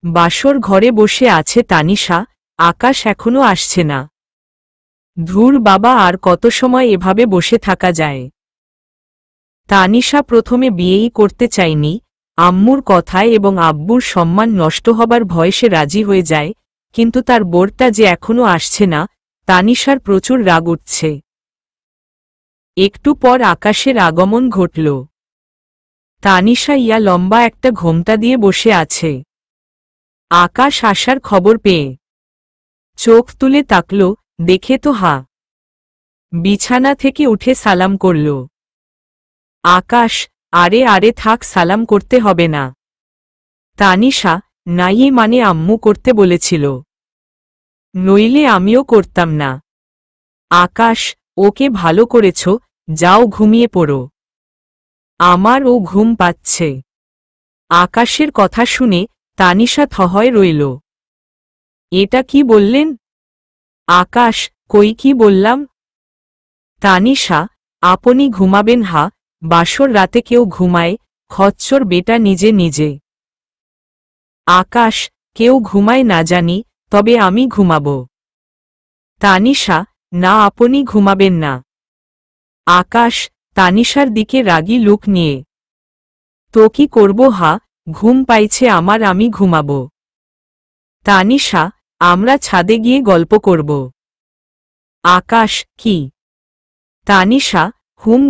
বাসর ঘরে বসে আছে তানিশা, আকাশ এখনো আসছে না। ধুর বাবা, আর কত সময় এভাবে বসে থাকা যায়। তানিশা প্রথমে বিয়েই করতে চায়নি, আম্মুর কথায় এবং আব্বুর সম্মান নষ্ট হবার ভয়ে সে রাজি হয়ে যায়, কিন্তু তার বরটা যে এখনো আসছে না, তানিশার প্রচুর রাগ উঠছে। একটু পর আকাশের আগমন ঘটল। তানিশা লম্বা একটা ঘোমটা দিয়ে বসে আছে। আকাশ আসার খবর পেয়ে চোখ তুলে তাকল, দেখে তো হা। বিছানা থেকে উঠে সালাম করল। আকাশ, আরে আরে থাক, সালাম করতে হবে না। তানিশা, নাই মানে আম্মু করতে বলেছিল, নইলে আমিও করতাম না। আকাশ, ওকে ভালো করেছ, যাও ঘুমিয়ে পড়ো। আমার ও ঘুম পাচ্ছে। আকাশের কথা শুনে তানিশা থহয়ে রইল। এটা কি বললেন? আকাশ, কই কি বললাম? তানিশা, আপনি ঘুমাবেন? হা, বাসর রাতে কেউ ঘুমায়, খচ্চর বেটা নিজে নিজে। আকাশ, কেউ ঘুমায় না জানি, তবে আমি ঘুমাব। তানিশা, না আপনি ঘুমাবেন না। আকাশ তানিশার দিকে রাগী লুক নিয়ে, তো কি করব? হা, ঘুম পাইছে আমার, আমি ঘুমাব। তানিশা, আমরা ছাদে গিয়ে গল্প করব। আকাশ, কি? তানিশা,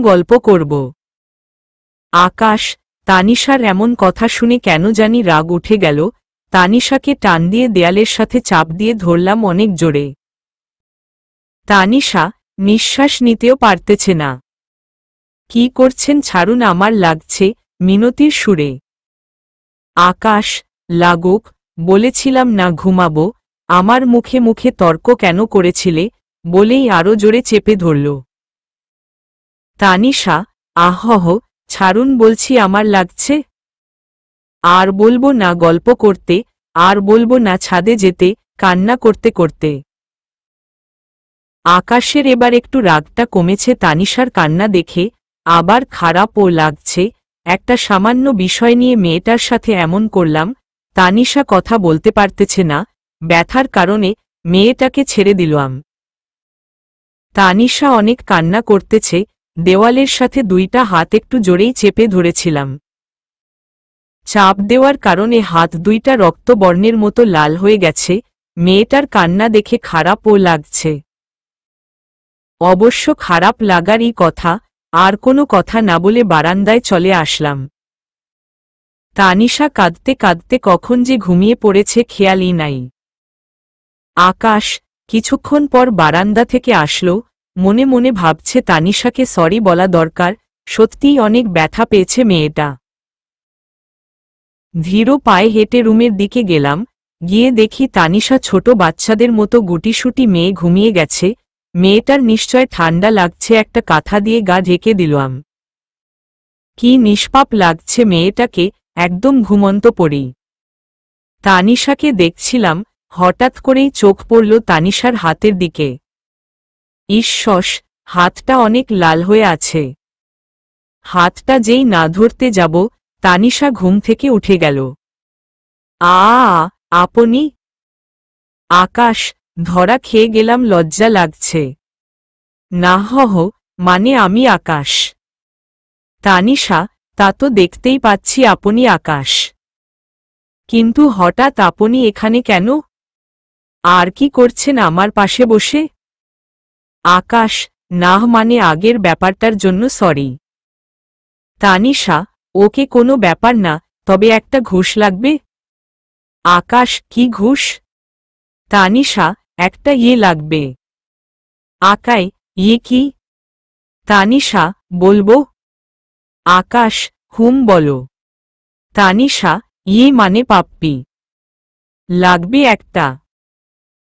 গল্প করব। আকাশ, তানিশার এমন কথা শুনে কেন জানি রাগ উঠে গেল। তানিশাকে টান দিয়ে দেয়ালের সাথে চাপ দিয়ে ধরলাম অনেক জোরে। তানিশা নিঃশ্বাস নিতেও পারতেছে না। কি করছেন? ছাড়ুন, আমার লাগছে, মিনতির সুরে। আকাশ, লাগুক, বলেছিলাম না ঘুমাবো। আমার মুখে মুখে তর্ক কেন করেছিলে? বলেই আরো জোরে চেপে ধরল। তানিশা, আহহ, ছাড়ুন বলছি, আমার লাগছে। আর বলবো না গল্প করতে, আর বলবো না ছাদে যেতে, কান্না করতে করতে। আকাশের এবার একটু রাগটা কমেছে তানিশার কান্না দেখে, আবার খারাপও লাগছে। একটা সামান্য বিষয় নিয়ে মেয়েটার সাথে এমন করলাম। তানিশা কথা বলতে পারতেছে না, ব্যথার কারণে মেয়েটাকে ছেড়ে দিলাম। তানিশা অনেক কান্না করতেছে, দেওয়ালের সাথে দুইটা হাত একটু জোরেই চেপে ধরেছিলাম। চাপ দেওয়ার কারণে হাত দুইটা রক্তবর্ণের মতো লাল হয়ে গেছে। মেয়েটার কান্না দেখে খারাপও লাগছে। অবশ্য খারাপ লাগারই কথা। আর কোনো কথা না বলে বারান্দায় চলে আসলাম। তানিশা কাঁদতে কাঁদতে কখন যে ঘুমিয়ে পড়েছে খেয়ালই নাই। আকাশ কিছুক্ষণ পর বারান্দা থেকে আসলো, মনে মনে ভাবছে তানিশাকে সরি বলা দরকার, সত্যিই অনেক ব্যথা পেয়েছে মেয়েটা। ধীর পায়ে হেঁটে রুমের দিকে গেলাম, গিয়ে দেখি তানিশা ছোট বাচ্চাদের মতো গুটিসুটি মেয়ে ঘুমিয়ে গেছে। মেয়েটার নিশ্চয় ঠান্ডা লাগছে, একটা কাঁথা দিয়ে গা ঢেকে দিলাম। কি নিষ্পাপ লাগছে মেয়েটাকে, একদম ঘুমন্ত পড়ি। তানিশাকে দেখছিলাম, হঠাৎ করেই চোখ পড়ল তানিশার হাতের দিকে। ঈশ্বস, হাতটা অনেক লাল হয়ে আছে। হাতটা যেই না ধরতে যাব, তানিশা ঘুম থেকে উঠে গেল। আপনি? আকাশ, ধরা খেয়ে গেলাম, লজ্জা লাগছে। না মানে আমি আকাশ। তানিশা, তা তো দেখতেই পাচ্ছি আপনি আকাশ। কিন্তু হঠাৎ আপনি এখানে কেন? আর কি করছেন আমার পাশে বসে? আকাশ, না মানে আগের ব্যাপারটার জন্য সরি। তানিশা, ওকে কোনো ব্যাপার না, তবে একটা ঘুষ লাগবে। আকাশ, কি ঘুষ? তানিশা, একটা লাগবে। আকাই, কি? তানিশা, বলবো? আকাশ, বলো। তানিশা, মানে পাপ্পি। লাগবে একটা।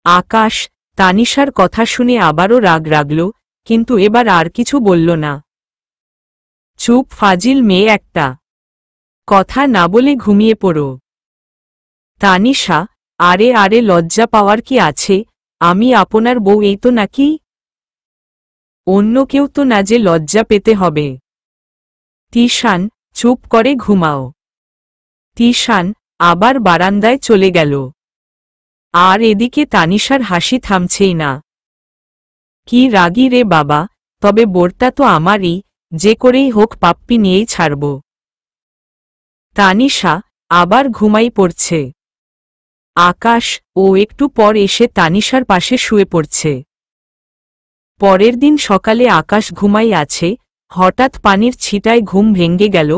আকাশ তানিশার কথা শুনে আবারও রাগ রাগল, কিন্তু এবার আর কিছু বলল না। চুপ, ফাজিল মেয়ে একটা। কথা না বলে ঘুমিয়ে পড়ো। তানিশা, আরে আরে, লজ্জা পাওয়ার কি আছে? আমি আপনার বউ, এই তো নাকি? অন্য কেউ তো না যে লজ্জা পেতে হবে। তিশান, চুপ করে ঘুমাও। তিশান, আবার বারান্দায় চলে গেল। আর এদিকে তানিশার হাসি থামছেই না। কি রাগী রে বাবা, তবে বোরটা তো আমারই, যে করেই হোক পাপ্পি নিয়েই ছাড়ব। তানিশা আবার ঘুমাই পড়ছে। আকাশ ও একটু পর এসে তানিশার পাশে শুয়ে পড়ছে। পরের দিন সকালে আকাশ ঘুমাই আছে, হঠাৎ পানির ছিটায় ঘুম ভেঙে গেল।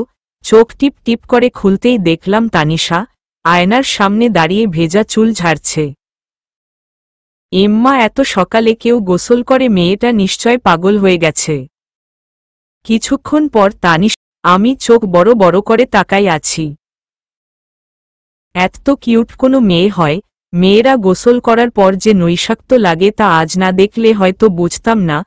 চোখ টিপ টিপ করে খুলতেই দেখলাম তানিশা আয়নার সামনে দাঁড়িয়ে ভেজা চুল ঝাড়ছে। এম্মা, এত সকালে কেউ গোসল করে? মেয়েটা নিশ্চয় পাগল হয়ে গেছে। কিছুক্ষণ পর তানিশা, আমি চোখ বড় বড় করে তাকাই আছি। এত কিউট কোনো মেয়ে হয়? মেয়েরা গোসল করার পর যে নৈশাক্ত লাগে তা আজ না দেখলে হয়তো বুঝতাম না।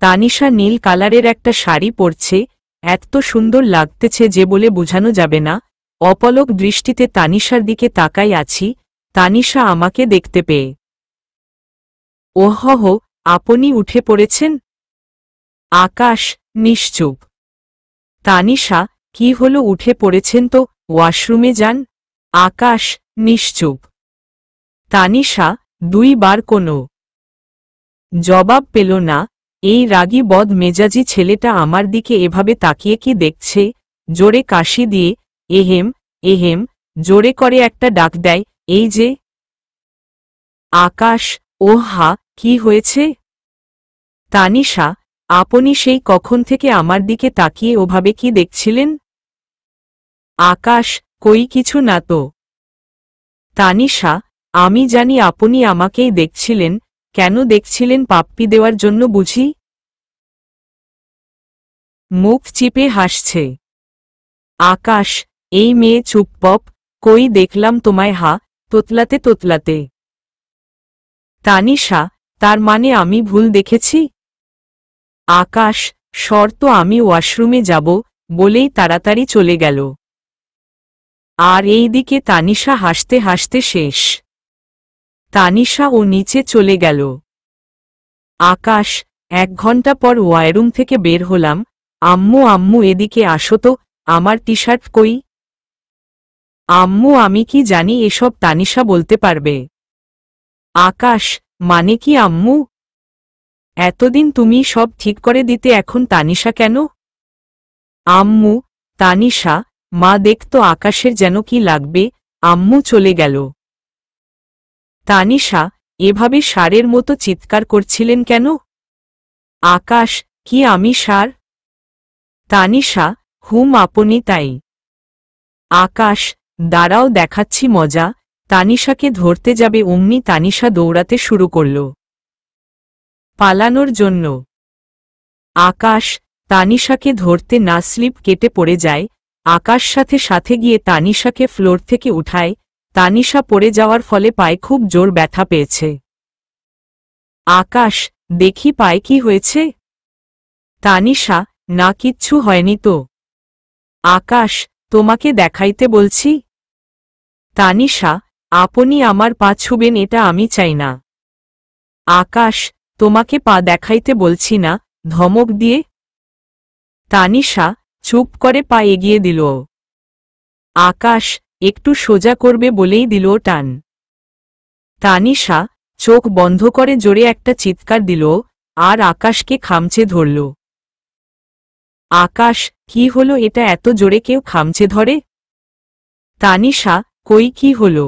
তানিশা নীল কালারের একটা শাড়ি পরছে, এত সুন্দর লাগতেছে যে বলে বোঝানো যাবে না। অপলক দৃষ্টিতে তানিশার দিকে তাকাই আছি। তানিশা আমাকে দেখতে পেয়ে, ওহহ, আপনি উঠে পড়েছেন? আকাশ নিশ্চুপ। তানিশা, কি হলো, উঠে পড়েছেন তো ওয়াশরুমে যান। আকাশ নিশ্চুপ। তানিশা 2 বার কোনো জবাব পেল না। এই রাগী বদ মেজাজি ছেলেটা আমার দিকে এভাবে তাকিয়ে কি দেখছে? জোরে কাশি দিয়ে এহেম এহেম জোরে করে একটা ডাক দেয়, এই যে। আকাশ, ও হা, কি হয়েছে? তানিশা, আপনি সেই কখন থেকে আমার দিকে তাকিয়ে ওভাবে কি দেখছিলেন? আকাশ, কই কিছু না তো। তানিশা, আমি জানি আপনি আমাকেই দেখছিলেন। কেন দেখছিলেন? পাপ্পি দেওয়ার জন্য বুঝি? মুখ চিপে হাসছে। আকাশ, এই মেয়ে চুপপপ, কই দেখলাম তোমায় তোতলাতে তোতলাতে। তানিশা, তার মানে আমি ভুল দেখেছি? আকাশ, শর্ত আমি ওয়াশরুমে যাব বলেই তাড়াতাড়ি চলে গেল। আর এই দিকে তানিশা হাসতে হাসতে শেষ। তানিশা ও নিচে চলে গেল। আকাশ, 1 ঘন্টা পর ওয়াররুম থেকে বের হলাম। আম্মু আম্মু, এদিকে আসো তো, আমার টি শার্ট কই? আম্মু, আমি কি জানি এসব? তানিশা বলতে পারবে। আকাশ, মানে কি আম্মু? এতদিন তুমি সব ঠিক করে দিতে, এখন তানিশা কেন? আম্মু, তানিশা, মা দেখতো আকাশের যেন কি লাগবে। আম্মু চলে গেল। তানিশা, এভাবে ষাঁড়ের মতো চিৎকার করছিলেন কেন? আকাশ, কি আমি ষাঁড়? তানিশা, হুম আপনি তাই। আকাশ, দাঁড়াও দেখাচ্ছি মজা। তানিশাকে ধরতে যাবে অমনি তানিশা দৌড়াতে শুরু করল, পালানোর জন্য। আকাশ তানিশাকে ধরতে না স্লিপ কেটে পড়ে যায়। আকাশ সাথে সাথে গিয়ে তানিশাকে ফ্লোর থেকে উঠায়। তানিশা পড়ে যাওয়ার ফলে পায়ে খুব জোর ব্যথা পেয়েছে। আকাশ, দেখি পায়ে কি হয়েছে? তানিশা, না, কিচ্ছু হয়নি তো। আকাশ, তোমাকে দেখাইতে বলছি। তানিশা, আপনি আমার পা ছুবেন, এটা আমি চাই না। আকাশ, তোমাকে পা দেখাইতে বলছি না, ধমক দিয়ে। তানিশা চুপ করে পা এগিয়ে দিল। আকাশ একটু সোজা করবে বলেই দিল টান। তানিশা চোখ বন্ধ করে জোরে একটা চিৎকার দিল আর আকাশকে খামচে ধরল। আকাশ, কি হলো? এটা এত জোরে কেউ খামচে ধরে? তানিশা, কই, কি হলো?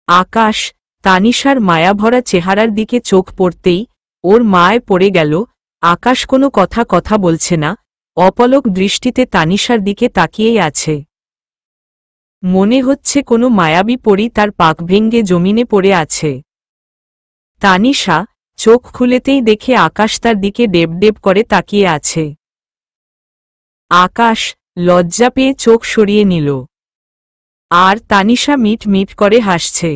আকাশ তানিশার মায়াভরা চেহারার দিকে চোখ পড়তেই ওর মায় পড়ে গেল। আকাশ কোনো কথা বলছে না, অপলক দৃষ্টিতে তানিশার দিকে তাকিয়েই আছে। মনে হচ্ছে কোনো মায়াবী পরী তার পাক ভেঙ্গে জমিনে পড়ে আছে। তানিশা চোখ খুলেতেই দেখে আকাশ তার দিকে ডেব করে তাকিয়ে আছে। আকাশ লজ্জা পেয়ে চোখ সরিয়ে নিল। আর তানিশা মিট মিট করে হাসছে।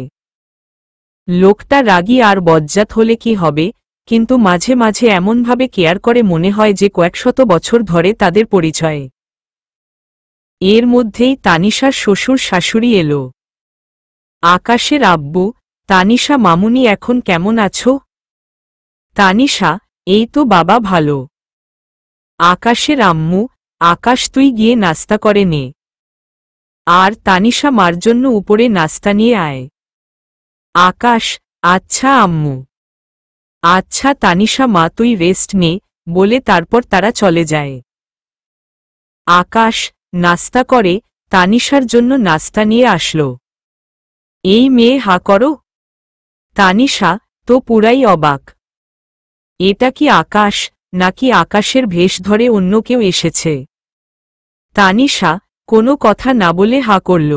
লোকটা রাগী আর বজ্জাত হলে কি হবে, কিন্তু মাঝে মাঝে এমনভাবে কেয়ার করে মনে হয় যে কয়েকশত বছর ধরে তাদের পরিচয়। এর মধ্যেই তানিশার শ্বশুর শাশুড়ি এলো। আকাশের আব্বু, তানিশা মামুনি, এখন কেমন আছো? তানিশা, এই তো বাবা, ভালো। আকাশের আম্মু, আকাশ তুই গিয়ে নাস্তা করে নে। আর তানিশা মার জন্য উপরে নাস্তা নিয়ে আয়। আকাশ, আচ্ছা আম্মু। আচ্ছা তানিশা মা তুই রেস্ট নে, বলে তারপর তারা চলে যায়। আকাশ নাস্তা করে তানিশার জন্য নাস্তা নিয়ে আসলো। এই মেয়ে হা করো। তানিশা তো পুরাই অবাক। এটা কি আকাশ, নাকি আকাশের ভেষ ধরে অন্য কেউ এসেছে? তানিশা কোনো কথা না বলে হা করল।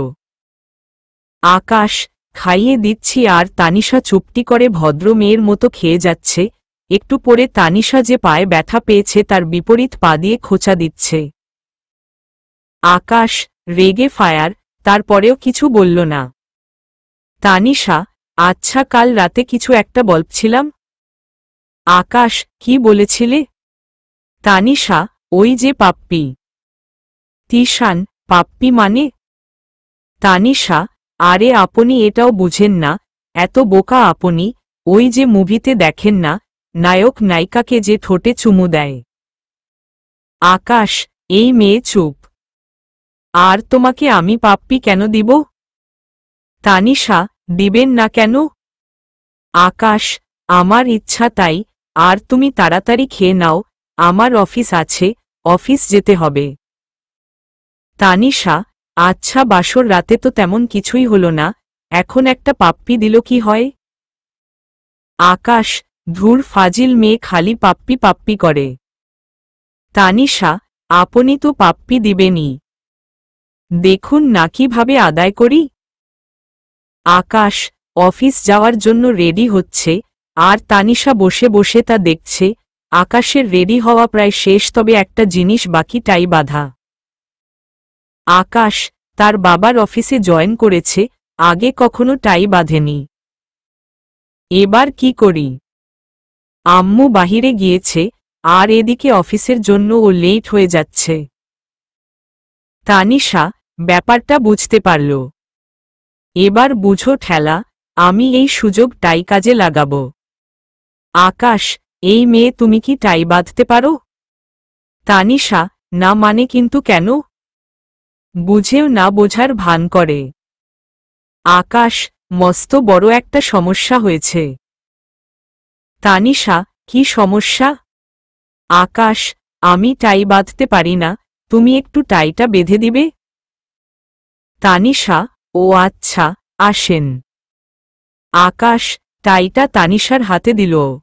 আকাশ, খাইয়ে দিচ্ছি। আর তানিশা চুপটি করে ভদ্র মেয়ের মতো খেয়ে যাচ্ছে। একটু পরে তানিশা যে পায়ে ব্যথা পেয়েছে তার বিপরীত পা দিয়ে খোঁচা দিচ্ছে। আকাশ রেগে ফায়ার, তারপরেও কিছু বলল না। তানিশা, আচ্ছা কাল রাতে কিছু একটা বলছিলাম। আকাশ, কি বলেছিলে? তানিশা, ওই যে পাপ্পি। তিশান, পাপ্পি মানে? তানিশা, আরে আপনি এটাও বুঝেন না? এত বোকা আপনি। ওই যে মুভিতে দেখেন না, নায়ক নায়িকাকে যে ঠোঁটে চুমু দেয়। আকাশ, এই মেয়ে চুপ। আর তোমাকে আমি পাপ্পি কেন দিব? তানিশা, দিবেন না কেন? আকাশ, আমার ইচ্ছা তাই। আর তুমি তাড়াতাড়ি খেয়ে নাও, আমার অফিস আছে, অফিস যেতে হবে। তানিশা, আচ্ছা বাসর রাতে তো তেমন কিছুই হলো না, এখন একটা পাপ্পি দিল কি হয়? আকাশ, ধুর ফাজিল মেয়ে খালি পাপ্পি পাপ্পি করে। তানিশা, আপনি তো পাপ্পি দিবেনই। দেখুন না কিভাবে আদায় করি। আকাশ অফিস যাওয়ার জন্য রেডি হচ্ছে, আর তানিশা বসে বসে তা দেখছে। আকাশের রেডি হওয়া প্রায় শেষ, তবে একটা জিনিস বাকি, টাই বাঁধা। আকাশ তার বাবার অফিসে জয়েন করেছে, আগে কখনো টাই বাঁধেনি। এবার কি করি? আম্মু বাহিরে গিয়েছে, আর এদিকে অফিসের জন্য ও লেট হয়ে যাচ্ছে। তানিশা ব্যাপারটা বুঝতে পারল। এবার বুঝো ঠেলা, আমি এই সুযোগ টাই কাজে লাগাব। আকাশ, এই মেয়ে তুমি কি টাই বাঁধতে পারো? তানিশা, না মানে কিন্তু কেন? বুঝেও না বোঝার ভান করে। আকাশ, মস্ত বড় একটা সমস্যা হয়েছে। তানিশা, কি সমস্যা? আকাশ, আমি টাই বাঁধতে পারি না, তুমি একটু টাইটা বেঁধে দিবে? তানিশা, ও আচ্ছা, আসেন। আকাশ টাইটা তানিশার হাতে দিল।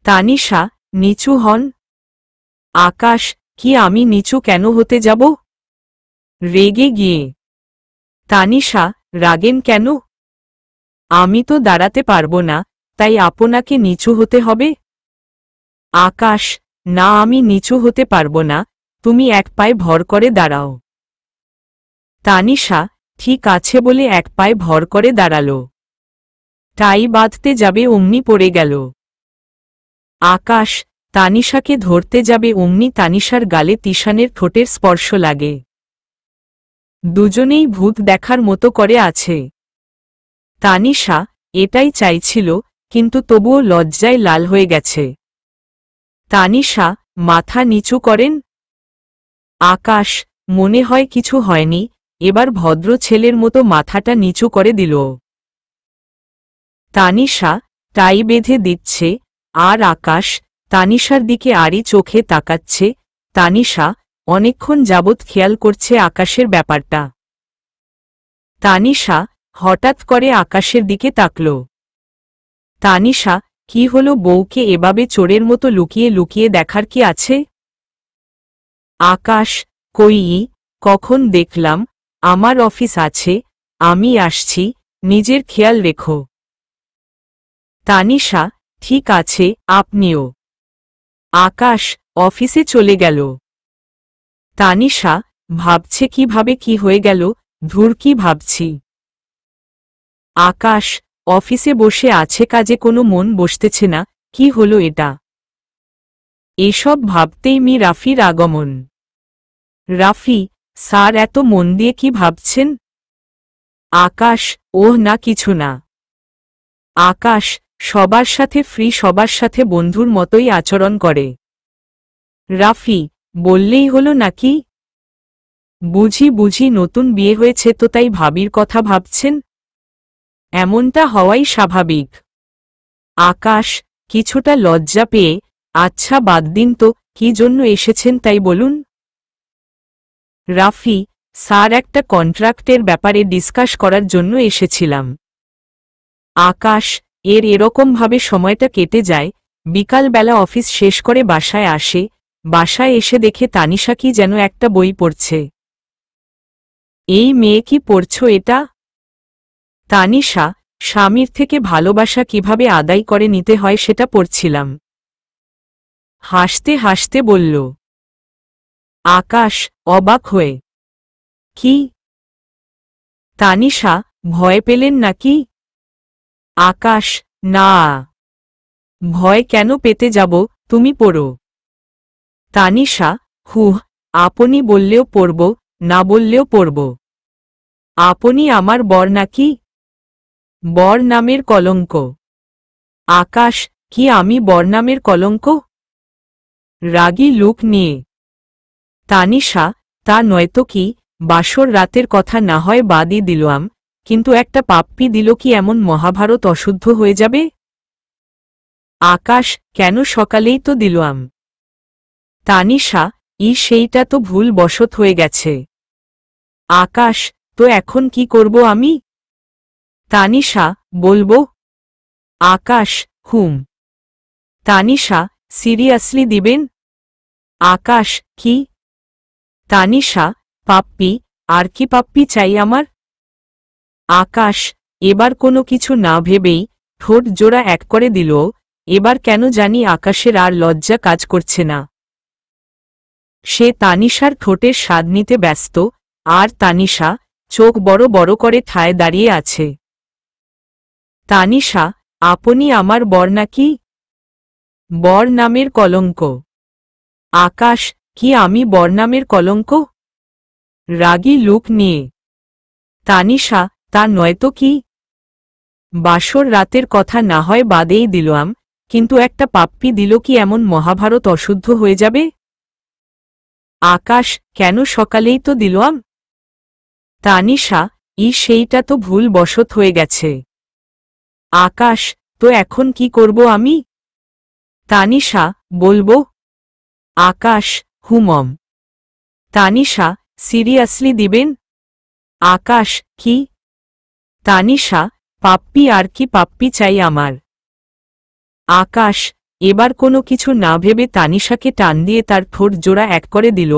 তানিশা, নিচু হন। আকাশ, কি আমি নিচু কেন হতে যাব? রেগে গিয়ে। তানিশা, রাগেন কেন? আমি তো দাঁড়াতে পারবো না, তাই আপনাকে নিচু হতে হবে। আকাশ, না আমি নিচু হতে পারবো না, তুমি এক পায়ে ভর করে দাঁড়াও। তানিশা, ঠিক আছে বলে এক পায়ে ভর করে দাঁড়াল। টাই বাঁধতে যাবে অমনি পড়ে গেল। আকাশ তানিশাকে ধরতে যাবে অমনি তানিশার গালে তিশানের ঠোঁটের স্পর্শ লাগে। দুজনেই ভূত দেখার মতো করে আছে। তানিশা এটাই চাইছিল, কিন্তু তবুও লজ্জায় লাল হয়ে গেছে। তানিশা মাথা নিচু করেন। আকাশ মনে হয় কিছু হয়নি, এবার ভদ্র ছেলের মতো মাথাটা নিচু করে দিল। তানিশা টাই বেঁধে দিচ্ছে, আর আকাশ তানিশার দিকে আড়ি চোখে তাকাচ্ছে। তানিশা অনেকক্ষণ যাবৎ খেয়াল করছে আকাশের ব্যাপারটা। তানিশা হঠাৎ করে আকাশের দিকে তাকল। তানিশা, কি হলো? বউকে এভাবে চোরের মতো লুকিয়ে লুকিয়ে দেখার কি আছে? আকাশ, কই, কখন দেখলাম? আমার অফিস আছে, আমি আসছি, নিজের খেয়াল রেখো। তানিশা, ঠিক আছে, আপনিও। আকাশ অফিসে চলে গেল। তানিশা ভাবছে কিভাবে কি হয়ে গেল, ধুর কি ভাবছি। আকাশ অফিসে বসে আছে, কাজে কোনো মন বসতেছে না, কি হলো এটা? এসব ভাবতেই রাফির আগমন। রাফি, স্যার এত মন দিয়ে কি ভাবছেন? আকাশ, ওহ না কিছু না। আকাশ সবার সাথে ফ্রি, সবার সাথে বন্ধুর মতোই আচরণ করে। রাফি, বললেই হলো নাকি? বুঝি বুঝি নতুন বিয়ে হয়েছে তো তাই ভাবির কথা ভাবছেন? এমনটা হওয়াই স্বাভাবিক। আকাশ কিছুটা লজ্জা পেয়ে, আচ্ছা বাদ দিন তো, কি জন্য এসেছেন তাই বলুন। রাফি, স্যার একটা কন্ট্রাক্টের ব্যাপারে ডিসকাস করার জন্য এসেছিলাম। আকাশ, এরকমভাবে সময়টা কেটে যায়। বিকালবেলা অফিস শেষ করে বাসায় আসে, বাসায় এসে দেখে তানিশা কি যেন একটা বই পড়ছে। এই মেয়ে কি পড়ছো এটা? তানিশা, স্বামীর থেকে ভালোবাসা কিভাবে আদায় করে নিতে হয় সেটা পড়ছিলাম। হাসতে হাসতে বলল। আকাশ অবাক হয়ে, কি? তানিশা, ভয় পেলেন নাকি? আকাশ, না। ভয় কেন পেতে যাব, তুমি পড়ো। তানিশা, হুহ, আপনি বললেও পড়ব, না বললেও পড়ব। আপনি আমার বর নাকি? বর নামের কলঙ্ক। আকাশ, কি আমি বর নামের কলঙ্ক? রাগী লুক নিয়ে। তানিশা, তা নয়তো কি, বাসর রাতের কথা না হয় বাদই দিলাম, কিন্তু একটা পাপ্পি দিল কি এমন মহাভারত অশুদ্ধ হয়ে যাবে? আকাশ, কেন সকালেই তো দিলাম। তানিশা, সেইটা তো ভুল বশত হয়ে গেছে। আকাশ, তো এখন কি করব আমি? তানিশা, বলবো। আকাশ, হুম। তানিশা, সিরিয়াসলি দিবেন? আকাশ, কি? তানিশা, পাপ্পি, আর কি পাপ্পি চাই আমার? আকাশ, এবার কোনো কিছু না ভেবেই ঠোঁট জোড়া এক করে দিল। এবার কেন জানি আকাশের আর লজ্জা কাজ করছে না। সে তানিশার ঠোঁটের স্বাদ নিতে ব্যস্ত, আর তানিশা চোখ বড় বড় করে ঠায় দাঁড়িয়ে আছে। তানিশা, আপনি আমার বর নাকি? বর নামের কলঙ্ক। আকাশ, কি আমি বর নামের কলঙ্ক? রাগী লুক নিয়ে। তানিশা, তা নয়তো কি? বাসর রাতের কথা না হয় বাদেই দিলাম, কিন্তু একটা পাপ্পি দিল কি এমন মহাভারত অশুদ্ধ হয়ে যাবে? আকাশ, কেন সকালেই তো দিলাম। তানিশা, সেইটা তো ভুল বশত হয়ে গেছে। আকাশ, তো এখন কি করব আমি? তানিশা, বলবো। আকাশ, হুমম। তানিশা, সিরিয়াসলি দিবেন? আকাশ, কি? তানিশা, পাপ্পি, আর কি পাপ্পি চাই আমার? আকাশ, এবার কোনো কিছু না ভেবে তানিশাকে টান দিয়ে তার ঠোঁট জোড়া এক করে দিল।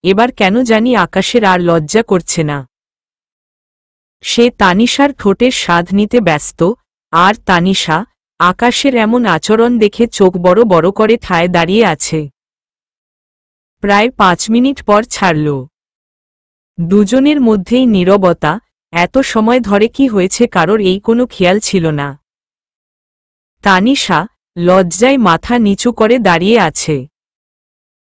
এবার কেন জানি আকাশের আর লজ্জা করছে না। সে তানিশার ঠোঁটের স্বাদ নিতে ব্যস্ত, আর তানিশা আকাশের এমন আচরণ দেখে চোখ বড় বড় করে ঠায় দাঁড়িয়ে আছে। প্রায় 5 মিনিট পর ছাড়ল। দুজনের মধ্যেই নীরবতা। এত সময় ধরে কি হয়েছে কারোর এই কোনো খেয়াল ছিল না। তানিশা লজ্জায় মাথা নিচু করে দাঁড়িয়ে আছে।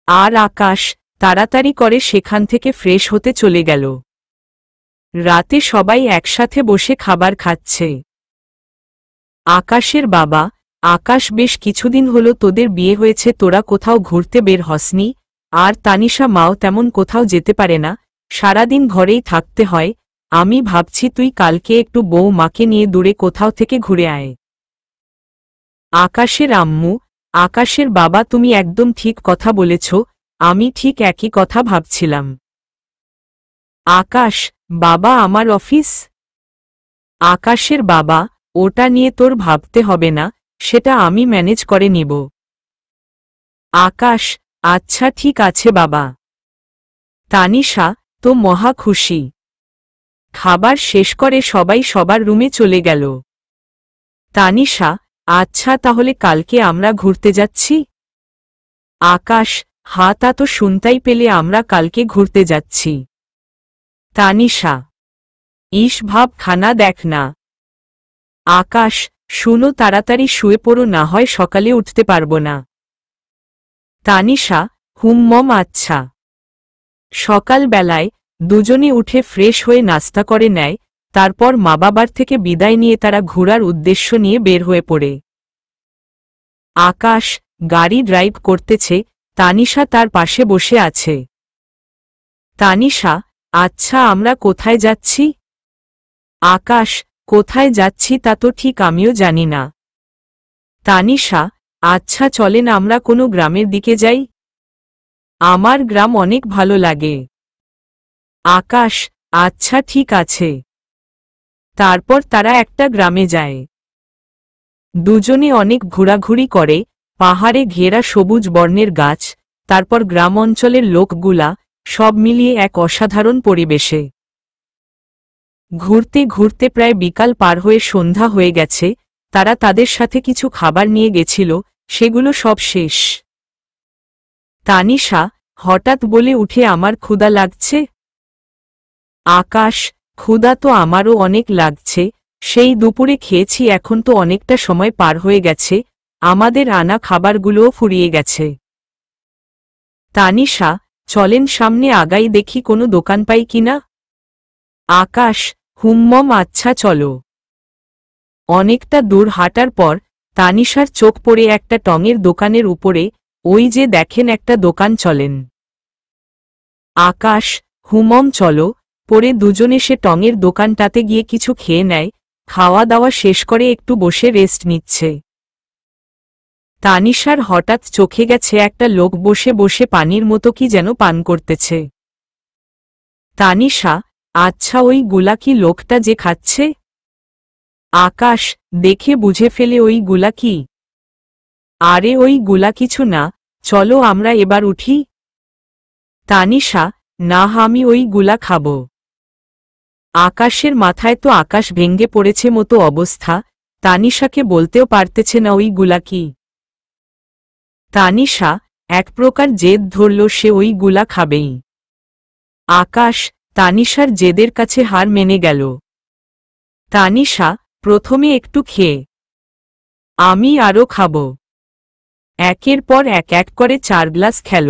আর আকাশ তাড়াতাড়ি করে সেখান থেকে ফ্রেশ হতে চলে গেল। রাতে সবাই একসাথে বসে খাবার খাচ্ছে। আকাশের বাবা, আকাশ, বেশ কিছুদিন হলো তোদের বিয়ে হয়েছে, তোরা কোথাও ঘুরতে বের হসনি? আর তানিশা মাও তেমন কোথাও যেতে পারে না, সারাদিন ঘরেই থাকতে হয়। আমি ভাবছি তুই কালকে একটু বউ মাকে নিয়ে দূরে কোথাও থেকে ঘুরে আয়। আকাশের আম্মু, আকাশের বাবা, তুমি একদম ঠিক কথা বলেছ, আমি ঠিক একই কথা ভাবছিলাম। আকাশ, বাবা, আমার অফিস? আকাশের বাবা, ওটা নিয়ে তোর ভাবতে হবে না, সেটা আমি ম্যানেজ করে নিব। আকাশ, আচ্ছা ঠিক আছে বাবা। তানিশা তো মহা খুশি। খাবার শেষ করে সবাই সবার রুমে চলে গেল। তানিশা, আচ্ছা তাহলে কালকে আমরা ঘুরতে যাচ্ছি? আকাশ, হ্যাঁ, তা তো শুনতেই পেলে, আমরা কালকে ঘুরতে যাচ্ছি। তানিশা, ভাব খানা দেখ না। আকাশ, শুনো, তাড়াতাড়ি শুয়ে পড়ো, না হয় সকালে উঠতে পারবো না। তানিশা, হুম আচ্ছা। সকালবেলায় দুজনে উঠে ফ্রেশ হয়ে নাস্তা করে নেয়, তারপর মা বাবার থেকে বিদায় নিয়ে তারা ঘোরার উদ্দেশ্য নিয়ে বের হয়ে পড়ে। আকাশ গাড়ি ড্রাইভ করতেছে, তানিশা তার পাশে বসে আছে। তানিশা আচ্ছা আমরা কোথায় যাচ্ছি? আকাশ, কোথায় যাচ্ছি তা তো ঠিক আমিও জানি না। তানিশা, আচ্ছা চলেন আমরা কোনো গ্রামের দিকে যাই। আমার গ্রাম অনেক ভালো লাগে। আকাশ, আচ্ছা ঠিক আছে। তারপর তারা একটা গ্রামে যায়। দুজনে অনেক ঘোরাঘুরি করে, পাহাড়ে ঘেরা সবুজ বর্ণের গাছ, তারপর গ্রাম অঞ্চলের লোকগুলা, সব মিলিয়ে এক অসাধারণ পরিবেশে। ঘুরতে ঘুরতে প্রায় বিকাল পার হয়ে সন্ধ্যা হয়ে গেছে। তারা তাদের সাথে কিছু খাবার নিয়ে গেছিল, সেগুলো সব শেষ। তানিশা হঠাৎ বলে উঠে, আমার ক্ষুধা লাগছে। আকাশ, ক্ষুধা তো আমারও অনেক লাগছে, সেই দুপুরে খেয়েছি, এখন তো অনেকটা সময় পার হয়ে গেছে, আমাদের আনা খাবারগুলোও ফুরিয়ে গেছে। তানিশা, চলেন সামনে আগাই, দেখি কোনো দোকান পাই কিনা। আকাশ, হুম্মম আচ্ছা চলো। অনেকটা দূর হাঁটার পর তানিশার চোখ পড়ে একটা টঙের দোকানের উপরে, ওই যে দেখেন একটা দোকান, চলেন। আকাশ, হুমম চলো। পরে দুজনে সে টঙের দোকানটাতে গিয়ে কিছু খেয়ে নেয়, খাওয়া দাওয়া শেষ করে একটু বসে রেস্ট নিচ্ছে। তানিশার হঠাৎ চোখে গেছে একটা লোক বসে বসে পানির মতো কি যেন পান করতেছে। তানিশা, আচ্ছা ওই গুলা কি লোকটা যে খাচ্ছে? আকাশ, দেখে বুঝে ফেলে ওই গুলা কি? আরে ওই গুলা কিছু না, চলো আমরা এবার উঠি। তানিশা, না আমি ওই গুলা খাব। আকাশের মাথায় তো আকাশ ভেঙ্গে পড়েছে মতো অবস্থা, তানিশাকে বলতেও পারতেছে না ওই গুলা কি। তানিশা এক প্রকার জেদ ধরল, সে ওই গুলা খাবেই। আকাশ তানিশার জেদের কাছে হার মেনে গেল। তানিশা, প্রথমে একটু খেয়ে, আমি আরও খাব। একের পর এক এক করে 4 গ্লাস খেল।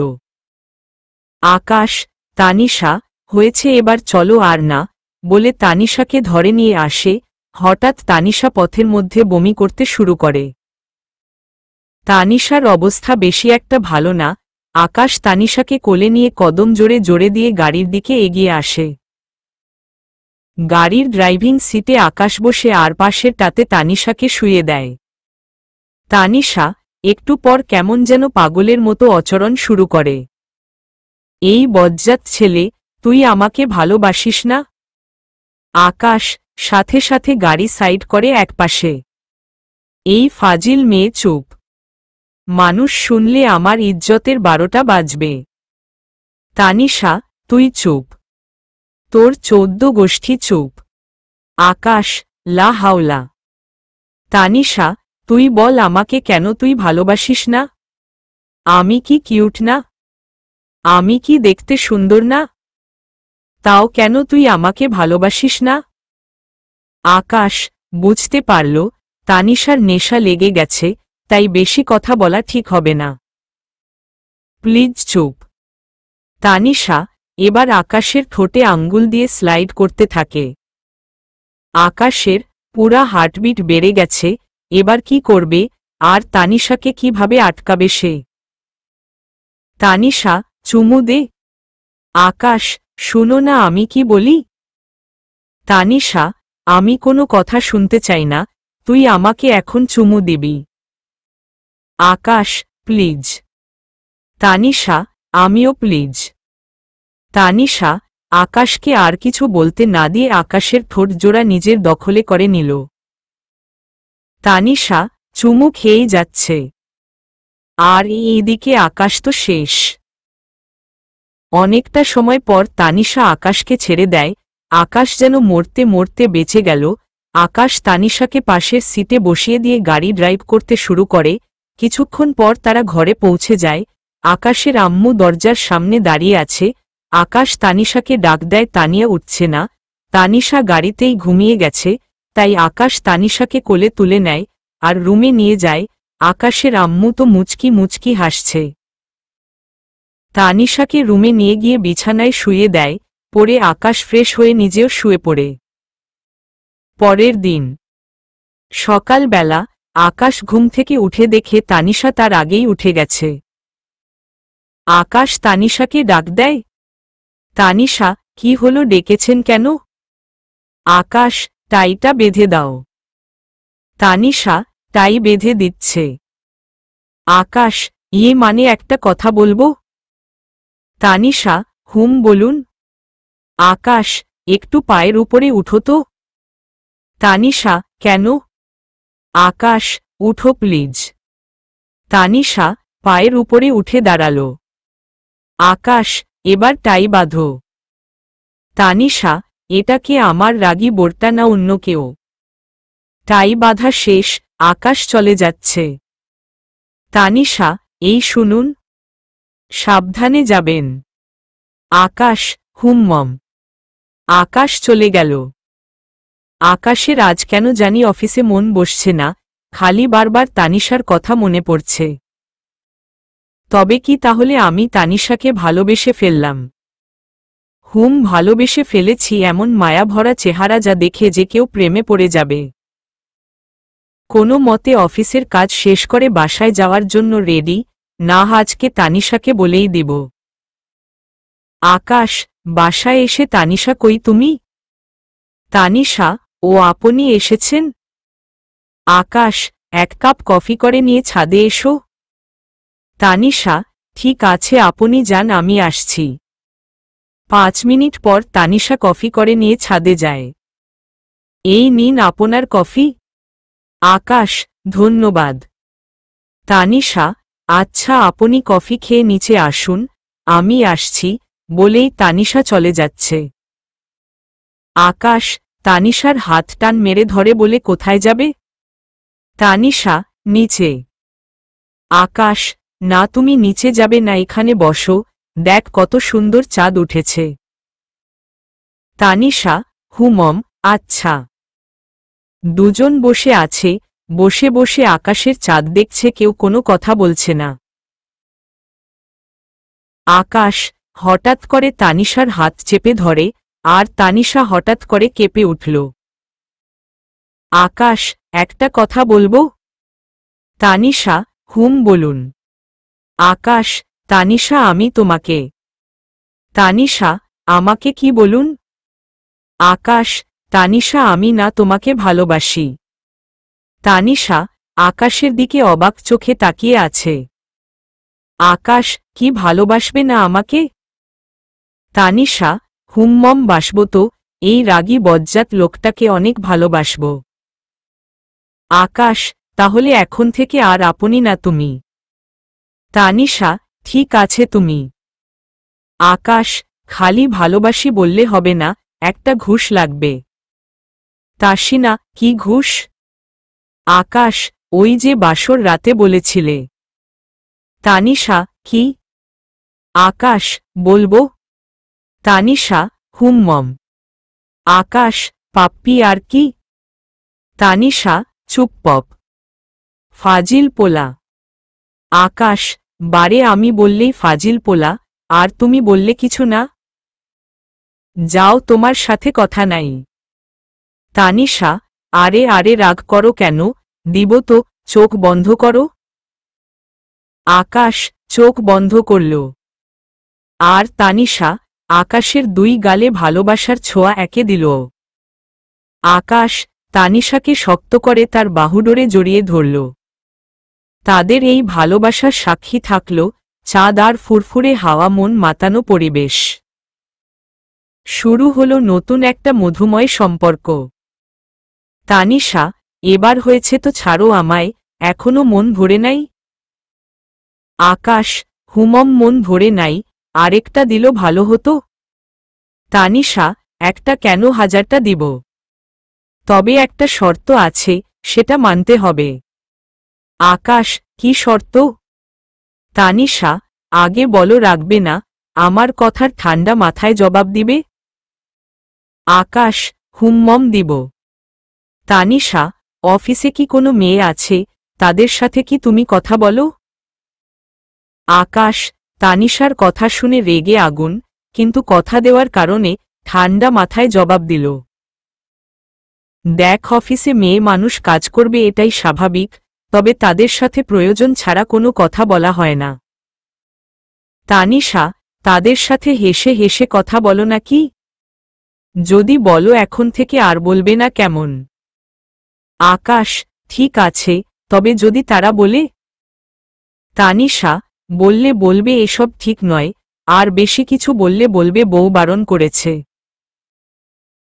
আকাশ, তানিশা, হয়েছে এবার চলো আর না, বলে তানিশাকে ধরে নিয়ে আসে। হঠাৎ তানিশা পথের মধ্যে বমি করতে শুরু করে। তানিশার অবস্থা বেশি একটা ভালো না। আকাশ তানিশাকে কোলে নিয়ে কদম জোরে জোরে দিয়ে গাড়ির দিকে এগিয়ে আসে। গাড়ির ড্রাইভিং সিটে আকাশ বসে আর পাশেরটাতে তানিশাকে শুয়ে দেয়। তানিশা একটু পর কেমন যেন পাগলের মতো আচরণ শুরু করে। এই বজ্জাত ছেলে, তুই আমাকে ভালোবাসিস না? আকাশ সাথে সাথে গাড়ি সাইড করে একপাশে। এই ফাজিল মেয়ে চুপ। মানুষ শুনলে আমার ইজ্জতের 12টা বাজবে। তানিশা, তুই চুপ। তোর 14 গোষ্ঠী চুপ। আকাশ, লা হাওলা। তানিশা, তুই বল আমাকে কেন তুই ভালোবাসিস না? আমি কি কিউট না? আমি কি দেখতে সুন্দর না? তাও কেন তুই আমাকে ভালোবাসিস না? আকাশ বুঝতে পারল তানিশার নেশা লেগে গেছে, তাই বেশি কথা বলা ঠিক হবে না। প্লিজ চুপ। তানিশা এবার আকাশের ঠোঁটে আঙ্গুল দিয়ে স্লাইড করতে থাকে। আকাশের পুরা হার্টবিট বেড়ে গেছে, এবার কি করবে আর তানিশাকে কিভাবে আটকাবে সে? তানিশা, চুমু দে। আকাশ, শুনো না আমি কি বলি। তানিশা, আমি কোনো কথা শুনতে চাই না, তুই আমাকে এখন চুমু দিবি। আকাশ, প্লিজ। তানিশা, আমিও প্লিজ। তানিশা আকাশকে আর কিছু বলতে না দিয়ে আকাশের ঠোঁট জোড়া নিজের দখলে করে নিল। তানিশা চুমু খেয়েই যাচ্ছে। আর এইদিকে আকাশ তো শেষ। অনেকটা সময় পর তানিশা আকাশকে ছেড়ে দেয়। আকাশ যেন মরতে মরতে বেঁচে গেল। আকাশ তানিশাকে পাশের সিটে বসিয়ে দিয়ে গাড়ি ড্রাইভ করতে শুরু করে। কিছুক্ষণ পর তারা ঘরে পৌঁছে যায়। আকাশের আম্মু দরজার সামনে দাঁড়িয়ে আছে। আকাশ তানিশাকে ডাক দেয়, তানিয়া উঠছে না। তানিশা গাড়িতেই ঘুমিয়ে গেছে, তাই আকাশ তানিশাকে কোলে তুলে নেয় আর রুমে নিয়ে যায়। আকাশের আম্মু তো মুচকি মুচকি হাসছে। তানিশাকে রুমে নিয়ে গিয়ে বিছানায় শুয়ে দেয়, পরে আকাশ ফ্রেশ হয়ে নিজেও শুয়ে পড়ে। পরের দিন সকালবেলা আকাশ ঘুম থেকে উঠে দেখে তানিশা তার আগেই উঠে গেছে। আকাশ তানিশাকে ডাক দেয়। তানিশা কি হলো, ডেকেছেন কেন? আকাশ, টাইটা বেঁধে দাও। তানিশা টাই বেঁধে দিচ্ছে। আকাশ, মানে একটা কথা বলবো। তানিশা, বলুন। আকাশ, একটু পায়ের উপরে উঠো তো। তানিশা, কেন? আকাশ, উঠো প্লিজ। তানিশা পায়ের উপরে উঠে দাঁড়ালো। আকাশ, এবার টাই বাঁধো। তানিশা, এটা কি আমার রাগী বোরটা না অন্য কেউ? টাই বাঁধা শেষ, আকাশ চলে যাচ্ছে। তানিশা, এই শুনুন। সাবধানে যাবেন। আকাশ, মম। আকাশ চলে গেল। আকাশের আজ কেন জানি অফিসে মন বসছে না, খালি বারবার তানিশার কথা মনে পড়ছে। তবে কি তাহলে আমি তানিশাকে ভালোবেসে ফেললাম? ভালোবেসে ফেলেছি, এমন মায়াভরা চেহারা যা দেখে যে কেউ প্রেমে পড়ে যাবে। কোনো মতে অফিসের কাজ শেষ করে বাসায় যাওয়ার জন্য রেডি, না আজকে তানিশাকে বলেই দিব। আকাশ, বাসায় এসে তানিশা কই তুমি? তানিশা, ও আপনি এসেছেন? আকাশ, এক কাপ কফি করে নিয়ে ছাদে এসো। তানিশা, ঠিক আছে আপনি যান, আমি আসছি। 5 মিনিট পর তানিশা কফি করে নিয়ে ছাদে যায়। এই নিন আপনার কফি। আকাশ, ধন্যবাদ। তানিশা, আচ্ছা আপনি কফি খেয়ে নিচে আসুন, আমি আসছি বলেই তানিশা চলে যাচ্ছে। আকাশ তানিশার হাত টান মেরে ধরে বলে কোথায় যাবে? তানিশা, নিচে। আকাশ, না তুমি নিচে যাবে না, এখানে বসো, দেখ কত সুন্দর চাঁদ উঠেছে। তানিশা, মম, আচ্ছা। দুজন বসে আছে, বসে বসে আকাশের চাঁদ দেখছে, কেউ কোনো কথা বলছে না। আকাশ হঠাৎ করে তানিশার হাত চেপে ধরে, আর তানিশা হঠাৎ করে কেঁপে উঠল। আকাশ, একটা কথা বলবো? তানিশা, বলুন। আকাশ, তানিশা আমি তোমাকে। তানিশা, আমাকে কি বলুন? আকাশ, তানিশা আমি না তোমাকে ভালোবাসি। তানিশা আকাশের দিকে অবাক চোখে তাকিয়ে আছে। আকাশ, কি ভালোবাসবে না আমাকে? তানিশা, মম বাসব তো, এই রাগী বজ্জাত লোকটাকে অনেক ভালোবাসব। আকাশ, তাহলে এখন থেকে আর আপনি না তুমি। তানিশা, ঠিক আছে তুমি। আকাশ, খালি ভালোবাসি বললে হবে না, একটা ঘুষ লাগবে। তাসিনা, কি ঘুষ? আকাশ, ওই যে বাসর রাতে বলেছিলে। তানিশা, কি? আকাশ, বলবো? তানিশা, মম। আকাশ, পাপ্পি আর কি? তানিশা, চুপ ফাজিল পোলা। আকাশ, বারে আমি বললেই ফাজিল পোলা, আর তুমি বললে কিছু না? যাও, তোমার সাথে কথা নাই। তানিশা, আরে আরে রাগ করো কেন, দিব তো, চোখ বন্ধ করো। আকাশ চোখ বন্ধ করল। আর তানিশা আকাশের 2 গালে ভালোবাসার ছোঁয়া একে দিল। আকাশ তানিশাকে শক্ত করে তার বাহুডোরে জড়িয়ে ধরল। তাদের এই ভালোবাসার সাক্ষী থাকল চাঁদ আর ফুরফুরে হাওয়া, মন মাতানো পরিবেশ। শুরু হলো নতুন একটা মধুময় সম্পর্ক। তানিশা, এবার হয়েছে তো ছাড়ো আমায়, এখনো মন ভরে নাই? আকাশ, মন ভরে নাই, আরেকটা দিল ভালো হতো। তানিশা, একটা কেন, 1000টা দিব। তবে একটা শর্ত আছে, সেটা মানতে হবে। আকাশ, কি শর্ত? তানিশা, আগে বলো রাখবে না, আমার কথার ঠান্ডা মাথায় জবাব দিবে। আকাশ, মম দিব। তানিশা, অফিসে কি কোনো মেয়ে আছে, তাদের সাথে কি তুমি কথা বলো? আকাশ তানিশার কথা শুনে রেগে আগুন, কিন্তু কথা দেওয়ার কারণে ঠান্ডা মাথায় জবাব দিল। দেখ, অফিসে মেয়ে মানুষ কাজ করবে এটাই স্বাভাবিক, তবে তাদের সাথে প্রয়োজন ছাড়া কোনো কথা বলা হয় না। তানিশা, তাদের সাথে হেসে হেসে কথা বলো নাকি? যদি বলো এখন থেকে আর বলবে না কেমন? আকাশ, ঠিক আছে, তবে যদি তারা বলে? তানিশা, বললে বলবে এসব ঠিক নয়, আর বেশি কিছু বললে বলবে বউ বারণ করেছে।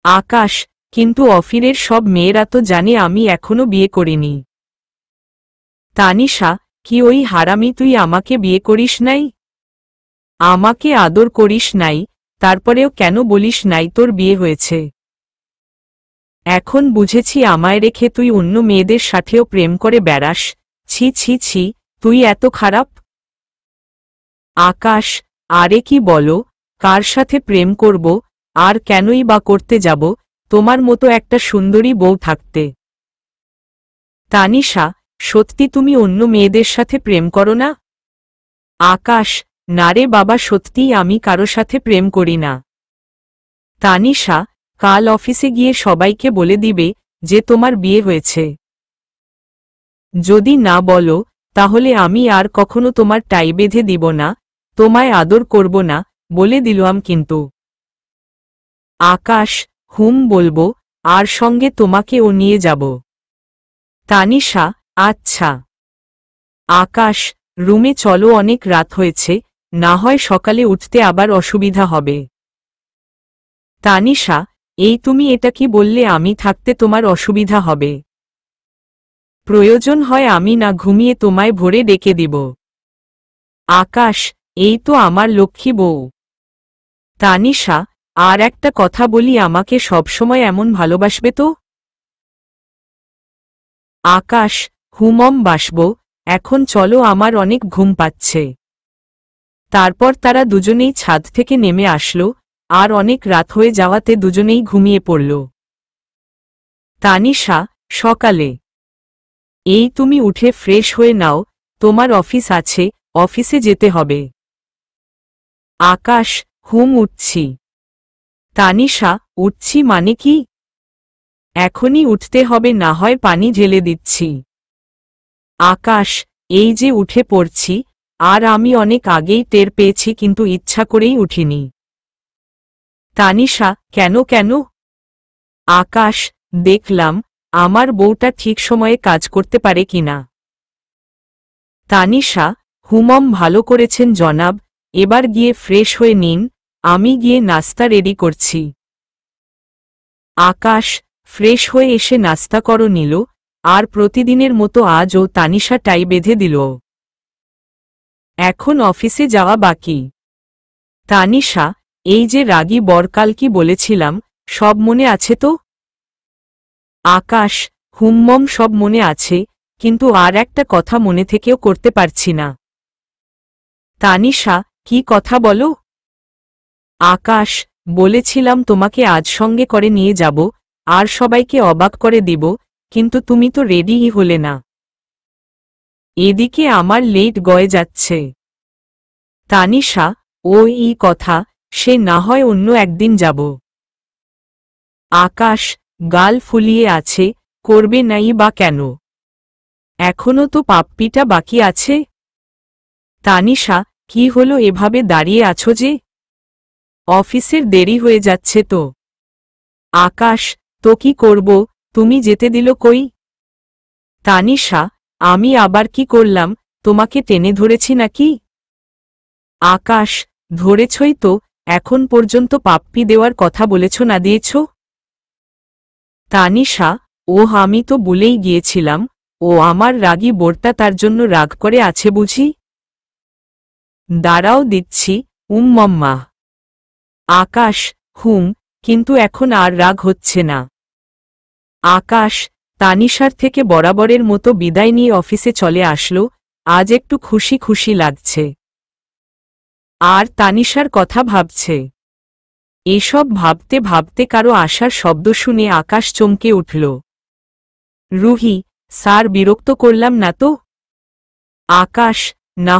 আকাশ, কিন্তু অফিরের সব মেয়েরা তো জানে আমি এখনো বিয়ে করিনি। তানিশা, কি ওই হারামি তুই আমাকে বিয়ে করিস নাই? আমাকে আদর করিস নাই, তারপরেও কেন বলিস নাই তোর বিয়ে হয়েছে? এখন বুঝেছি আমায় রেখে তুই অন্য মেয়েদের সাথেও প্রেম করে বেড়াস। ছি ছি ছি, তুই এত খারাপ। আকাশ, আরে কি বলো, কার সাথে প্রেম করব, আর কেনই বা করতে যাব, তোমার মতো একটা সুন্দরী বউ থাকতে। তানিশা, সত্যি তুমি অন্য মেয়েদের সাথে প্রেম করো না? আকাশ, না রে বাবা, সত্যিই আমি কারো সাথে প্রেম করি না। তানিশা, কাল অফিসে গিয়ে সবাইকে বলে দিবে যে তোমার বিয়ে হয়েছে। যদি না বলো, তাহলে আমি আর কখনো তোমার টাই বেঁধে দিব না, তোমায় আদর করব না, বলে দিলাম কিন্তু। আকাশ, বলবো, আর সঙ্গে তোমাকেও নিয়ে যাব। তানিশা, আচ্ছা। আকাশ, রুমে চলো, অনেক রাত হয়েছে, না হয় সকালে উঠতে আবার অসুবিধা হবে। তানিশা, এই তুমি এটা কি বললে আমি থাকতে তোমার অসুবিধা হবে? প্রয়োজন হয় আমি না ঘুমিয়ে তোমায় ভোরে ডেকে দিব। আকাশ, এই তো আমার লক্ষ্মী বউ। তানিশা, আর একটা কথা বলি, আমাকে সবসময় এমন ভালোবাসবে তো? আকাশ, বাসব, এখন চলো, আমার অনেক ঘুম পাচ্ছে। তারপর তারা দুজনেই ছাদ থেকে নেমে আসলো, আর অনেক রাত হয়ে যাওয়াতে দুজনেই ঘুমিয়ে পড়ল। তানিশা, সকালে। এই তুমি উঠে ফ্রেশ হয়ে নাও, তোমার অফিস আছে, অফিসে যেতে হবে। আকাশ, উঠছি। তানিশা, উঠছি মানে কি? এখনই উঠতে হবে, না হয় পানি ঢেলে দিচ্ছি। আকাশ, এই যে উঠে পড়ছি, আর আমি অনেক আগেই টের পেয়েছি, কিন্তু ইচ্ছা করেই উঠিনি। তানিশা, কেন কেন? আকাশ, দেখলাম আমার বউটা ঠিক সময়ে কাজ করতে পারে কিনা। তানিশা, ভালো করেছেন জনাব, এবার গিয়ে ফ্রেশ হয়ে নিন, আমি গিয়ে নাস্তা রেডি করছি। আকাশ, ফ্রেশ হয়ে এসে নাস্তা করো নিল, আর প্রতিদিনের মতো আজও তানিশা টাই বেঁধে দিল। এখন অফিসে যাওয়া বাকি। তানিশা, এই যে রাগী বরকাল কি বলেছিলাম, সব মনে আছে তো? আকাশ, সব মনে আছে, কিন্তু আর একটা কথা মনে থেকেও করতে পারছি না। তানিশা, কি কথা বলো? আকাশ, বলেছিলাম তোমাকে আজ সঙ্গে করে নিয়ে যাব, আর সবাইকে অবাক করে দিব, কিন্তু তুমি তো রেডিই হলে না। এদিকে আমার লেট গয়ে যাচ্ছে। তানিশা, এই কথা, সে না হয় অন্য একদিন যাব। আকাশ, গাল ফুলিয়ে আছে, করবে নাই বা কেন? এখনো তো পাপ্পিটা বাকি আছে। তানিশা, কি হলো এভাবে দাঁড়িয়ে আছো যে? অফিসের দেরি হয়ে যাচ্ছে তো। আকাশ, তো কি করব, তুমি যেতে দিল কই? তানিশা, আমি আবার কি করলাম, তোমাকে টেনে ধরেছি নাকি? আকাশ, ধরেছই তো, এখন পর্যন্ত পাপ্পি দেওয়ার কথা বলেছ না দিয়েছ? তানিশা, আমি তো বলেই গিয়েছিলাম, আমার রাগী বোরটা তার জন্য রাগ করে আছে বুঝি। দাঁড়াও দিচ্ছি, মম্মা। আকাশ, কিন্তু এখন আর রাগ হচ্ছে না। আকাশ, তানিশার থেকে বরাবরের মতো বিদায় নিয়ে অফিসে চলে আসলো, আজ একটু খুশি খুশি লাগছে। আর তানিশার কথা ভাবছে। এসব ভাবতে ভাবতে কারো আসার শব্দ শুনে আকাশ চমকে উঠল। রুহি, স্যার বিরক্ত করলাম না তো? আকাশ, না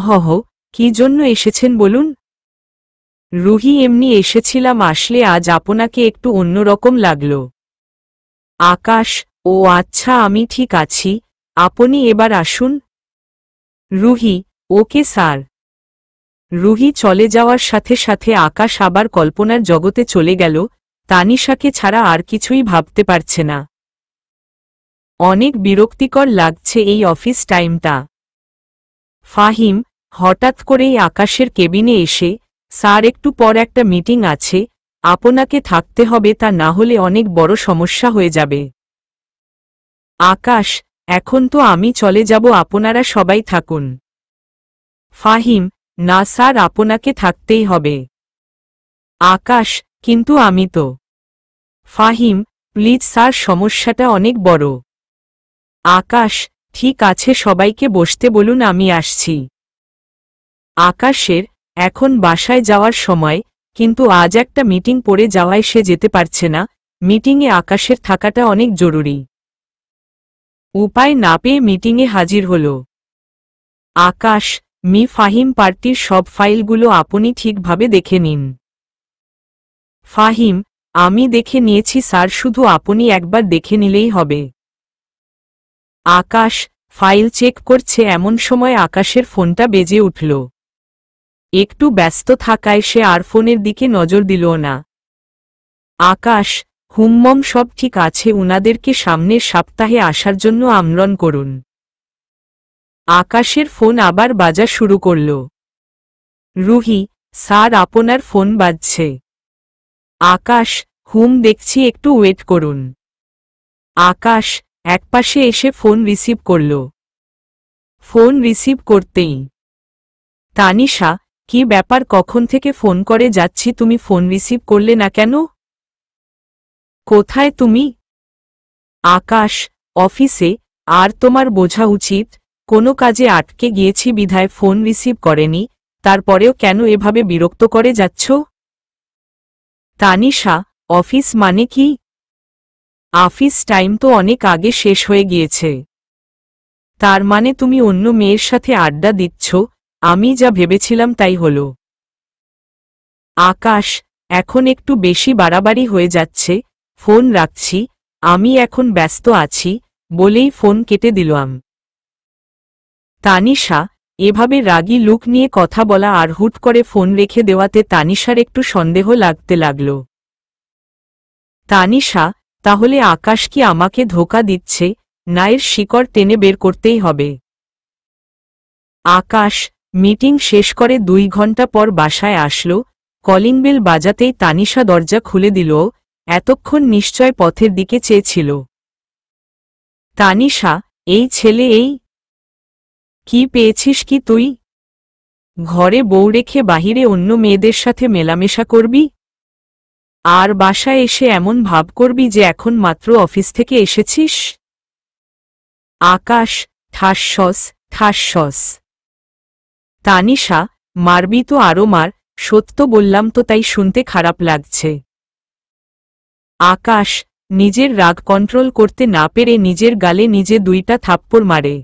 কি জন্য এসেছেন বলুন? রুহি, এমনি এসেছিলাম, আসলে আজ আপনাকে একটু অন্যরকম লাগল। আকাশ, আচ্ছা, আমি ঠিক আছি, আপনি এবার আসুন। Ruhi, okay sir. রুহি চলে যাওয়ার সাথে সাথে আকাশ আবার কল্পনার জগতে চলে গেল, তানিশাকে ছাড়া আর কিছুই ভাবতে পারছে না। অনেক বিরক্তিকর লাগছে এই অফিস টাইমটা। ফাহিম হঠাৎ করেই আকাশের কেবিনে এসে, স্যার একটু পর একটা মিটিং আছে, আপনাকে থাকতে হবে, তা না হলে অনেক বড় সমস্যা হয়ে যাবে। আকাশ, এখন তো আমি চলে যাব, আপনারা সবাই থাকুন। ফাহিম, না স্যার, আপনাকে থাকতেই হবে। আকাশ, কিন্তু আমি তো। ফাহিম, প্লিজ স্যার, সমস্যাটা অনেক বড়। আকাশ, ঠিক আছে, সবাইকে বসতে বলুন, আমি আসছি। আকাশের এখন বাসায় যাওয়ার সময়, কিন্তু আজ একটা মিটিং পড়ে যাওয়ায় সে যেতে পারছে না। মিটিংয়ে আকাশের থাকাটা অনেক জরুরি। উপায় না পেয়ে মিটিংয়ে হাজির হল। আকাশ, ফাহিম, পার্টির সব ফাইলগুলো আপনি ঠিকভাবে দেখে নিন। ফাহিম, আমি দেখে নিয়েছি স্যার, শুধু আপনি একবার দেখে নিলেই হবে। আকাশ ফাইল চেক করছে, এমন সময় আকাশের ফোনটা বেজে উঠল। একটু ব্যস্ত থাকায় সে আর ফোনের দিকে নজর দিল না। আকাশ, হুম্মম, সব ঠিক আছে, উনাদেরকে সামনের সপ্তাহে আসার জন্য আমন্ত্রণ করুন। আকাশের ফোন আবার বাজা শুরু করল। রুহি, স্যার, আপনার ফোন বাজছে। আকাশ, দেখছি, একটু ওয়েট করুন। আকাশ একপাশে এসে ফোন রিসিভ করল। ফোন রিসিভ করতেই, তানিশা, কি ব্যাপার, কখন থেকে ফোন করে যাচ্ছি, তুমি ফোন রিসিভ করলে না কেন? কোথায় তুমি? আকাশ, অফিসে। আর তোমার বোঝা উচিত, কোনো কাজে আটকে গিয়েছি বিধায় ফোন রিসিভ করেনি, তারপরেও কেন এভাবে বিরক্ত করে যাচ্ছ? তানিশা, অফিস মানে কি? অফিস টাইম তো অনেক আগে শেষ হয়ে গিয়েছে। তার মানে তুমি অন্য মেয়ের সাথে আড্ডা দিচ্ছ? আমি যা ভেবেছিলাম তাই হল। আকাশ, এখন একটু বেশি বাড়াবাড়ি হয়ে যাচ্ছে, ফোন রাখছি, আমি এখন ব্যস্ত আছি, বলেই ফোন কেটে দিলাম। তানিশা এভাবে রাগী লুক নিয়ে কথা বলা আর হুট করে ফোন রেখে দেওয়াতে তানিশার একটু সন্দেহ লাগতে লাগল। তানিশা, তাহলে আকাশ কি আমাকে ধোঁকা দিচ্ছে? না, এর শিকড় টেনে বের করতেই হবে। আকাশ মিটিং শেষ করে 2 ঘন্টা পর বাসায় আসলো। কলিং বেল বাজাতেই তানিশা দরজা খুলে দিল। এতক্ষণ নিশ্চয় পথের দিকে চেয়েছিল। তানিশা, এই ছেলে, এই কি পেয়েছিস কি তুই? ঘরে বউ রেখে বাহিরে অন্য মেয়েদের সাথে মেলামেশা করবি? আর বাসায় এসে এমন ভাব করবি যে এখন মাত্র অফিস থেকে এসেছিস? আকাশ ঠাসস ঠাসস। তানিশা, মারবি তো আরো মার, সত্য বললাম তো, তাই শুনতে খারাপ লাগছে। আকাশ নিজের রাগ কন্ট্রোল করতে না পেরে নিজের গালে নিজে 2টা থাপ্পড় মারে।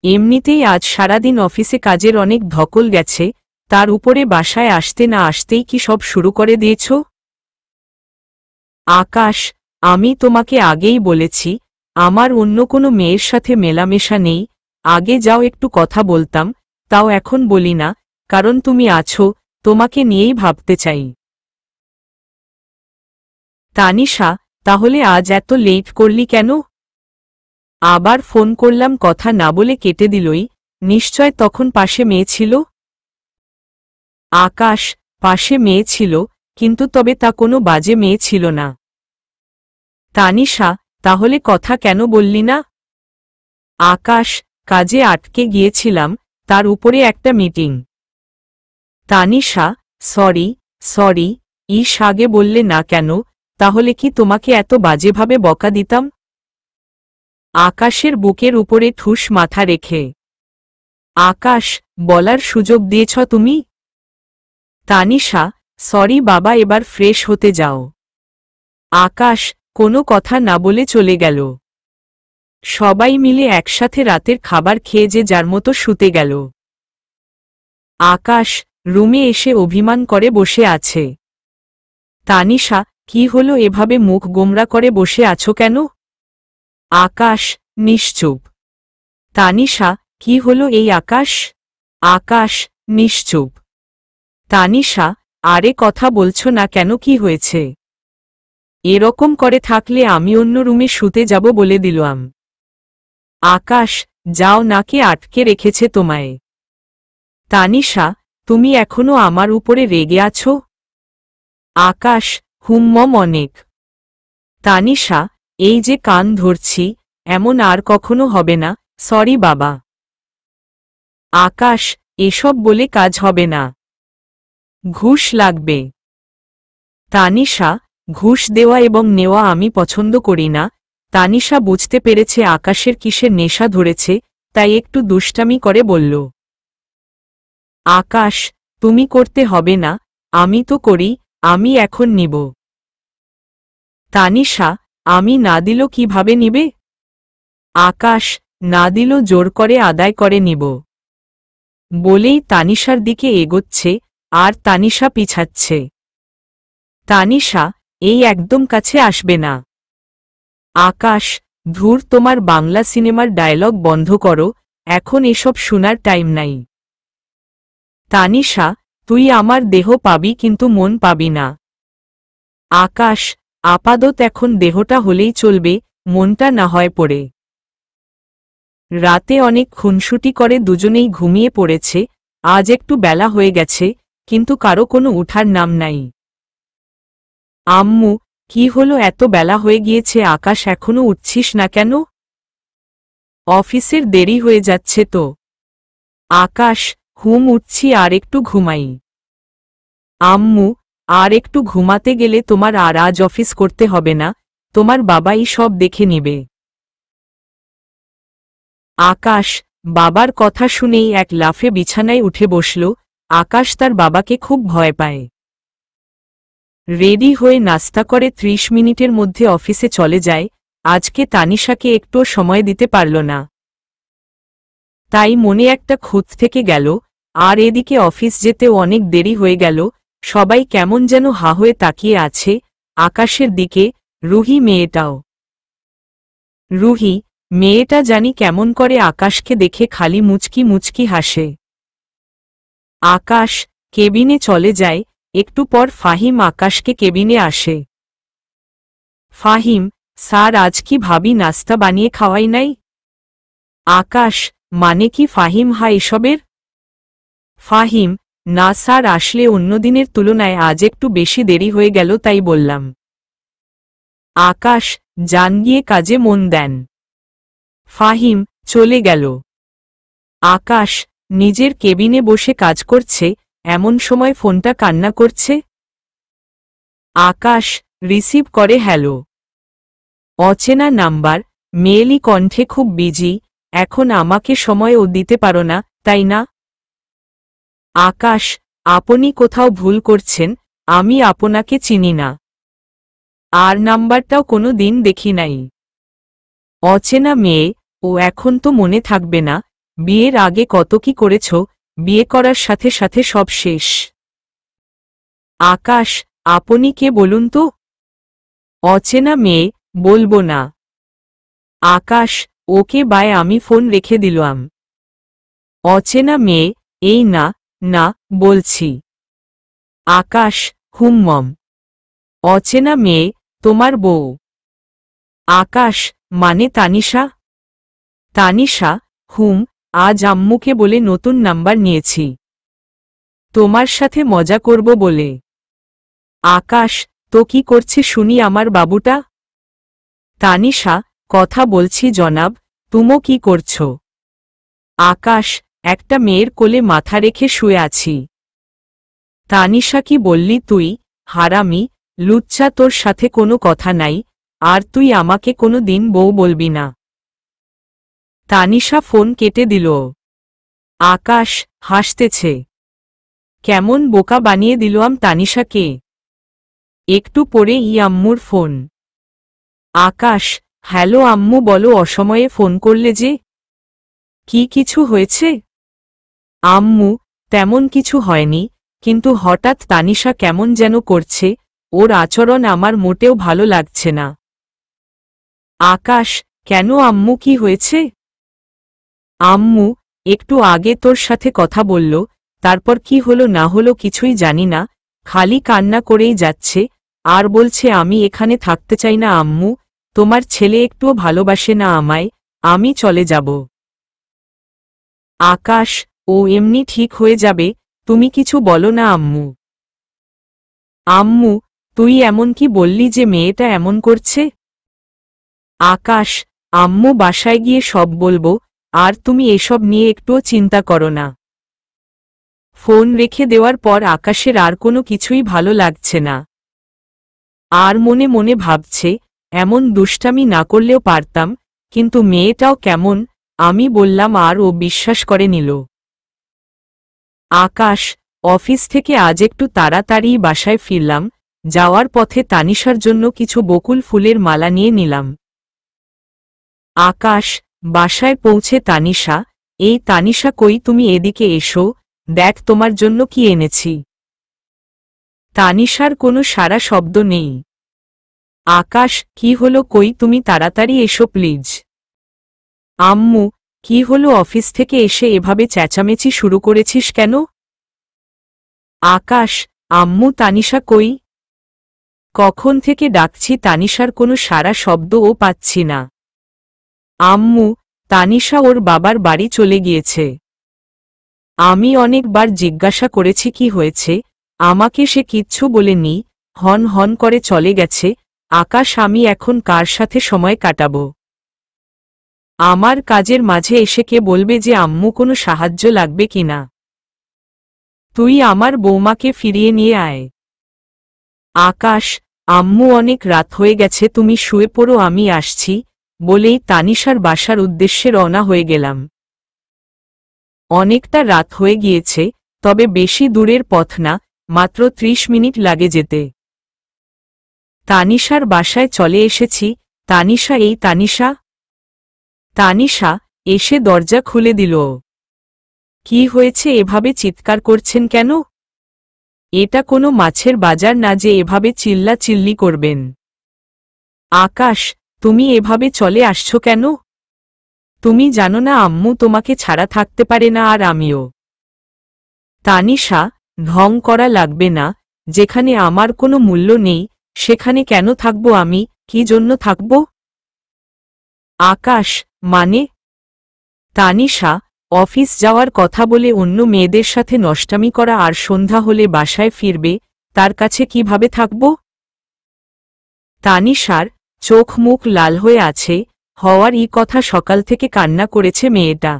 এমনিতেই আজ সারাদিন অফিসে কাজের অনেক ধকল গেছে, তার উপরে বাসায় আসতে না আসতেই কি সব শুরু করে দিয়েছ? আকাশ, আমি তোমাকে আগেই বলেছি, আমার অন্য কোনো মেয়ের সাথে মেলামেশা নেই। আগে যাও একটু কথা বলতাম, তাও এখন বলি না, কারণ তুমি আছো, তোমাকে নিয়েই ভাবতে চাই। তানিশা, তাহলে আজ এত লেট করলি কেন? আবার ফোন করলাম, কথা না বলে কেটে দিলই, নিশ্চয় তখন পাশে মেয়ে ছিল। আকাশ, পাশে মেয়ে ছিল, কিন্তু তবে তা কোনো বাজে মেয়ে ছিল না। তানিশা, তাহলে কথা কেন বললি না? আকাশ, কাজে আটকে গিয়েছিলাম, তার উপরে একটা মিটিং। তানিশা, সরি, আগে বললে না কেন? তাহলে কি তোমাকে এত বাজেভাবে বকা দিতাম? আকাশের বুকের উপরে ঠুস মাথা রেখে। আকাশ, বলার সুযোগ দিয়েছ তুমি? তানিশা, সরি বাবা, এবার ফ্রেশ হতে যাও। আকাশ কোনো কথা না বলে চলে গেল। সবাই মিলে একসাথে রাতের খাবার খেয়ে যে যার মতো শুতে গেল। আকাশ রুমে এসে অভিমান করে বসে আছে। তানিশা, কি হলো, এভাবে মুখ গোমরা করে বসে আছো কেন? আকাশ নিশ্চুপ। তানিশা, কি হলো এই আকাশ? আকাশ নিশ্চুপ। তানিশা, আরে কথা বলছো না কেন, কি হয়েছে? এরকম করে থাকলে আমি অন্য রুমে শুতে যাব বলে দিলাম। আকাশ, যাও, না কে আটকে রেখেছে তোমায়? তানিশা, তুমি এখনো আমার উপরে রেগে আছো? আকাশ, হুম্মম অনেক। তানিশা, এই যে কান ধরছি, এমন আর কখনো হবে না, সরি বাবা। আকাশ, এসব বলে কাজ হবে না। ঘুষ লাগবে। তানিশা, ঘুষ দেওয়া এবং নেওয়া আমি পছন্দ করি না। তানিশা বুঝতে পেরেছে আকাশের কিসের নেশা ধরেছে, তাই একটু দুষ্টামি করে বলল। আকাশ, তুমি করতে হবে না, আমি তো করি, আমি এখন নিব। তানিশা, আমি না দিল কিভাবে নিবে? আকাশ, না দিল জোর করে আদায় করে নিব। বলেই তানিশার দিকে এগোচ্ছে, আর তানিশা পিছাচ্ছে। তানিশা, এই একদম কাছে আসবে না। আকাশ, ধুর, তোমার বাংলা সিনেমার ডায়লগ বন্ধ করো, এখন এসব শোনার টাইম নাই। তানিশা, তুই আমার দেহ পাবি কিন্তু মন পাবি না। আকাশ, আপাতত এখন দেহটা হলেই চলবে, মনটা না হয় পড়ে। রাতে অনেক খুনসুটি করে দুজনেই ঘুমিয়ে পড়েছে। আজ একটু বেলা হয়ে গেছে, কিন্তু কারো কোনো উঠার নাম নাই। আম্মু, কি হলো, এত বেলা হয়ে গিয়েছে, আকাশ এখনো উঠছিস না কেন? অফিসের দেরি হয়ে যাচ্ছে তো। আকাশ, উঠছি, আর একটু ঘুমাই। আম্মু, আর একটু ঘুমাতে গেলে তোমার আর আজ অফিস করতে হবে না, তোমার বাবাই সব দেখে নিবে। আকাশ, বাবার কথা শুনেই এক লাফে বিছানায় উঠে বসল। আকাশ তার বাবাকে খুব ভয় পায়। রেডি হয়ে নাস্তা করে 30 মিনিটের মধ্যে অফিসে চলে যায়। আজকে তানিশাকে একটুও সময় দিতে পারল না, তাই মনে একটা খুঁত থেকে গেল। আর এদিকে অফিস যেতেও অনেক দেরি হয়ে গেল। সবাই কেমন যেন হা হয়ে তাকিয়ে আছে আকাশের দিকে, রুহি মেয়েটাও। রুহি মেয়েটা জানি কেমন করে আকাশকে দেখে খালি মুচকি মুচকি হাসে। আকাশ কেবিনে চলে যায়। একটু পর ফাহিম আকাশকে কেবিনে আসে। ফাহিম, স্যার, আজ কি ভাবি নাস্তা বানিয়ে খাওয়াই নাই? আকাশ, মানে কি ফাহিম এসবের? ফাহিম, না স্যার, আসলে অন্যদিনের তুলনায় আজ একটু বেশি দেরি হয়ে গেল তাই বললাম। আকাশ, যান, গিয়ে কাজে মন দেন। ফাহিম চলে গেল। আকাশ নিজের কেবিনে বসে কাজ করছে, এমন সময় ফোনটা কান্না করছে। আকাশ রিসিভ করে, হ্যালো। অচেনা নাম্বার, মেয়েলি কণ্ঠে, খুব বিজি, এখন আমাকে সময়ও দিতে পারো না, তাই না? আকাশ, আপনি কোথাও ভুল করছেন, আমি আপনাকে চিনি না, আর নাম্বারটাও কোনো দিন দেখি নাই। অচেনা মেয়ে, ও এখন তো মনে থাকবে না, বিয়ের আগে কত কি করেছ, বিয়ে করার সাথে সাথে সব শেষ। আকাশ, আপনি কে বলুন তো? অচেনা মেয়ে, বলবো না। আকাশ, ওকে বাই, আমি ফোন রেখে দিলাম। অচেনা মেয়ে, এই না, না, বলছি। আকাশ, হুম্মম। অচেনা মেয়ে, তোমার বউ। আকাশ, মানে তানিশা? তানিশা, আজ আম্মুকে বলে নতুন নাম্বার নিয়েছি, তোমার সাথে মজা করব বলে। আকাশ, তো কি করছে শুনি আমার বাবুটা? তানিশা, কথা বলছি জনাব, তুমো কি করছো? আকাশ, একটা মেয়ের কোলে মাথা রেখে শুয়ে আছি। তানিশা, কি বললি তুই? হারামি, লুচ্চা, তোর সাথে কোনো কথা নাই, আর তুই আমাকে কোনো দিন বউ বলবি না। তানিশা ফোন কেটে দিল। আকাশ হাসতেছে। কেমন বোকা বানিয়ে দিলাম তানিশাকে। একটু পরে আম্মুর ফোন। আকাশ, হ্যালো আম্মু, বলো, অসময়ে ফোন করলে যে? কি কিছু হয়েছে? আম্মু, তেমন কিছু হয়নি, কিন্তু হঠাৎ তানিশা কেমন যেন করছে, ওর আচরণ আমার মোটেও ভালো লাগছে না। আকাশ, কেন আম্মু, কি হয়েছে? আম্মু, একটু আগে তোর সাথে কথা বলল, তারপর কি হলো না হলো কিছুই জানি না, খালি কান্না করেই যাচ্ছে আর বলছে আমি এখানে থাকতে চাই না আম্মু, তোমার ছেলে একটুও ভালোবাসে না আমায়, আমি চলে যাব। আকাশ, ও এমনি ঠিক হয়ে যাবে, তুমি কিছু বলো না আম্মু। আম্মু, তুই এমন কি বললি যে মেয়েটা এমন করছে? আকাশ, আম্মু বাসায় গিয়ে সব বলবো, আর তুমি এসব নিয়ে একটুও চিন্তা করো না। ফোন রেখে দেওয়ার পর আকাশের আর কোনো কিছুই ভালো লাগছে না। আর মনে মনে ভাবছে, এমন দুষ্টামি না করলেও পারতাম, কিন্তু মেয়েটাও কেমন, আমি বললাম আর ও বিশ্বাস করে নিল। আকাশ, অফিস থেকে আজ একটু তাড়াতাড়ি বাসায় ফিরলাম, যাওয়ার পথে তানিশার জন্য কিছু বকুল ফুলের মালা নিয়ে নিলাম। আকাশ, বাসায় পৌঁছে তানিশা, এই তানিশা কই তুমি এদিকে এসো, দেখ তোমার জন্য কি এনেছি। তানিশার কোনো সারা শব্দ নেই। আকাশ, কি হলো কই তুমি তাড়াতাড়ি এসো প্লিজ। আম্মু, কি হলো অফিস থেকে এসে এভাবে চেঁচামেচি শুরু করেছিস কেন? আকাশ, আম্মু তানিশা কই? কখন থেকে ডাকছি তানিশার কোনো সারা শব্দও পাচ্ছি না। আম্মু, তানিশা ওর বাবার বাড়ি চলে গিয়েছে। আমি অনেকবার জিজ্ঞাসা করেছি কি হয়েছে, আমাকে সে কিচ্ছু বলেনি, হন হন করে চলে গেছে। আকাশ, আমি এখন কার সাথে সময় কাটাব? আমার কাজের মাঝে এসে কে বলবে যে আম্মু কোনো সাহায্য লাগবে কিনা? তুই আমার বৌমাকে ফিরিয়ে নিয়ে আয়। আকাশ, আম্মু অনেক রাত হয়ে গেছে, তুমি শুয়ে পড়ো, আমি আসছি, বলেই তানিশার বাসার উদ্দেশ্যে রওনা হয়ে গেলাম। অনেকটা রাত হয়ে গিয়েছে, তবে বেশি দূরের পথ না, মাত্র 30 মিনিট লাগে যেতে। তানিশার বাসায় চলে এসেছি। তানিশা, এই তানিশা। তানিশা এসে দরজা খুলে দিল। কি হয়েছে, এভাবে চিৎকার করছেন কেন? এটা কোনো মাছের বাজার না যে এভাবে চিল্লা চিল্লি করবেন। আকাশ, তুমি এভাবে চলে আসছো কেন? তুমি জানো না আম্মু তোমাকে ছাড়া থাকতে পারে না, আর আমিও। তানিশা, ঢং করা লাগবে না, যেখানে আমার কোনো মূল্য নেই সেখানে কেন থাকবো আমি, কি জন্য থাকব? আকাশ, মানে? তানিশা, অফিস যাওয়ার কথা বলে অন্য মেয়েদের সাথে নষ্টামি করা আর সন্ধ্যা হলে বাসায় ফিরবে, তার কাছে কিভাবে থাকব? তানিশার চোখ মুখ লাল হয়ে আছে, হওয়ার ই কথা, সকাল থেকে কান্না করেছে মেয়েটা।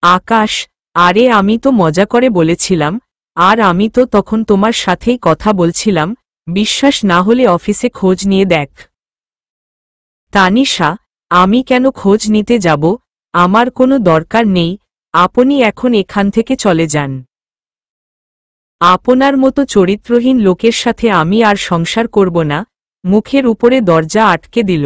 আকাশ, আরে আমি তো মজা করে বলেছিলাম, আর আমি তো তখন তোমার সাথেই কথা বলছিলাম, বিশ্বাস না হলে অফিসে খোঁজ নিয়ে দেখ। তানিশা, আমি কেন খোঁজ নিতে যাব, আমার কোনো দরকার নেই, আপনি এখন এখান থেকে চলে যান। আপনার মতো চরিত্রহীন লোকের সাথে আমি আর সংসার করব না, মুখের উপরে দরজা আটকে দিল।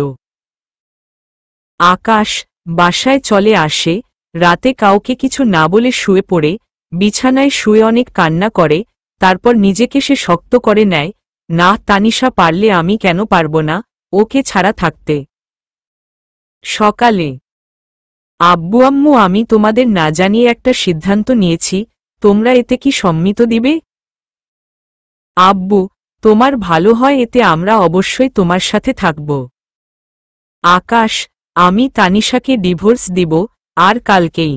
আকাশ বাসায় চলে আসে, রাতে কাউকে কিছু না বলে শুয়ে পড়ে, বিছানায় শুয়ে অনেক কান্না করে, তারপর নিজেকে সে শক্ত করে নেয়, না তানিশা পারলে আমি কেন পারব না ওকে ছাড়া থাকতে। সকালে, আব্বু আম্মু, আমি তোমাদের না জানিয়ে একটা সিদ্ধান্ত নিয়েছি, তোমরা এতে কি সম্মত দিবে? আব্বু, তোমার ভালো হয়, এতে আমরা অবশ্যই তোমার সাথে থাকব। আকাশ, আমি তানিশাকে ডিভোর্স দিব, আর কালকেই।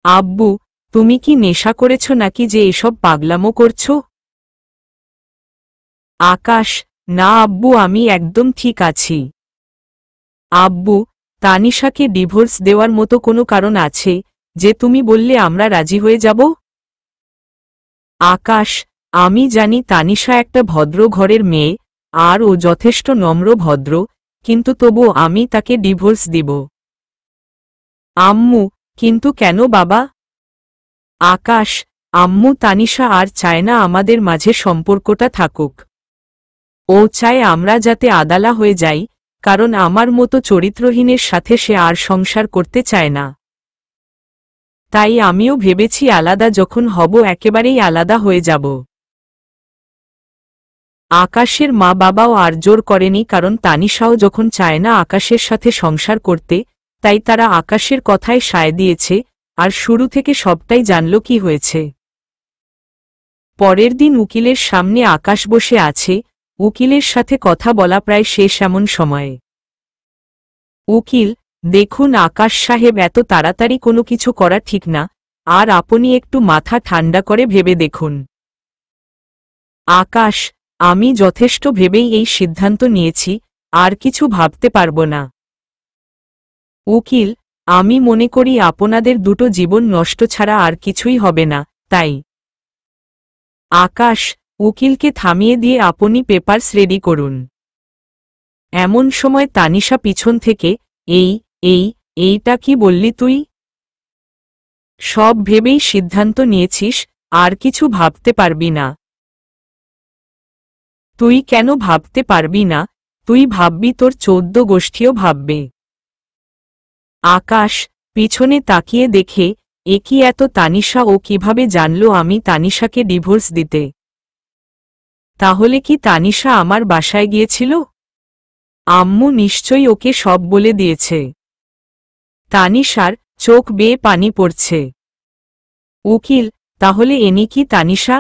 আব্বু, তুমি কি নেশা করেছ নাকি যে এসব পাগলামো করছো? আকাশ, না আব্বু, আমি একদম ঠিক আছি। আব্বু, তানিশাকে ডিভোর্স দেওয়ার মতো কোনো কারণ আছে যে তুমি বললে আমরা রাজি হয়ে যাব? আকাশ, আমি জানি তানিশা একটা ভদ্র ঘরের মেয়ে, আর ও যথেষ্ট নম্র ভদ্র, কিন্তু তবু আমি তাকে ডিভোর্স দিব। আম্মু, কিন্তু কেন বাবা? আকাশ, আম্মু, তানিশা আর চায় না আমাদের মাঝে সম্পর্কটা থাকুক। ও চায় আমরা যাতে আদালা হয়ে যাই, কারণ আমার মতো চরিত্রহীনের সাথে সে আর সংসার করতে চায় না। তাই আমিও ভেবেছি আলাদা যখন হব একেবারেই আলাদা হয়ে যাব। আকাশের মা বাবাও আর জোর করেনি, কারণ তানিশাও যখন চায় না আকাশের সাথে সংসার করতে, তাই তারা আকাশের কথায় সায় দিয়েছে, আর শুরু থেকে সবটাই জানল কি হয়েছে। পরের দিন উকিলের সামনে আকাশ বসে আছে, উকিলের সাথে কথা বলা প্রায় শেষ এমন সময়ে। উকিল, দেখুন আকাশ সাহেব, এত তাড়াতাড়ি কোনো কিছু করা ঠিক না, আর আপনি একটু মাথা ঠান্ডা করে ভেবে দেখুন। আকাশ, আমি যথেষ্ট ভেবেই এই সিদ্ধান্ত নিয়েছি, আর কিছু ভাবতে পারব না। উকিল, আমি মনে করি আপনাদের দুটো জীবন নষ্ট ছাড়া আর কিছুই হবে না, তাই। আকাশ, উকিলকে থামিয়ে দিয়ে আপনি পেপারস রেডি করুন। এমন সময় তানিশা পিছন থেকে, এইটা কি বললি তুই? সব ভেবেই সিদ্ধান্ত নিয়েছিস, আর কিছু ভাবতে পারবি না? তুই কেন ভাবতে পারবি না? তুই ভাববি, তোর 14 গোষ্ঠীও ভাববে। আকাশ পিছনে তাকিয়ে দেখে, এ কি এত তানিশা, ও কিভাবে জানল আমি তানিশাকে ডিভোর্স দিতে? তাহলে কি তানিশা আমার বাসায় গিয়েছিল? আম্মু নিশ্চয়ই ওকে সব বলে দিয়েছে। তানিশার চোখ বেয়ে পানি পড়ছে। উকিল, তাহলে এনি কি তানিশা?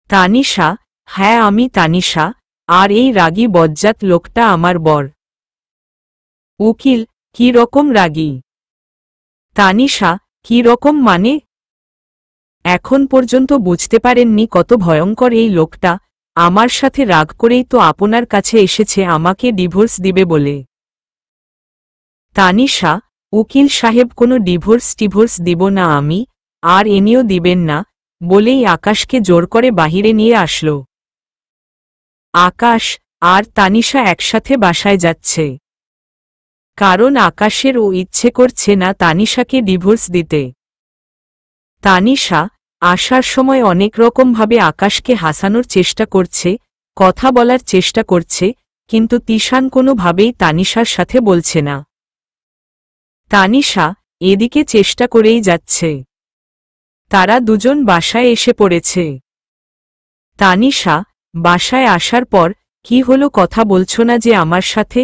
তানিশা, হ্যাঁ আমি তানিশা, আর এই রাগী বজ্জাত লোকটা আমার বর। উকিল, কি রকম রাগী? তানিশা, কি রকম মানে? এখন পর্যন্ত বুঝতে পারেননি কত ভয়ঙ্কর এই লোকটা? আমার সাথে রাগ করেই তো আপনার কাছে এসেছে আমাকে ডিভোর্স দিবে বলে। তানিশা, উকিল সাহেব, কোনো ডিভোর্স দিব না আমি, আর এনিও দিবেন না, বলেই আকাশকে জোর করে বাহিরে নিয়ে আসল। আকাশ আর তানিশা একসাথে বাসায় যাচ্ছে, কারণ আকাশের ও ইচ্ছে করছে না তানিশাকে ডিভোর্স দিতে। তানিশা আসার সময় অনেক রকমভাবে আকাশকে হাসানোর চেষ্টা করছে, কথা বলার চেষ্টা করছে, কিন্তু তিশান কোনোভাবেই তানিশার সাথে বলছে না। তানিশা এদিকে চেষ্টা করেই যাচ্ছে। তারা দুজন বাসায় এসে পড়েছে। তানিশা, বাসায় আসার পর, কি হলো, কথা বলছো না যে আমার সাথে?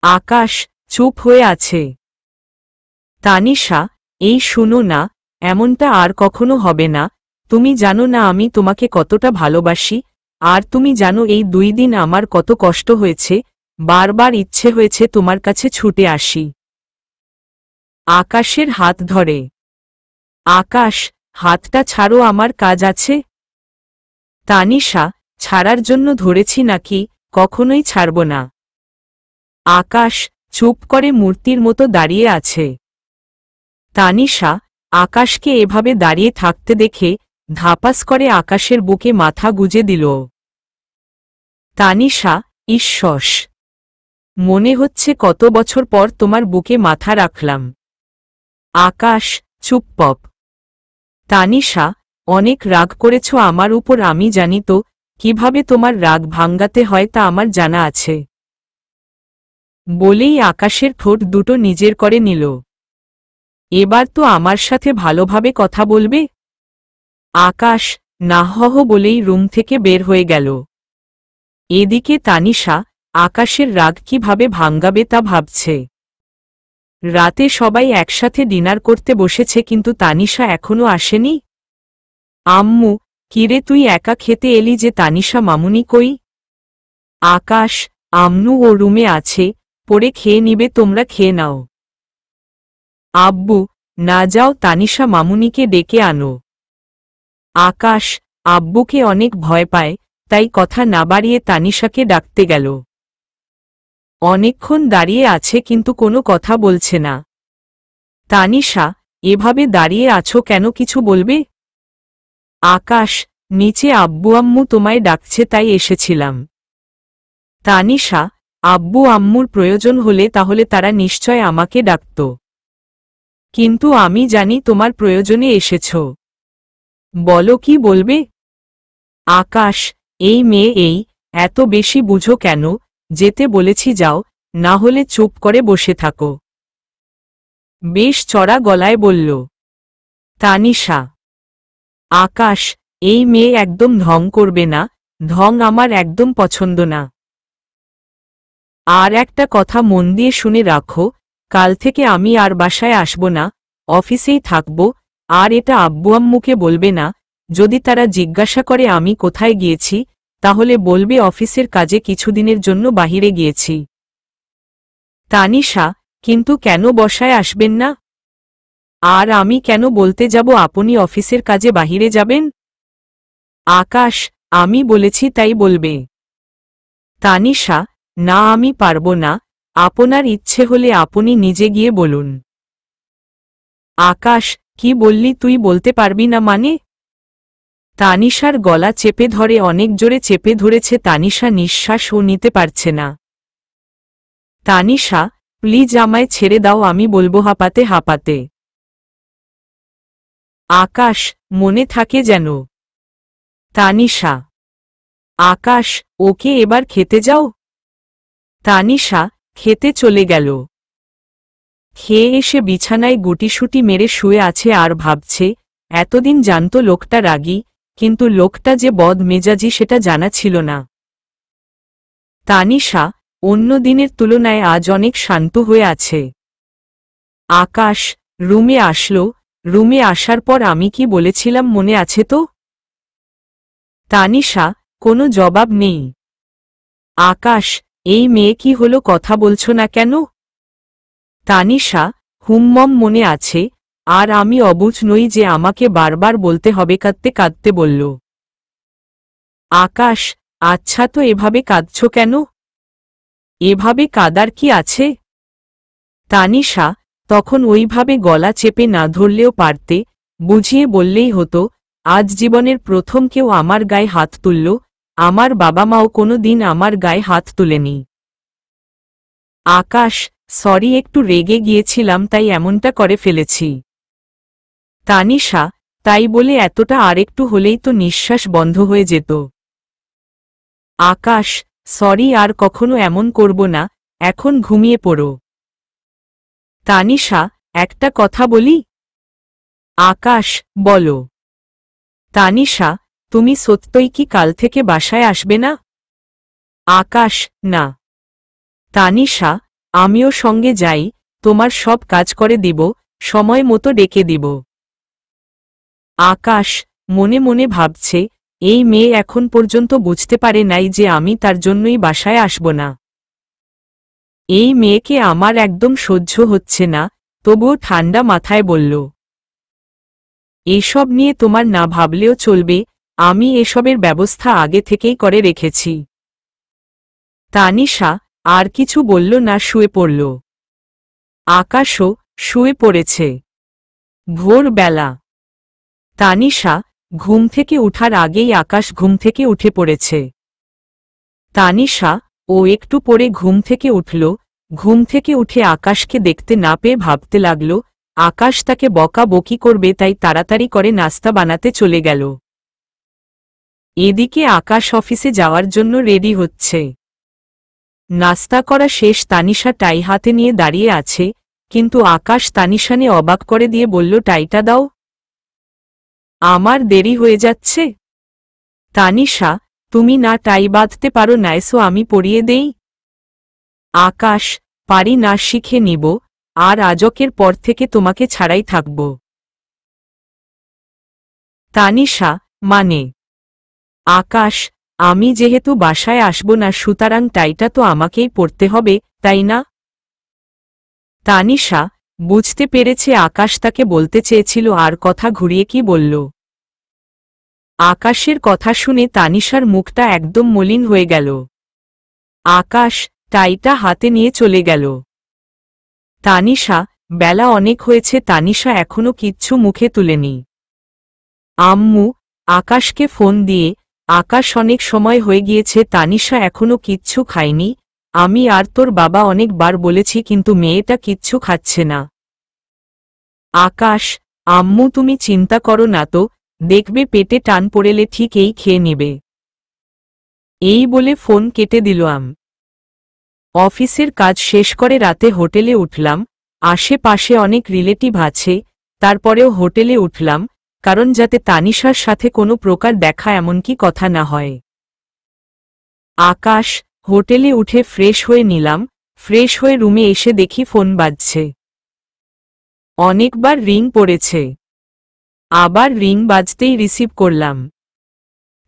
আকাশ চুপ হয়ে আছে। তানিশা, এই শুনো না, এমনটা আর কখনো হবে না। তুমি জানো না আমি তোমাকে কতটা ভালোবাসি, আর তুমি জানো এই 2 দিন আমার কত কষ্ট হয়েছে, বারবার ইচ্ছে হয়েছে তোমার কাছে ছুটে আসি। আকাশের হাত ধরে। আকাশ, হাতটা ছাড়ো, আমার কাজ আছে। তানিশা, ছাড়ার জন্য ধরেছি নাকি? কখনোই ছাড়ব না। আকাশ চুপ করে মূর্তির মতো দাঁড়িয়ে আছে। তানিশা আকাশকে এভাবে দাঁড়িয়ে থাকতে দেখে ধাপাস করে আকাশের বুকে মাথা গুজে দিল। তানিশা, ঈশ্বস, মনে হচ্ছে কত বছর পর তোমার বুকে মাথা রাখলাম। আকাশ চুপপপ। তানিশা, অনেক রাগ করেছ আমার উপর, আমি জানি তো কিভাবে তোমার রাগ ভাঙ্গাতে হয়, তা আমার জানা আছে। বলেই আকাশের ঠোঁট দুটো নিজের করে নিল। এবার তো আমার সাথে ভালোভাবে কথা বলবে? আকাশ নাহহ বলেই রুম থেকে বের হয়ে গেল। এদিকে তানিশা আকাশের রাগ কিভাবে ভাঙ্গাবে তা ভাবছে। রাতে সবাই একসাথে ডিনার করতে বসেছে, কিন্তু তানিশা এখনো আসেনি। আম্মু, কিরে তুই একা খেতে এলি যে? তানিশা মামুনি কই? আকাশ, আম্মু ও রুমে আছে, পরে খেয়ে নিবে, তোমরা খেয়ে নাও। আব্বু, না যাও, তানিশা মামুনিকে ডেকে আনো। আকাশ আব্বুকে অনেক ভয় পায়, তাই কথা না বাড়িয়ে তানিশাকে ডাকতে গেল। অনেকক্ষণ দাঁড়িয়ে আছে কিন্তু কোনো কথা বলছে না। তানিশা, এভাবে দাঁড়িয়ে আছো কেন, কিছু বলবে? আকাশ, নিচে আব্বু আম্মু তোমায় ডাকছে, তাই এসেছিলাম। তানিশা, আব্বু আম্মুর প্রয়োজন হলে তাহলে তারা নিশ্চয় আমাকে ডাকত, কিন্তু আমি জানি তোমার প্রয়োজনে এসেছ। বলো কি বলবে? আকাশ, এই মেয়ে এত বেশি বুঝো কেন? যেতে বলেছি যাও, না হলে চুপ করে বসে থাকো। বেশ চড়া গলায় বলল তানিশা। আকাশ, এই মেয়ে একদম ঢং করবে না, ঢং আমার একদম পছন্দ না। আর একটা কথা মন দিয়ে শুনে রাখো, কাল থেকে আমি আর বাসায় আসব না, অফিসেই থাকব, আর এটা আব্বু আম্মুকে বলবে না, যদি তারা জিজ্ঞাসা করে আমি কোথায় গিয়েছি তাহলে বলবে অফিসের কাজে কিছুদিনের জন্য বাহিরে গিয়েছি। তানিশা, কিন্তু কেন বসায় আসবেন না? আর আমি কেন বলতে যাব আপনি অফিসের কাজে বাহিরে যাবেন? আকাশ, আমি বলেছি তাই বলবে। তানিশা, না আমি পারব না, আপনার ইচ্ছে হলে আপনি নিজে গিয়ে বলুন। আকাশ, কি বললি তুই বলতে পারবি না মানে? তানিশার গলা চেপে ধরে অনেক জোরে চেপে ধরেছে, তানিশা নিঃশ্বাসও নিতে পারছে না। তানিশা, প্লিজ আমায় ছেড়ে দাও, আমি বলবো হাঁপাতে হাঁপাতে। আকাশ, মনে থাকে যেন। তানিশা। আকাশ, ওকে এবার খেতে যাও। তানিশা খেতে চলে গেল। খেয়ে এসে বিছানায় গুটিসুটি মেরে শুয়ে আছে আর ভাবছে, এতদিন জানত লোকটা রাগী, কিন্তু লোকটা যে বদ মেজাজি সেটা জানা ছিল না। তানিশা অন্য দিনের তুলনায় আজ অনেক শান্ত হয়ে আছে। আকাশ রুমে আসলো, রুমে আসার পর আমি কি বলেছিলাম মনে আছে তো? তানিশা কোনো জবাব নেই। আকাশ, এই মেয়ে কি হলো, কথা বলছো না কেন? তানিশা হুমমম মনে আছে, আর আমি অবুঝ নই যে আমাকে বারবার বলতে হবে, কাঁদতে কাঁদতে বলল। আকাশ, আচ্ছা তো এভাবে কাঁদছ কেন? এভাবে কাদার কি আছে? তানিশা তখন ওইভাবে গলা চেপে না ধরলেও পারতে, বুঝিয়ে বললেই হতো, আজ জীবনের প্রথম কেউ আমার গায়ে হাত তুলল, আমার বাবা মাও কোনো দিন আমার গায়ে হাত তুলেনি। আকাশ, সরি, একটু রেগে গিয়েছিলাম তাই এমনটা করে ফেলেছি। তানিশা তাই বলে এতটা আরেকটু হলেই তো নিঃশ্বাস বন্ধ হয়ে যেত। আকাশ, সরি, আর কখনো এমন করব না, এখন ঘুমিয়ে পড়ো। তানিশা একটা কথা বলি? আকাশ বলো। তানিশা তুমি সত্যই কি কাল থেকে বাসায় আসবে না? আকাশ না। তানিশা আমিও সঙ্গে যাই, তোমার সব কাজ করে দিব, সময় মতো ডেকে দিব। আকাশ মনে মনে ভাবছে, এই মেয়ে এখন পর্যন্ত বুঝতে পারে নাই যে আমি তার জন্যই বাসায় আসব না। এই মেয়েকে আমার একদম সহ্য হচ্ছে না, তবুও ঠান্ডা মাথায় বলল, এসব নিয়ে তোমার না ভাবলেও চলবে, আমি এসবের ব্যবস্থা আগে থেকেই করে রেখেছি। তানিশা আর কিছু বলল না, শুয়ে পড়ল। আকাশও শুয়ে পড়েছে। ভোরবেলা তানিশা ঘুম থেকে উঠার আগেই আকাশ ঘুম থেকে উঠে পড়েছে। তানিশা ও একটু পরে ঘুম থেকে উঠল, ঘুম থেকে উঠে আকাশকে দেখতে না পেয়ে ভাবতে লাগল, আকাশ তাকে বকা বকি করবে, তাই তাড়াতাড়ি করে নাস্তা বানাতে চলে গেল। এদিকে আকাশ অফিসে যাওয়ার জন্য রেডি হচ্ছে। নাস্তা করা শেষ, তানিশা টাই হাতে নিয়ে দাঁড়িয়ে আছে, কিন্তু আকাশ তানিশানে অবাক করে দিয়ে বলল, টাইটা দাও। আমার দেরি হয়ে যাচ্ছে। তানিশা তুমি না টাই বাঁধতে পারো না, এসো আমি পরিয়ে দেই। আকাশ পারি না, শিখে নিব, আর আজকের পর থেকে তোমাকে ছাড়াই থাকব। তানিশা মানে? আকাশ আমি যেহেতু বাসায় আসব না, সুতরাং টাইটা তো আমাকেই পরতে হবে, তাই না? তানিশা বুঝতে পেরেছে আকাশ তাকে বলতে চেয়েছিল, আর কথা ঘুরিয়ে কি বলল। আকাশের কথা শুনে তানিশার মুখটা একদম মলিন হয়ে গেল। আকাশ টাইটা হাতে নিয়ে চলে গেল। তানিশা বেলা অনেক হয়েছে, তানিশা এখনো কিচ্ছু মুখে তুলেনি। আম্মু আকাশকে ফোন দিয়ে, আকাশ অনেক সময় হয়ে গিয়েছে, তানিশা এখনো কিচ্ছু খায়নি, আমি আর তোর বাবা অনেকবার বলেছি কিন্তু মেয়েটা কিচ্ছু খাচ্ছে না। আকাশ আম্মু তুমি চিন্তা করো না তো, দেখবে পেটে টান পড়েলে ঠিক এই খেয়ে নেবে। এই বলে ফোন কেটে দিল। অফিসের কাজ শেষ করে রাতে হোটেলে উঠলাম, আশেপাশে অনেক রিলেটিভ আছে, তারপরেও হোটেলে উঠলাম, কারণ যাতে তানিশার সাথে কোনো প্রকার দেখা এমনকি কথা না হয়। আকাশ হোটেলে উঠে ফ্রেশ হয়ে নিলাম, ফ্রেশ হয়ে রুমে এসে দেখি ফোন বাজছে। অনেকবার রিং পড়েছে। আবার রিং বাজতেই রিসিভ করলাম।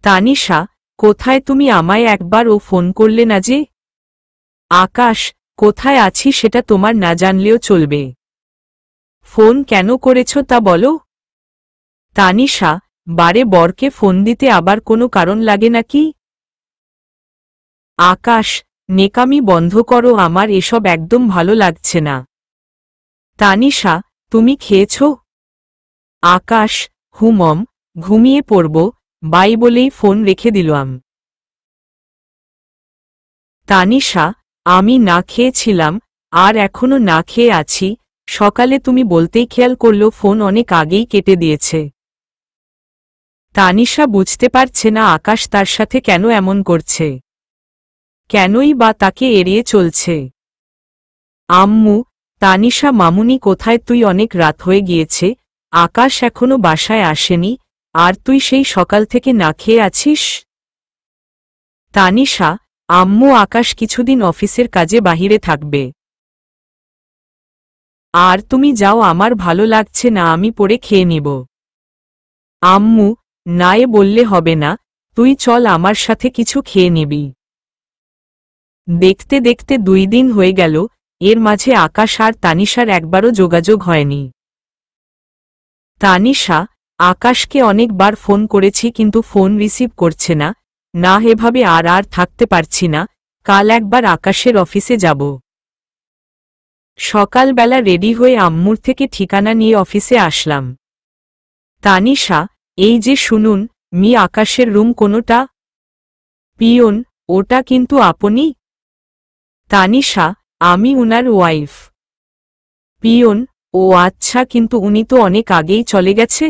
তানিশা, কোথায় তুমি? আমায় একবারও ফোন করলে না যে? আকাশ, কোথায় আছি সেটা তোমার না জানলেও চলবে। ফোন কেন করেছ তা বলো। তানিশা, বারে বরকে ফোন দিতে আবার কোনো কারণ লাগে নাকি? আকাশ, নেকামি বন্ধ করো, আমার এসব একদম ভালো লাগছে না। তানিশা, তুমি খেয়েছ? আকাশ, হুমম, ঘুমিয়ে পড়ব, বাই বলেই ফোন রেখে দিলাম। তানিশা, আমি না খেয়েছিলাম, আর এখনো না খেয়ে আছি। সকালে তুমি বলতেই খেয়াল করলো ফোন অনেক আগেই কেটে দিয়েছে। তানিশা বুঝতে পারছে না আকাশ তার সাথে কেন এমন করছে, কেনই বা তাকে এড়িয়ে চলছে। আম্মু, তানিশা মামুনি কোথায়? তুই? অনেক রাত হয়ে গিয়েছে, আকাশ এখনো বাসায় আসেনি, আর তুই সেই সকাল থেকে না খেয়ে আছিস। তানিশা, আম্মু, আকাশ কিছুদিন অফিসের কাজে বাহিরে থাকবে, আর তুমি যাও, আমার ভালো লাগছে না, আমি পরে খেয়ে নিব। আম্মু, না, এ বললে হবে না, তুই চল, আমার সাথে কিছু খেয়ে নিবি। দেখতে দেখতে 2 দিন হয়ে গেল, এর মাঝে আকাশ আর তানিশার একবারও যোগাযোগ হয়নি। তানিশা, আকাশকে অনেকবার ফোন করেছি কিন্তু ফোন রিসিভ করছে না। না, এভাবে আর থাকতে পারছি না, কাল একবার আকাশের অফিসে যাব। সকালবেলা রেডি হয়ে আম্মুর থেকে ঠিকানা নিয়ে অফিসে আসলাম। তানিশা, এই যে শুনুন, আকাশের রুম কোনটা? পিয়ন, ওটা কিন্তু আপনি? তানিশা, আমি উনার ওয়াইফ। পিয়ন, ও আচ্ছা, কিন্তু উনি তো অনেক আগেই চলে গেছে।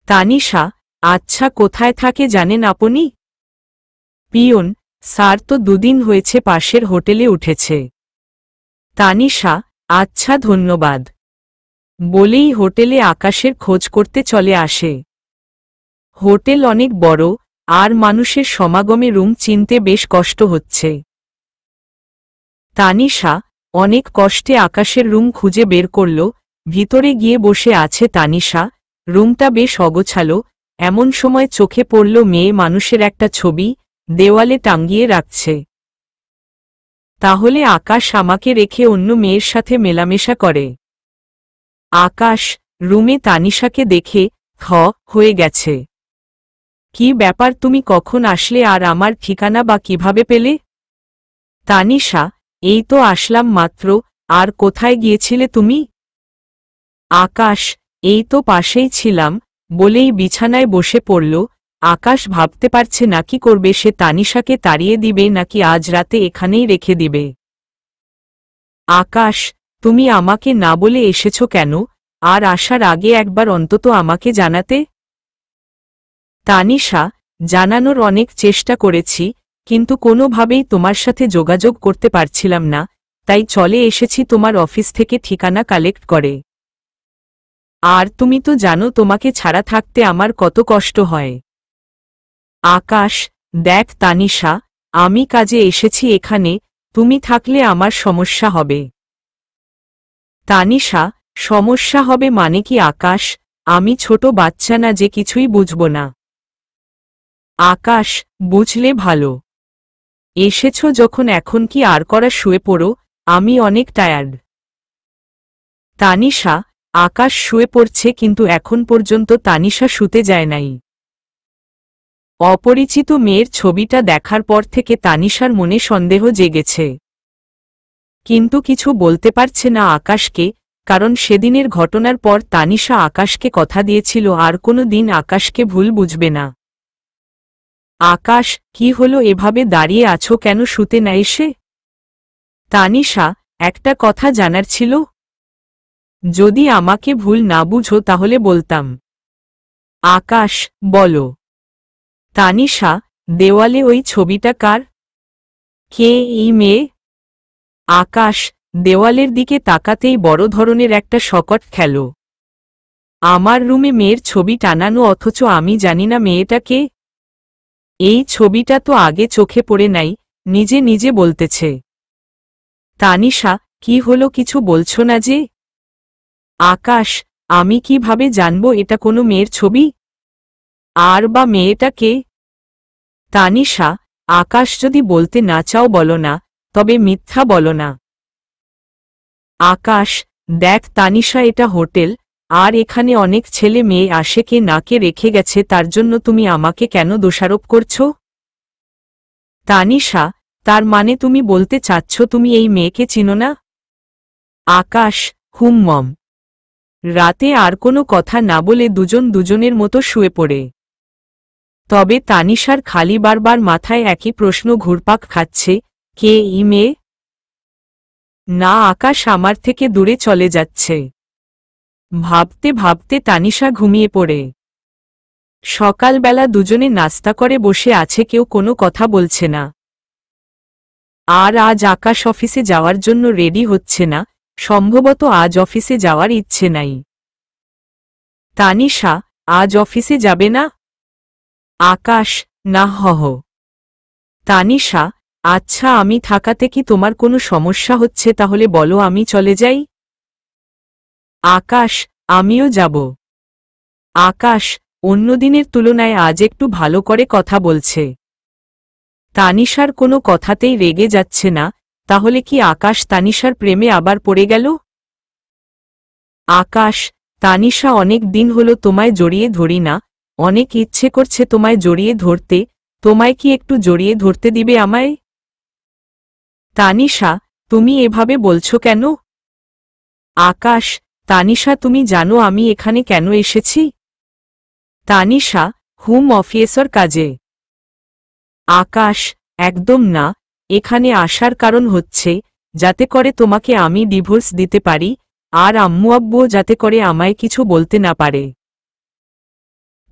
তানিশা, আচ্ছা, কোথায় থাকে জানেন আপনি? পিয়ন, স্যার তো 2 দিন হয়েছে পাশের হোটেলে উঠেছে। তানিশা, আচ্ছা, ধন্যবাদ বলেই হোটেলে আকাশের খোঁজ করতে চলে আসে। হোটেল অনেক বড়, আর মানুষের সমাগমে রুম চিনতে বেশ কষ্ট হচ্ছে। তানিশা অনেক কষ্টে আকাশের রুম খুঁজে বের করল। ভিতরে গিয়ে বসে আছে তানিশা। রুমটা বেশ অগোছালো। এমন সময় চোখে পড়ল মেয়ে মানুষের একটা ছবি, দেওয়ালে টাঙ্গিয়ে রাখছে। তাহলে আকাশ আমাকে রেখে অন্য মেয়ের সাথে মেলামেশা করে? আকাশ রুমে তানিশাকে দেখে হয়ে গেছে। কি ব্যাপার, তুমি কখন আসলে, আর আমার ঠিকানা বা কিভাবে পেলে? তানিশা, এই তো আসলাম মাত্র, আর কোথায় গিয়েছিলে তুমি? আকাশ, এই তো পাশেই ছিলাম, বলেই বিছানায় বসে পড়ল। আকাশ ভাবতে পারছে না কি করবে, সে তানিশাকে তাড়িয়ে দিবে নাকি আজ রাতে এখানেই রেখে দিবে। আকাশ, তুমি আমাকে না বলে এসেছ কেন? আর আসার আগে একবার অন্তত আমাকে জানাতে। তানিশা, জানানোর অনেক চেষ্টা করেছি, কিন্তু কোনোভাবেই তোমার সাথে যোগাযোগ করতে পারছিলাম না, তাই চলে এসেছি তোমার অফিস থেকে ঠিকানা কালেক্ট করে। আর তুমি তো জানো তোমাকে ছাড়া থাকতে আমার কত কষ্ট হয়। আকাশ, দেখ তানিশা, আমি কাজে এসেছি এখানে, তুমি থাকলে আমার সমস্যা হবে। তানিশা, সমস্যা হবে মানে কি? আকাশ, আমি ছোট বাচ্চা না যে কিছুই বুঝব না। আকাশ, বুঝলে ভালো। এসেছ যখন এখন কি আর করা, শুয়ে পড়ো, আমি অনেক টায়ার্ড। তানিশা, আকাশ শুয়ে পড়ছে কিন্তু এখন পর্যন্ত তানিশা শুতে যায় নাই। অপরিচিত মেয়ের ছবিটা দেখার পর থেকে তানিশার মনে সন্দেহ জেগেছে, কিন্তু কিছু বলতে পারছে না আকাশকে, কারণ সেদিনের ঘটনার পর তানিশা আকাশকে কথা দিয়েছিল আর কোনো দিন আকাশকে ভুল বুঝবে না। আকাশ, কি হলো, এভাবে দাঁড়িয়ে আছো কেন, শুতে না এসে? তানিশা, একটা কথা জানার ছিল। যদি আমাকে ভুল না বুঝো তাহলে বলতাম। আকাশ, বলো। তানিশা, দেওয়ালে ওই ছবিটা কার? কে এই মেয়ে? আকাশ, দেওয়ালের দিকে তাকাতেই বড় ধরনের একটা শকট খেল। আমার রুমে মেয়ের ছবি টানানো, অথচ আমি জানি না মেয়েটা কে। এই ছবিটা তো আগে চোখে পড়ে নাই, নিজে নিজে বলতেছে। তানিশা, কি হলো, কিছু বলছো না যে? আকাশ, আমি কিভাবে জানবো এটা কোনো মেয়ের ছবি? আর বা মেয়েটা কে? তানিশা, আকাশ যদি বলতে না চাও বলো না, তবে মিথ্যা বলো না। আকাশ, দেখ তানিশা, এটা হোটেল, আর এখানে অনেক ছেলে মেয়ে আসে, কে নাকে রেখে গেছে, তার জন্য তুমি আমাকে কেন দোষারোপ করছো? তানিশা, তার মানে তুমি বলতে চাচ্ছ তুমি এই মেয়েকে চিনো না? আকাশ, হুম্মম। রাতে আর কোনো কথা না বলে দুজন দুজনের মতো শুয়ে পড়ে। তবে তানিশার খালি বারবার মাথায় একই প্রশ্ন ঘুরপাক খাচ্ছে, কে এই মেয়ে? না, আকাশ আমার থেকে দূরে চলে যাচ্ছে। ভাবতে ভাবতে তানিশা ঘুমিয়ে পড়ে। সকালবেলা দুজনে নাস্তা করে বসে আছে, কেউ কোনো কথা বলছে না। আর আজ আকাশ অফিসে যাওয়ার জন্য রেডি হচ্ছে না, সম্ভবত আজ অফিসে যাওয়ার ইচ্ছে নাই। তানিশা, আজ অফিসে যাবে না? আকাশ, না হহ। তানিশা, আচ্ছা, আমি থাকাতে কি তোমার কোনো সমস্যা হচ্ছে? তাহলে বলো, আমি চলে যাই। আকাশ, আমিও যাব। আকাশ, অন্যদিনের তুলনায় আজ একটু ভালো করে কথা বলছে। তানিশার কোনো কথাতেই রেগে যাচ্ছে না, তাহলে কি আকাশ তানিশার প্রেমে আবার পড়ে গেল? আকাশ, তানিশা, অনেক দিন হলো তোমায় জড়িয়ে ধরি না, অনেক ইচ্ছে করছে তোমায় জড়িয়ে ধরতে, তোমায় কি একটু জড়িয়ে ধরতে দিবে আমায়? তানিশা, তুমি এভাবে বলছো কেন? আকাশ, তানিশা, তুমি জানো আমি এখানে কেন এসেছি? তানিশা, হোম অফিসের কাজে। আকাশ, একদম না, এখানে আসার কারণ হচ্ছে যাতে করে তোমাকে আমি ডিভোর্স দিতে পারি, আর আম্মু আব্বুও যাতে করে আমায় কিছু বলতে না পারে।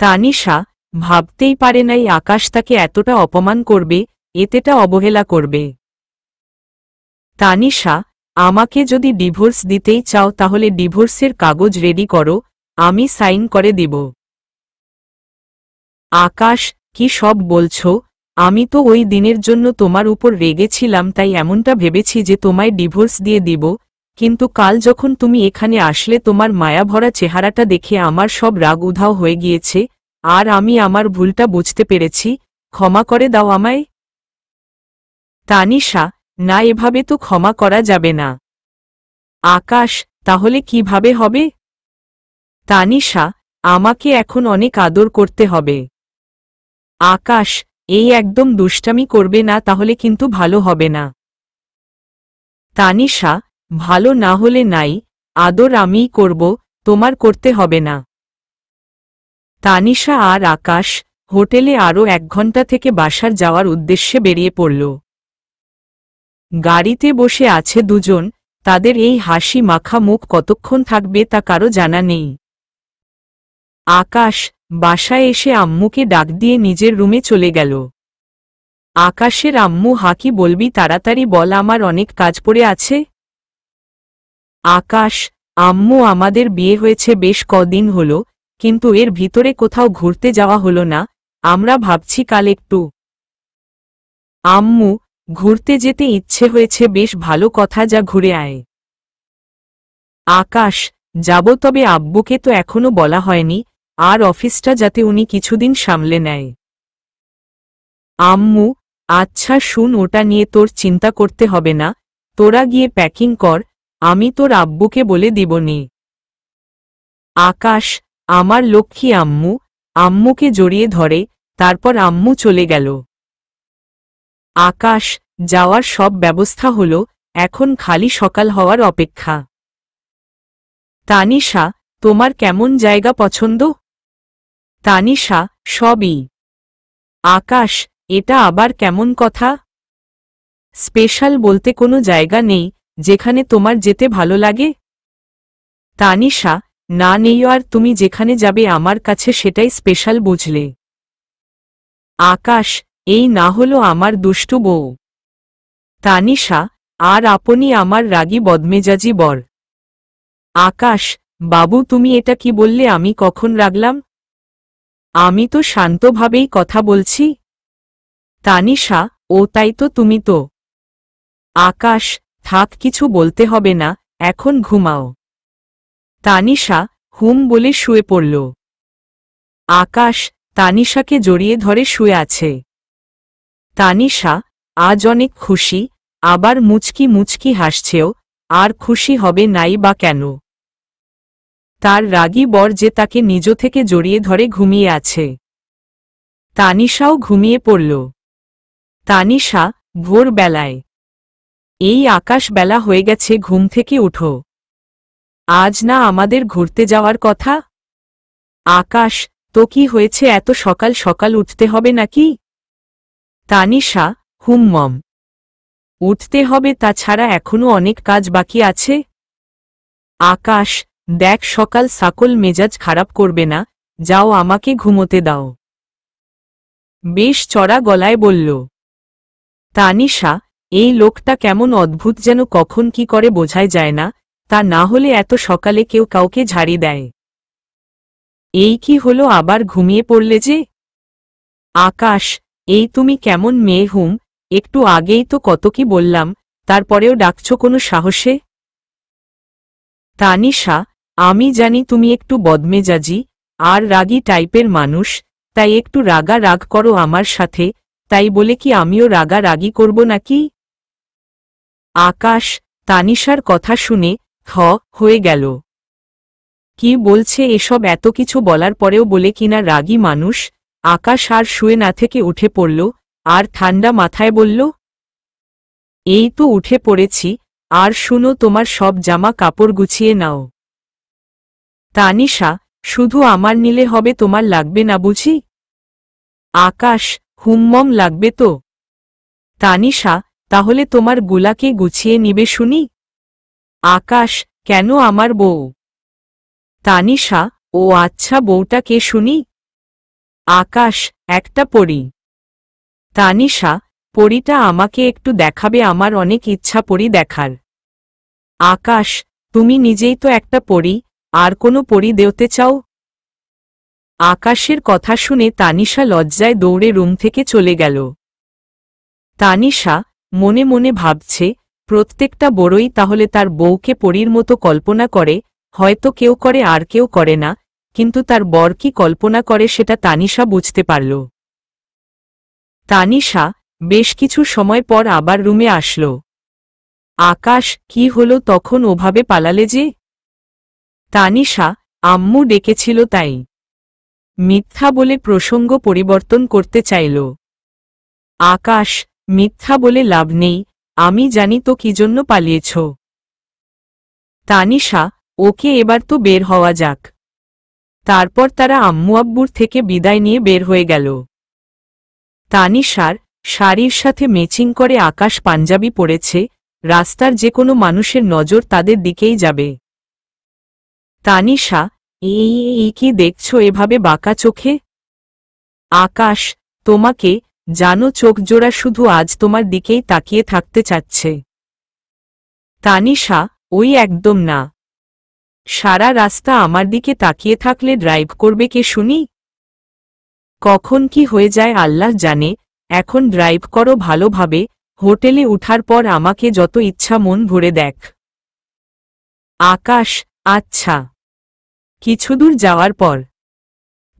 তানিশা ভাবতেই পারে নাই আকাশ তাকে এতটা অপমান করবে, এতেটা অবহেলা করবে। তানিশা, আমাকে যদি ডিভোর্স দিতেই চাও তাহলে ডিভোর্সের কাগজ রেডি করো, আমি সাইন করে দিব। আকাশ, কি সব বলছো? আমি তো ওই দিনের জন্য তোমার উপর রেগেছিলাম, তাই এমনটা ভেবেছি যে তোমায় ডিভোর্স দিয়ে দিব, কিন্তু কাল যখন তুমি এখানে আসলে তোমার মায়াভরা চেহারাটা দেখে আমার সব রাগ উধাও হয়ে গিয়েছে, আর আমি আমার ভুলটা বুঝতে পেরেছি, ক্ষমা করে দাও আমায়। তানিশা, না, এভাবে তো ক্ষমা করা যাবে না। আকাশ, তাহলে কিভাবে হবে? তানিশা, আমাকে এখন অনেক আদর করতে হবে। আকাশ, এই একদম দুষ্টামি করবে না, তাহলে কিন্তু ভালো হবে না। তানিশা, ভালো না হলে নাই, আদর আমিই করব, তোমার করতে হবে না। তানিশা আর আকাশ হোটেলে আরও 1 ঘন্টা থেকে বাসার যাওয়ার উদ্দেশ্যে বেরিয়ে পড়ল। গাড়িতে বসে আছে দুজন, তাদের এই হাসি মাখা মুখ কতক্ষণ থাকবে তা কারো জানা নেই। আকাশ বাসায় এসে আম্মুকে ডাক দিয়ে নিজের রুমে চলে গেল। আকাশের আম্মু, হাকি বলবি, তাড়াতাড়ি বল, আমার অনেক কাজ পড়ে আছে। আকাশ, আম্মু, আমাদের বিয়ে হয়েছে বেশ কদিন হল, কিন্তু এর ভিতরে কোথাও ঘুরতে যাওয়া হলো না, আমরা ভাবছি কাল একটু। আম্মু, ঘুরতে যেতে ইচ্ছে হয়েছে, বেশ ভালো কথা, যা ঘুরে আয়। আকাশ, যাব, তবে আব্বুকে তো এখনো বলা হয়নি, আর অফিসটা যাতে উনি কিছুদিন সামলে নেয়। আম্মু, আচ্ছা শুন, ওটা নিয়ে তোর চিন্তা করতে হবে না, তোরা গিয়ে প্যাকিং কর, আমি তোর আব্বুকে বলে দিবনি। আকাশ, আমার লক্ষ্মী আম্মু, আম্মুকে জড়িয়ে ধরে, তারপর আম্মু চলে গেল। আকাশ, যাওয়ার সব ব্যবস্থা হলো, এখন খালি সকাল হওয়ার অপেক্ষা। তানিশা, তোমার কেমন জায়গা পছন্দ? তানিশা, সবই। আকাশ, এটা আবার কেমন কথা? স্পেশাল বলতে কোনো জায়গা নেই যেখানে তোমার যেতে ভালো লাগে? তানিশা, না, নেই, আর তুমি যেখানে যাবে আমার কাছে সেটাই স্পেশাল, বুঝলে? আকাশ, এই না হলো আমার দুষ্টু বউ। তানিশা, আর আপনি আমার রাগী বদমেজাজি বর। আকাশ, বাবু, তুমি এটা কি বললে? আমি কখন রাগলাম? আমি তো শান্তভাবেই কথা বলছি। তানিশা, ও তাই তো, তুমি তো। আকাশ, থাক, কিছু বলতে হবে না, এখন ঘুমাও। তানিশা, হুম বলে শুয়ে পড়ল। আকাশ তানিশাকে জড়িয়ে ধরে শুয়ে আছে। তানিশা আজ অনেক খুশি, আবার মুচকি মুচকি হাসছেও, আর খুশি হবে নাই বা কেন? তার রাগী বর যে তাকে নিজ থেকে জড়িয়ে ধরে ঘুমিয়ে আছে। তানিশাও ঘুমিয়ে পড়ল। তানিশা ভোরবেলায়, এই আকাশ বেলা হয়ে গেছে, ঘুম থেকে উঠো। আজ না আমাদের ঘুরতে যাওয়ার কথা? আকাশ তো কি হয়েছে, এত সকাল সকাল উঠতে হবে নাকি? তানিশা হুমমম, উঠতে হবে, তাছাড়া এখনো অনেক কাজ বাকি আছে। আকাশ দেখ, সকাল সাকল মেজাজ খারাপ করবে না, যাও আমাকে ঘুমোতে দাও। বেশ চড়া গলায় বলল। তানিশা এই লোকটা কেমন অদ্ভুত, যেন কখন কি করে বোঝাই যায় না, তা না হলে এত সকালে কেউ কাউকে ঝাড়ি দেয়? এই কি হলো, আবার ঘুমিয়ে পড়লে যে? আকাশ এই তুমি কেমন মেয়ে হুম, একটু আগেই তো কত কি বললাম, তারপরেও ডাকছ কোনো সাহসে? তানিশা আমি জানি তুমি একটু বদমেজাজি আর রাগী টাইপের মানুষ, তাই একটু রাগা রাগ করো আমার সাথে, তাই বলে কি আমিও রাগা রাগি করব নাকি? আকাশ তানিশার কথা শুনে হয়ে গেল। কি বলছে এসব? এত কিছু বলার পরেও বলে কিনা রাগী মানুষ? আকাশ আর শুয়ে না থেকে উঠে পড়ল, আর ঠান্ডা মাথায় বলল, এই তো উঠে পড়েছি, আর শুনো, তোমার সব জামা কাপড় গুছিয়ে নাও। তানিশা শুধু আমার নিলে হবে, তোমার লাগবে না বুঝি? আকাশ হুমমম লাগবে তো। তানিশা তাহলে তোমার গুলাকে গুছিয়ে নিবে শুনি। আকাশ কেন, আমার বউ? তানিশা ও আচ্ছা, বউটা কে শুনি? আকাশ একটা পরী। তানিশা পরীটা আমাকে একটু দেখাবে, আমার অনেক ইচ্ছা পরী দেখার। আকাশ তুমি নিজেই তো একটা পরী, আর কোনো পরী দেওতে চাও? আকাশের কথা শুনে তানিশা লজ্জায় দৌড়ে রুম থেকে চলে গেল। তানিশা মনে মনে ভাবছে, প্রত্যেকটা বড়ই তাহলে তার বউকে পরীর মতো কল্পনা করে, হয়তো কেউ করে আর কেউ করে না, কিন্তু তার বর কি কল্পনা করে সেটা তানিশা বুঝতে পারল। তানিশা বেশ কিছু সময় পর আবার রুমে আসল। আকাশ কি হলো, তখন ওভাবে পালালে যে? তানিশা আম্মু ডেকেছিল তাই। মিথ্যা বলে প্রসঙ্গ পরিবর্তন করতে চাইল। আকাশ মিথ্যা বলে লাভ নেই, আমি জানি তো কি জন্য পালিয়েছ। তানিশা ওকে এবার তো বের হওয়া যাক। তারপর তারা আম্মু আব্বুর থেকে বিদায় নিয়ে বের হয়ে গেল। তানিশার শাড়ির সাথে ম্যাচিং করে আকাশ পাঞ্জাবি পরেছে, রাস্তার যে কোনো মানুষের নজর তাদের দিকেই যাবে। তানিশা এই কি দেখছো এভাবে বাঁকা চোখে? আকাশ তোমাকে, জানো চোখ জোড়া শুধু আজ তোমার দিকেই তাকিয়ে থাকতে চাচ্ছে। তানিশা ওই একদম না। সারা রাস্তা আমার দিকে তাকিয়ে থাকলে ড্রাইভ করবে কে শুনি? কখন কি হয়ে যায় আল্লাহ জানে, এখন ড্রাইভ করো ভালোভাবে, হোটেলে উঠার পর আমাকে যত ইচ্ছা মন ভরে দেখ। আকাশ আচ্ছা। কিছুদূর যাওয়ার পর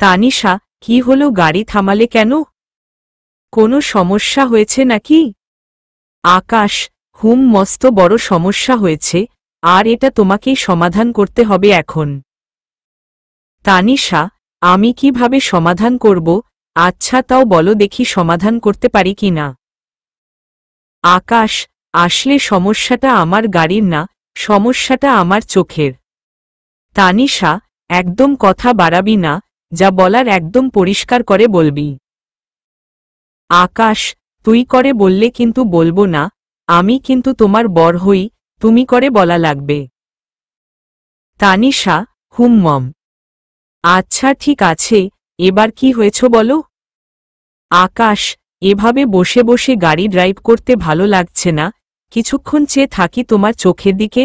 তানিশা কি হলো, গাড়ি থামালে কেন? কোনো সমস্যা হয়েছে নাকি? আকাশ হুম, মস্ত বড় সমস্যা হয়েছে, আর এটা তোমাকেই সমাধান করতে হবে এখন। তানিশা আমি কিভাবে সমাধান করব? আচ্ছা তাও বলো দেখি সমাধান করতে পারি কি না। আকাশ আসলে সমস্যাটা আমার গাড়ির না, সমস্যাটা আমার চোখের। তানিশা একদম কথা বাড়াবি না, যা বলার একদম পরিষ্কার করে বলবি। আকাশ তুই করে বললে কিন্তু বলবো না, আমি কিন্তু তোমার বর হই, তুমি করে বলা লাগবে। তানিশা হুমমম আচ্ছা ঠিক আছে, এবার কি হয়েছ বলো। আকাশ এভাবে বসে বসে গাড়ি ড্রাইভ করতে ভালো লাগছে না, কিছুক্ষণ চেয়ে থাকি তোমার চোখের দিকে।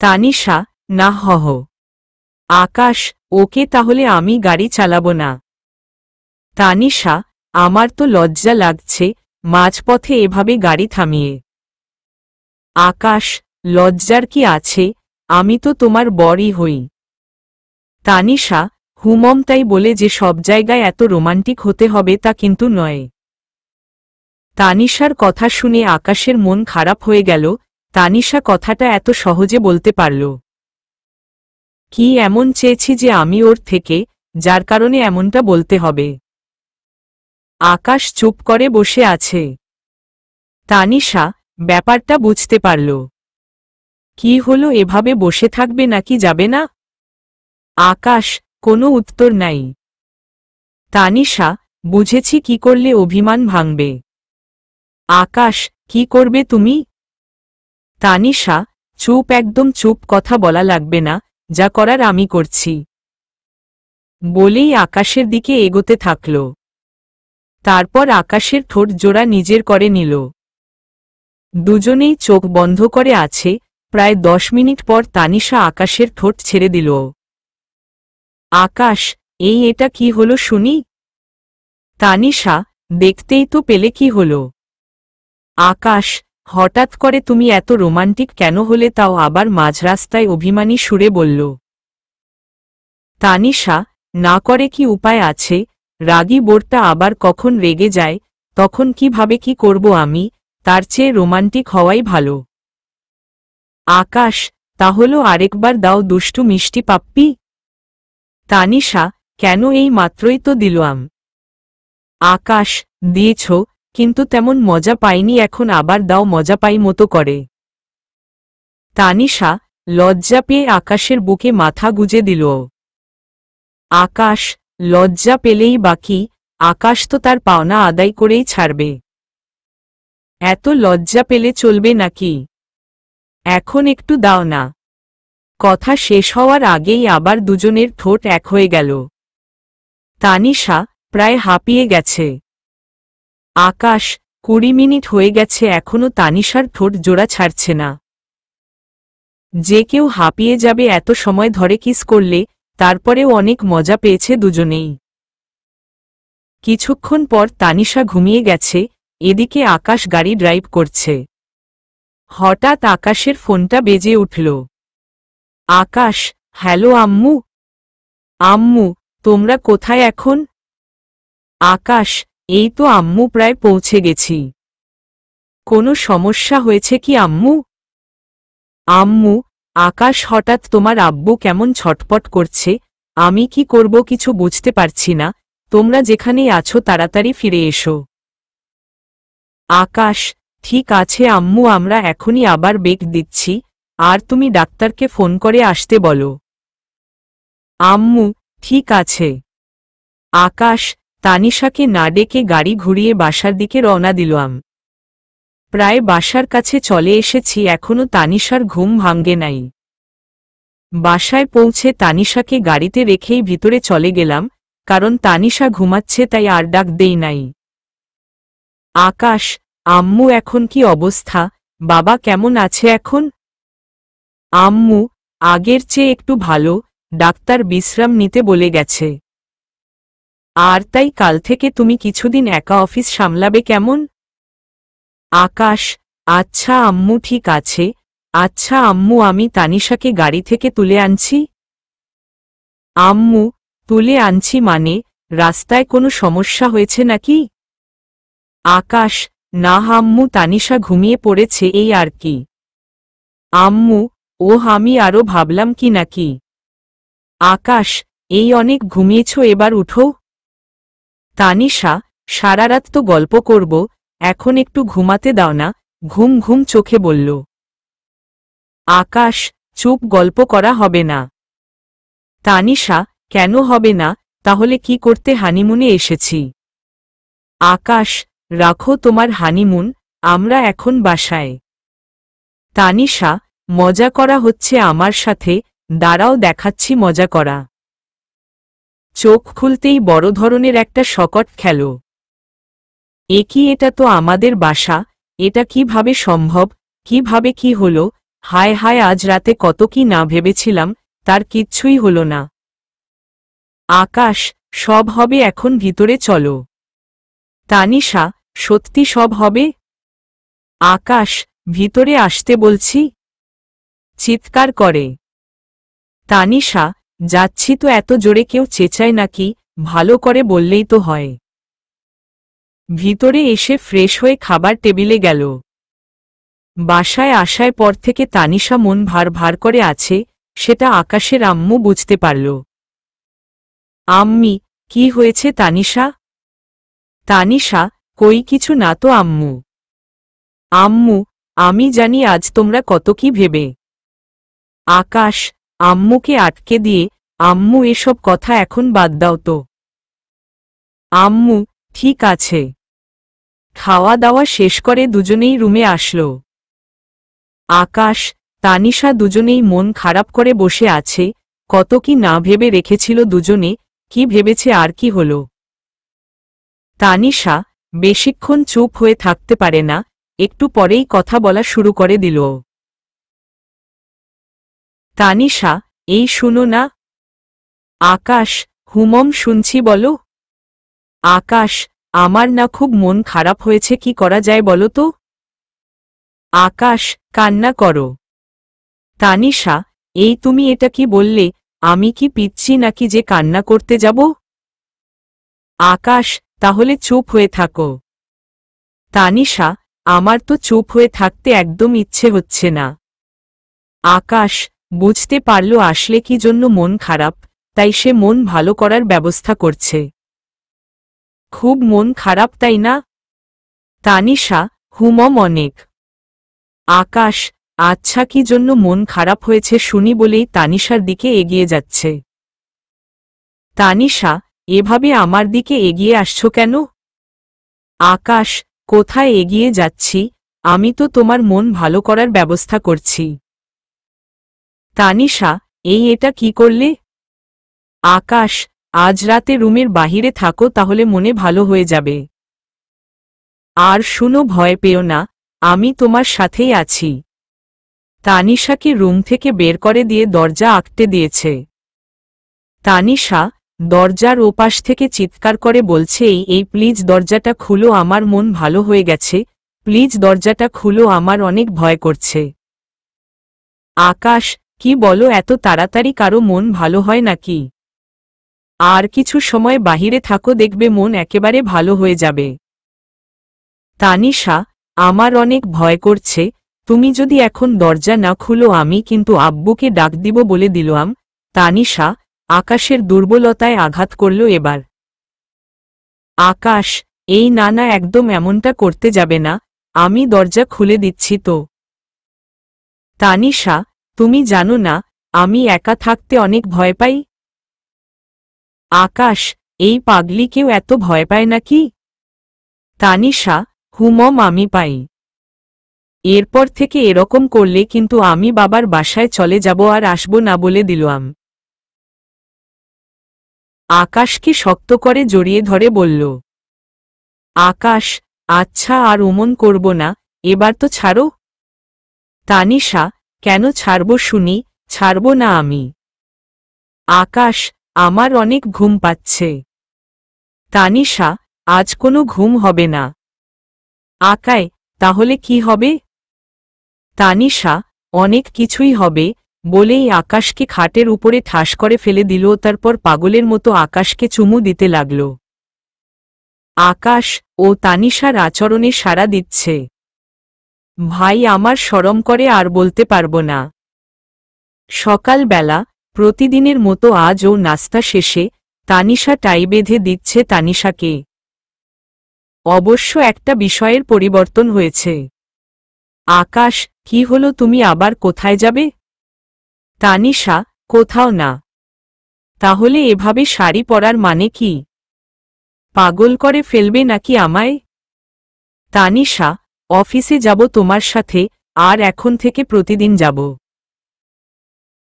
তানিশা না হহ। আকাশ ওকে তাহলে আমি গাড়ি চালাবো না। তানিশা আমার তো লজ্জা লাগছে, মাঝপথে এভাবে গাড়ি থামিয়ে। আকাশ লজ্জার কি আছে, আমি তো তোমার বরই হই। তানিশা, তাই বলে যে সব জায়গায় এত রোমান্টিক হতে হবে তা কিন্তু নয়। তানিশার কথা শুনে আকাশের মন খারাপ হয়ে গেল। তানিশা কথাটা এত সহজে বলতে পারল। কি এমন চেয়েছি যে আমি ওর থেকে, যার কারণে এমনটা বলতে হবে? আকাশ চুপ করে বসে আছে। তানিশা ব্যাপারটা বুঝতে পারল। কি হলো, এভাবে বসে থাকবে নাকি যাবে না? আকাশ কোনো উত্তর নাই। তানিশা, বুঝেছি কি করলে অভিমান ভাঙবে। আকাশ, কি করবে তুমি? তানিশা, চুপ, একদম চুপ, কথা বলা লাগবে না, যা করার আমি করছি। বলেই আকাশের দিকে এগোতে থাকল। তারপর আকাশের ঠোঁট জোড়া নিজের করে নিল। দুজনেই চোখ বন্ধ করে আছে। প্রায় 10 মিনিট পর তানিশা আকাশের ঠোঁট ছেড়ে দিল। আকাশ, এটা কি হলো শুনি? তানিশা, দেখতেই তো পেলে কি হলো। আকাশ, হঠাৎ করে তুমি এত রোমান্টিক কেন হলে, তাও আবার মাঝ রাস্তায় অভিমানী সুরে বলল। তানিশা, না করে কি উপায় আছে? রাগী বোরটা আবার কখন রেগে যায়, তখন কিভাবে কি করব আমি, তার চেয়ে রোমান্টিক হওয়াই ভালো। আকাশ, তাহলে আরেকবার দাও দুষ্টু মিষ্টি পাপ্পি। তানিশা, কেন, এই মাত্রই তো দিলাম। আকাশ, দিয়েছ, কিন্তু তেমন মজা পাইনি, এখন আবার দাও মজা পাই মতো করে। তানিশা লজ্জা পেয়ে আকাশের বুকে মাথা গুজে দিল। আকাশ, লজ্জা পেলেই বাকি, আকাশ তো তার পাওনা আদায় করেই ছাড়বে। এত লজ্জা পেলে চলবে নাকি? এখন একটু দাও না। কথা শেষ হওয়ার আগেই আবার দুজনের ঠোঁট এক হয়ে গেল। তানিশা প্রায় হাঁপিয়ে গেছে। আকাশ, 20 মিনিট হয়ে গেছে, এখনো তানিশার ঠোঁট জোড়া ছাড়ছে না। যে কেউ হাঁপিয়ে যাবে এত সময় ধরে কিস করলে, তারপরেও অনেক মজা পেয়েছে দুজনেই। কিছুক্ষণ পর তানিশা ঘুমিয়ে গেছে। এদিকে আকাশ গাড়ি ড্রাইভ করছে। হঠাৎ আকাশের ফোনটা বেজে উঠল। আকাশ, হ্যালো আম্মু। আম্মু, তোমরা কোথায় এখন? আকাশ, এই তো আম্মু, প্রায় পৌঁছে গেছি। কোনো সমস্যা হয়েছে কি আম্মু? আম্মু, আকাশ, হঠাৎ তোমার আব্বু কেমন ছটপট করছে, আমি কি করব কিছু বুঝতে পারছি না, তোমরা যেখানেই আছো তাড়াতাড়ি ফিরে এসো। আকাশ, ঠিক আছে আম্মু, আমরা এখনই আবার বেগ দিচ্ছি, আর তুমি ডাক্তারকে ফোন করে আসতে বলো। আম্মু, ঠিক আছে। আকাশ তানিশাকে না ডেকে গাড়ি ঘুরিয়ে বাসার দিকে রওনা দিলাম। প্রায় বাসার কাছে চলে এসেছি, এখনো তানিশার ঘুম ভাঙ্গে নাই। বাসায় পৌঁছে তানিশাকে গাড়িতে রেখেই ভিতরে চলে গেলাম, কারণ তানিশা ঘুমাচ্ছে তাই আর ডাক দেই নাই। আকাশ, আম্মু এখন কি অবস্থা, বাবা কেমন আছে এখন? আম্মু, আগের চেয়ে একটু ভালো, ডাক্তার বিশ্রাম নিতে বলে গেছে। আর তাই কাল থেকে তুমি কিছুদিন একা অফিস সামলাবে কেমন? আকাশ, আচ্ছা আম্মু, ঠিক আছে। আচ্ছা আম্মু, আমি তানিশাকে গাড়ি থেকে তুলে আনছি। আম্মু, তুলে আনছি মানে, রাস্তায় কোনো সমস্যা হয়েছে নাকি? আকাশ, না আম্মু, তানিশা ঘুমিয়ে পড়েছে এই আর কি। আম্মু, আমি আরও ভাবলাম কি নাকি। আকাশ, এই অনেক ঘুমিয়েছ, এবার উঠো। তানিশা, সারা রাত তো গল্প করব, এখন একটু ঘুমাতে দাও না, ঘুম ঘুম চোখে বলল। আকাশ, চুপ, গল্প করা হবে না। তানিশা, কেন হবে না, তাহলে কি করতে হানিমুনে এসেছি? আকাশ, রাখো তোমার হানিমুন, আমরা এখন বাসায়। তানিশা, মজা করা হচ্ছে আমার সাথে, দাঁড়াও দেখাচ্ছি মজা করা। চোখ খুলতেই বড় ধরনের একটা শকট খেল। এটা তো আমাদের বাসা, এটা কিভাবে সম্ভব, কিভাবে কি হলো, হায় হায়, আজ রাতে কত কি না ভেবেছিলাম, তার কিচ্ছুই হলো না। আকাশ, সব হবে, এখন ভিতরে চলো। তানিশা, সত্যি সব হবে? আকাশ, ভিতরে আসতে বলছি। চিৎকার করে। তানিশা, যাচ্ছি তো, এত জোরে কেউ চেঁচায় নাকি, ভালো করে বললেই তো হয়। ভিতরে এসে ফ্রেশ হয়ে খাবার টেবিলে গেল। বাসায় আসার পর থেকে তানিশা মন ভার ভার করে আছে, সেটা আকাশের আম্মু বুঝতে পারল। আম্মি, কি হয়েছে তানিশা? তানিশা, কই কিছু না তো আম্মু। আম্মু, আমি জানি আজ তোমরা কত কি ভেবে। আকাশ, আম্মুকে আটকে দিয়ে, আম্মু এসব কথা এখন বাদ দাও তো। আম্মু, ঠিক আছে। খাওয়া দাওয়া শেষ করে দুজনেই রুমে আসলো। আকাশ, তানিশা দুজনেই মন খারাপ করে বসে আছে, কত কি না ভেবে রেখেছিল দুজনে, কি ভেবেছে আর কি হলো। তানিশা বেশিক্ষণ চুপ হয়ে থাকতে পারে না, একটু পরেই কথা বলা শুরু করে দিল। তানিশা, এই শুনো না। আকাশ, হুমম শুনছি বলো। আকাশ, আমার না খুব মন খারাপ হয়েছে, কি করা যায় বলো তো। আকাশ, কান্না করো। তানিশা, এই তুমি এটা কি বললে, আমি কি পিচ্ছি নাকি যে কান্না করতে যাব। আকাশ, তাহলে চুপ হয়ে থাকো। তানিশা, আমার তো চুপ হয়ে থাকতে একদম ইচ্ছে হচ্ছে না। আকাশ বুঝতে পারল আসলে কি জন্য মন খারাপ, তাই সে মন ভালো করার ব্যবস্থা করছে। খুব মন খারাপ তাই না? তানিশা, হুমম অনেক। আকাশ, আচ্ছা কি জন্য মন খারাপ হয়েছে শুনি বলেই তানিশার দিকে এগিয়ে যাচ্ছে। তানিশা, এভাবে আমার দিকে এগিয়ে আসছো কেন? আকাশ, কোথায় এগিয়ে যাচ্ছি, আমি তো তোমার মন ভালো করার ব্যবস্থা করছি। তানিশা, এটা কি করলে? আকাশ, আজ রাতে রুমের বাহিরে থাকো, তাহলে মনে ভালো হয়ে যাবে। আর শুনো, ভয় পেও না, আমি তোমার সাথেই আছি। তানিশাকে রুম থেকে বের করে দিয়ে দরজা আঁকটে দিয়েছে। তানিশা দরজার ওপাশ থেকে চিৎকার করে বলছে, এই প্লিজ দরজাটা খুলো, আমার মন ভালো হয়ে গেছে, প্লিজ দরজাটা খুলো, আমার অনেক ভয় করছে। আকাশ, কি বলো, এত তাড়াতাড়ি কারো মন ভালো হয় নাকি? আর কিছু সময় বাহিরে থাকো, দেখবে মন একেবারে ভালো হয়ে যাবে। তানিশা, আমার অনেক ভয় করছে, তুমি যদি এখন দরজা না খুলো আমি কিন্তু আব্বুকে ডাক দিব বলে দিলাম। তানিশা আকাশের দুর্বলতায় আঘাত করল এবার। আকাশ, না না, একদম এমনটা করতে যাবে না, আমি দরজা খুলে দিচ্ছি তো। তানিশা, তুমি জানো না, আমি একা থাকতে অনেক ভয় পাই। আকাশ, এই পাগলিকেও এত ভয় পায় নাকি? তানিশা, হুমম আমি পাই। এরপর থেকে এরকম করলে কিন্তু আমি বাবার বাসায় চলে যাব আর আসব না বলে দিলাম। আকাশকে শক্ত করে জড়িয়ে ধরে বলল। আকাশ, আচ্ছা আর অমন করব না, এবার তো ছাড়ো। তানিশা, কেন ছাড়ব শুনি, ছাড়ব না আমি। আকাশ, আমার অনেক ঘুম পাচ্ছে। তানিশা, আজ কোনো ঘুম হবে না। আকায়, তাহলে কি হবে? তানিশা, অনেক কিছুই হবে, বলেই আকাশকে খাটের উপরে ঠাস করে ফেলে দিল, তারপর পাগলের মতো আকাশকে চুমু দিতে লাগল। আকাশ ও তানিশার আচরণে সাড়া দিচ্ছে। ভাই আমার শরম করে আর বলতে পারবো না। সকালবেলা প্রতিদিনের মতো আজও নাস্তা শেষে তানিশা টাই বেঁধে দিচ্ছে তানিশাকে। অবশ্য একটা বিষয়ের পরিবর্তন হয়েছে। আকাশ, কি হলো, তুমি আবার কোথায় যাবে? তানিশা, কোথাও না। তাহলে এভাবে শাড়ি পরার মানে কি? পাগল করে ফেলবে নাকি আমায়? তানিশা, অফিসে যাব তোমার সাথে, আর এখন থেকে প্রতিদিন যাব,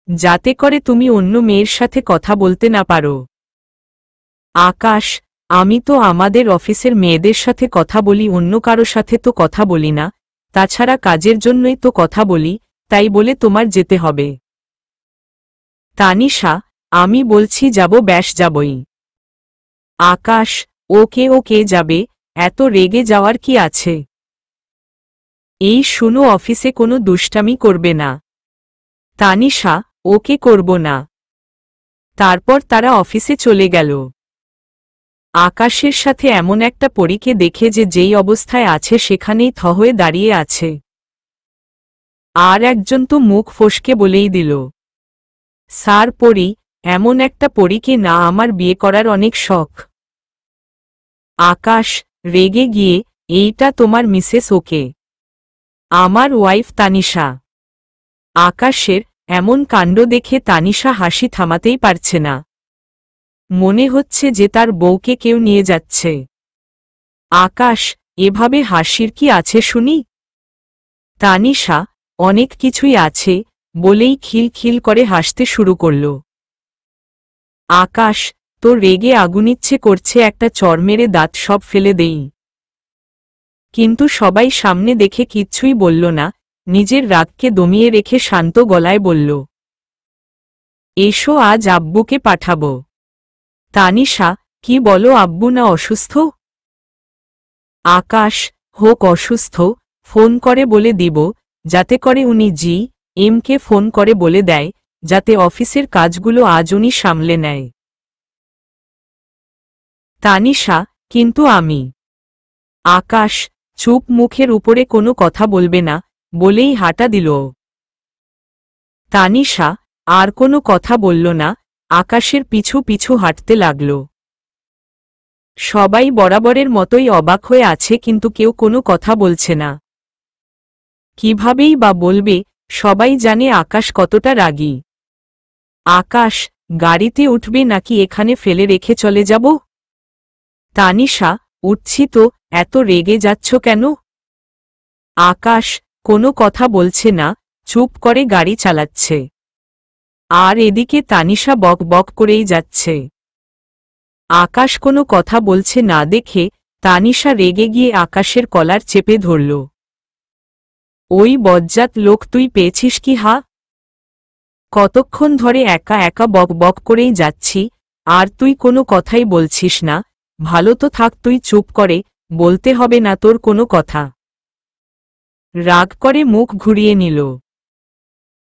যাতে করে তুমি অন্য মেয়ের সাথে কথা বলতে না পারো। আকাশ, আমি তো আমাদের অফিসের মেয়েদের সাথে কথা বলি, অন্য কারো সাথে তো কথা বলি না, তাছাড়া কাজের জন্যই তো কথা বলি, তাই বলে তোমার যেতে হবে? তানিশা, আমি বলছি যাব, ব্যাস যাবই। আকাশ, ওকে ওকে যাবে, এত রেগে যাওয়ার কি আছে? এই শুনো, অফিসে কোনো দুষ্টামি করবে না। তানিশা, ওকে করব না। তারপর তারা অফিসে চলে গেল। আকাশের সাথে এমন একটা পরীকে দেখে যে যেই অবস্থায় আছে সেখানেই থ হয়ে দাঁড়িয়ে আছে। আর একজন তো মুখ ফসকে বলেই দিল, স্যার পরী, এমন একটা পরীকে না আমার বিয়ে করার অনেক শখ। আকাশ রেগে গিয়ে, এইটা তোমার মিসেস ওকে, আমার ওয়াইফ তানিশা। আকাশের এমন কাণ্ড দেখে তানিশা হাসি থামাতেই পারছে না। মনে হচ্ছে যে তার বউকে কেউ নিয়ে যাচ্ছে। আকাশ এভাবে হাসির কি আছে শুনি? তানিশা অনেক কিছুই আছে বলেই খিলখিল করে হাসতে শুরু করল। আকাশ তো রেগে আগুন ইচ্ছে করছে একটা চড় মেরে দাঁত সব ফেলে দেই। কিন্তু সবাই সামনে দেখে কিচ্ছুই বলল না, নিজের রাগকে দমিয়ে রেখে শান্ত গলায় বলল, এসো আজ আব্বুকে পাঠাবো। তানিশা কি বলো, আব্বু না অসুস্থ? আকাশ হোক অসুস্থ, ফোন করে বলে দিব, যাতে করে উনি এমকে ফোন করে বলে দেয় যাতে অফিসের কাজগুলো আজ উনি সামলে নেয়। তানিশা কিন্তু আমি। আকাশ চুপ, মুখের উপরে কোনো কথা বলবে না বলেই হাঁটা দিল। তানিশা আর কোনো কথা বলল না, আকাশের পিছু পিছু হাঁটতে লাগল। সবাই বরাবরের মতোই অবাক হয়ে আছে কিন্তু কেউ কোনো কথা বলছে না। কিভাবেই বা বলবে, সবাই জানে আকাশ কতটা রাগী। আকাশ গাড়িতে উঠবে নাকি এখানে ফেলে রেখে চলে যাব? তানিশা উঠছি তো, এত রেগে যাচ্ছ কেন? আকাশ কোনো কথা বলছে না, চুপ করে গাড়ি চালাচ্ছে। আর এদিকে তানিশা বক বক করেই যাচ্ছে। আকাশ কোনো কথা বলছে না দেখে তানিশা রেগে গিয়ে আকাশের কলার চেপে ধরল। ওই বজ্জাত লোক, তুই পেয়েছিস কি হা? কতক্ষণ ধরে একা একা বক বক করেই যাচ্ছি, আর তুই কোনো কথাই বলছিস না। ভালো তো থাক, তুই চুপ করে, বলতে হবে না তোর কোনো কথা। রাগ করে মুখ ঘুরিয়ে নিল।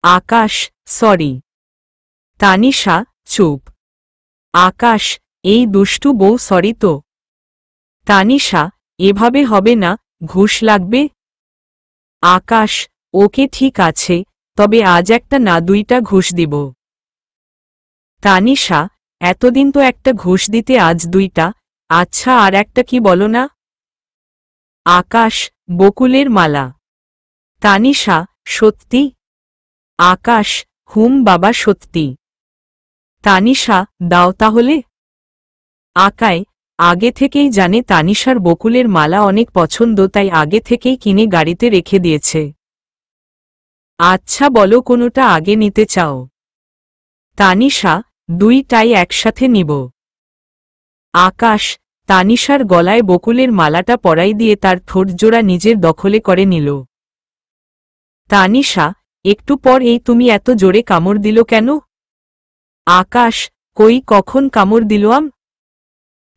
আকাশ সরি। তানিশা চুপ। আকাশ এই দুষ্টু বউ সরি তো। তানিশা এভাবে হবে না, ঘুষ লাগবে। আকাশ ওকে ঠিক আছে, তবে আজ একটা না দুইটা ঘুষ দিব। তানিশা এতদিন তো একটা ঘুষ দিতে, আজ দুইটা? আচ্ছা আর একটা কি বলো না? আকাশ বকুলের মালা। তানিশা সত্যি? আকাশ হুম বাবা সত্যি। তানিশা দাও তাহলে। আকায় আগে থেকেই জানে তানিশার বকুলের মালা অনেক পছন্দ, তাই আগে থেকেই কিনে গাড়িতে রেখে দিয়েছে। আচ্ছা বলো কোনোটা আগে নিতে চাও? তানিশা দুইটাই একসাথে নিব। আকাশ তানিশার গলায় বকুলের মালাটা পরাই দিয়ে তার ঠোঁটজোড়া নিজের দখলে করে নিল। তানিশা একটু পর এই তুমি এত জোরে কামড় দিল কেন? আকাশ কই, কখন কামড় দিলাম?